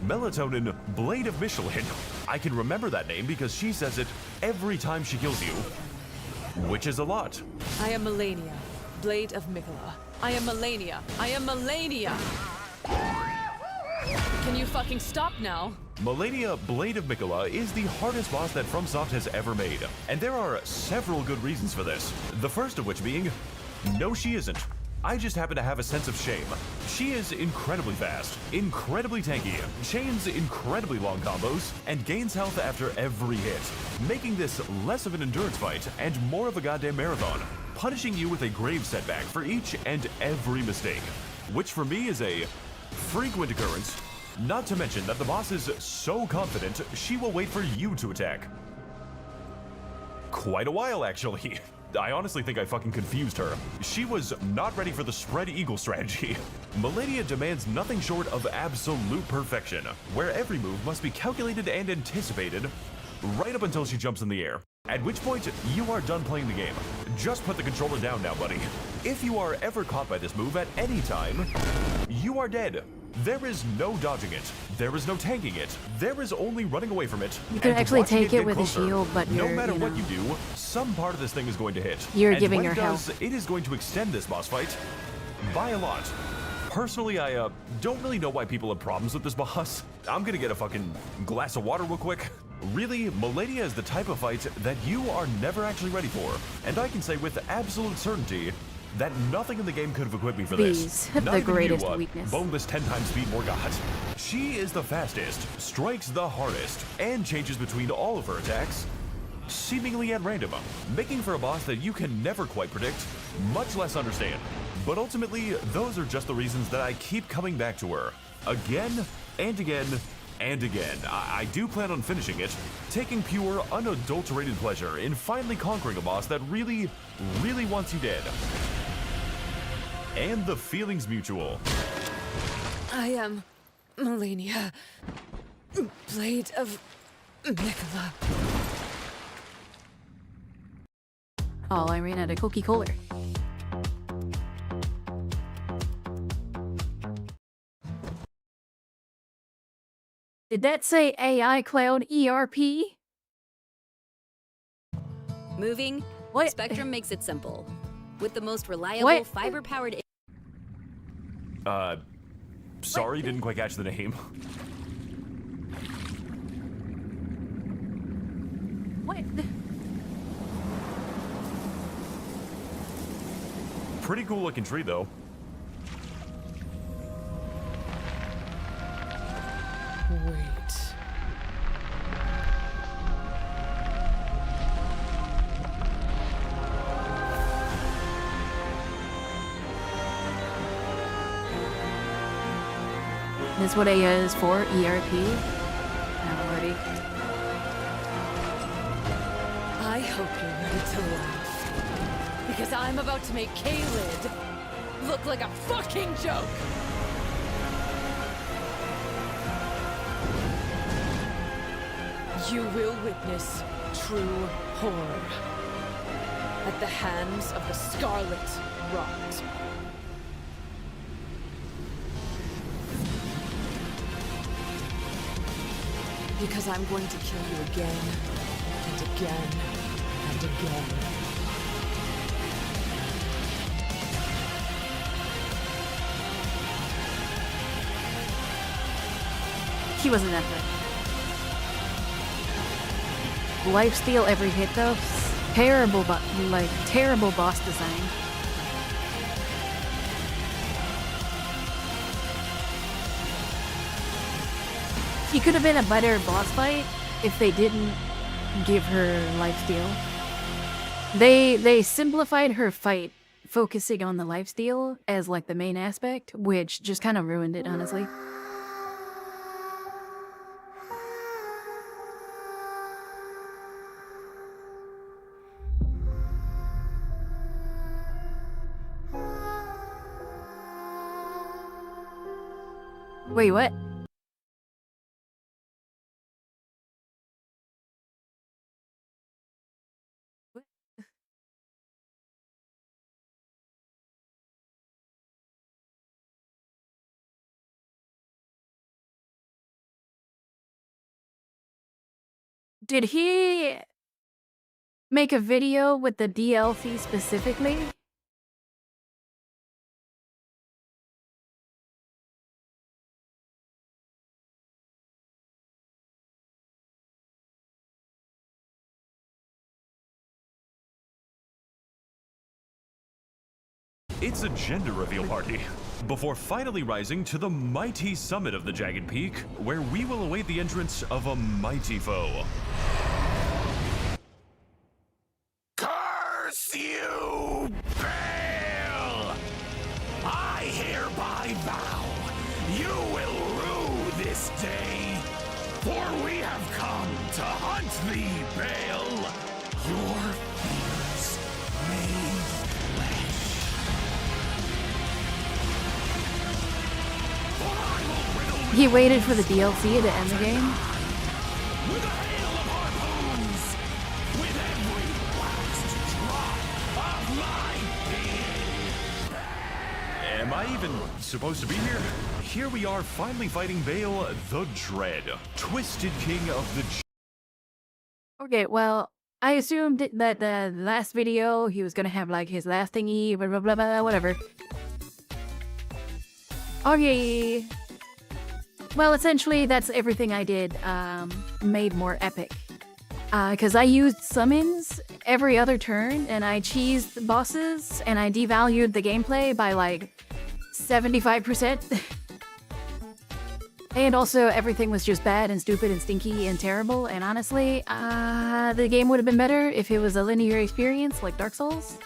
Melatonin Blade of Michelin. I can remember that name because she says it every time she kills you, which is a lot. I am Melania, Blade of Mikola. I am Melania. I am Melania. Can you fucking stop now? Melania Blade of Mikola is the hardest boss that FromSoft has ever made, and there are several good reasons for this. The first of which being, no she isn't. I just happen to have a sense of shame. She is incredibly fast, incredibly tanky, chains incredibly long combos, and gains health after every hit, making this less of an endurance fight and more of a goddamn marathon, punishing you with a grave setback for each and every mistake, which for me is a frequent occurrence, not to mention that the boss is so confident she will wait for you to attack. Quite a while, actually. I honestly think I fucking confused her. She was not ready for the spread eagle strategy. Melania demands nothing short of absolute perfection, where every move must be calculated and anticipated right up until she jumps in the air. At which point, you are done playing the game. Just put the controller down now, buddy. If you are ever caught by this move at any time, you are dead. There is no dodging it. There is no tanking it. There is only running away from it. You can actually take it with closer. a shield, but no matter what you do, some part of this thing is going to hit. You're and giving when her it does, health. it is going to extend this boss fight by a lot. Personally, I don't really know why people have problems with this boss. I'm gonna get a fucking glass of water real quick. Really, Melania is the type of fight that you are never actually ready for, and I can say with absolute certainty that nothing in the game could have equipped me for this. The Not even greatest you, weakness. boneless 10 times speed more god. She is the fastest, strikes the hardest, and changes between all of her attacks, seemingly at random, making for a boss that you can never quite predict, much less understand. But ultimately, those are just the reasons that I keep coming back to her, again and again and again. I do plan on finishing it, taking pure, unadulterated pleasure in finally conquering a boss that really, really wants you dead. And the feeling's mutual. I am Melania, Blade of Mikola. Oh, I ran out of Coca-Cola. Did that say AI Cloud ERP? Moving? What? Spectrum makes it simple. With the most reliable fiber-powered... Sorry, didn't quite catch the name. What? Pretty cool looking tree, though. Wait. That's what AI is for, ERP. Alrighty. I hope you're ready to laugh. Because I'm about to make K-Lid look like a fucking joke! You will witness true horror at the hands of the Scarlet Rot. Because I'm going to kill you again, and again, and again. She wasn't that good. Lifesteal every hit though. Terrible, terrible boss design. She could have been a better boss fight if they didn't give her lifesteal. They simplified her fight, focusing on the lifesteal as like the main aspect, which just kind of ruined it, honestly. Wait, what? Did he make a video with the DLC specifically? It's a gender reveal party, before finally rising to the mighty summit of the Jagged Peak, where we will await the entrance of a mighty foe. Curse you, Baal! I hereby vow you will rue this day, for we have come to hunt thee, Baal, your fears made flesh. He waited for the DLC to end the game. With a hail of harpoons, with every last drop of my being. Am I even supposed to be here? Here we are finally fighting Baal the Dread, Twisted King of the... Okay, well, I assumed that the last video he was gonna have like his last thingy, blah blah blah, blah whatever. Okay. Well, essentially, that's everything I did, made more epic. Because I used summons every other turn, and I cheesed the bosses, and I devalued the gameplay by, like, 75%. And also, everything was just bad and stupid and stinky and terrible, and honestly, the game would have been better if it was a linear experience like Dark Souls.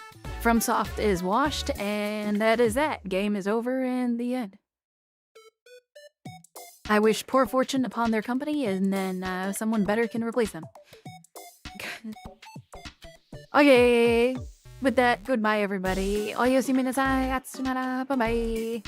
FromSoft is washed, and that is that. Game is over, and the end. I wish poor fortune upon their company, and then someone better can replace them. Okay, with that, goodbye everybody. Oyosimi nasai, atsunara, bye bye.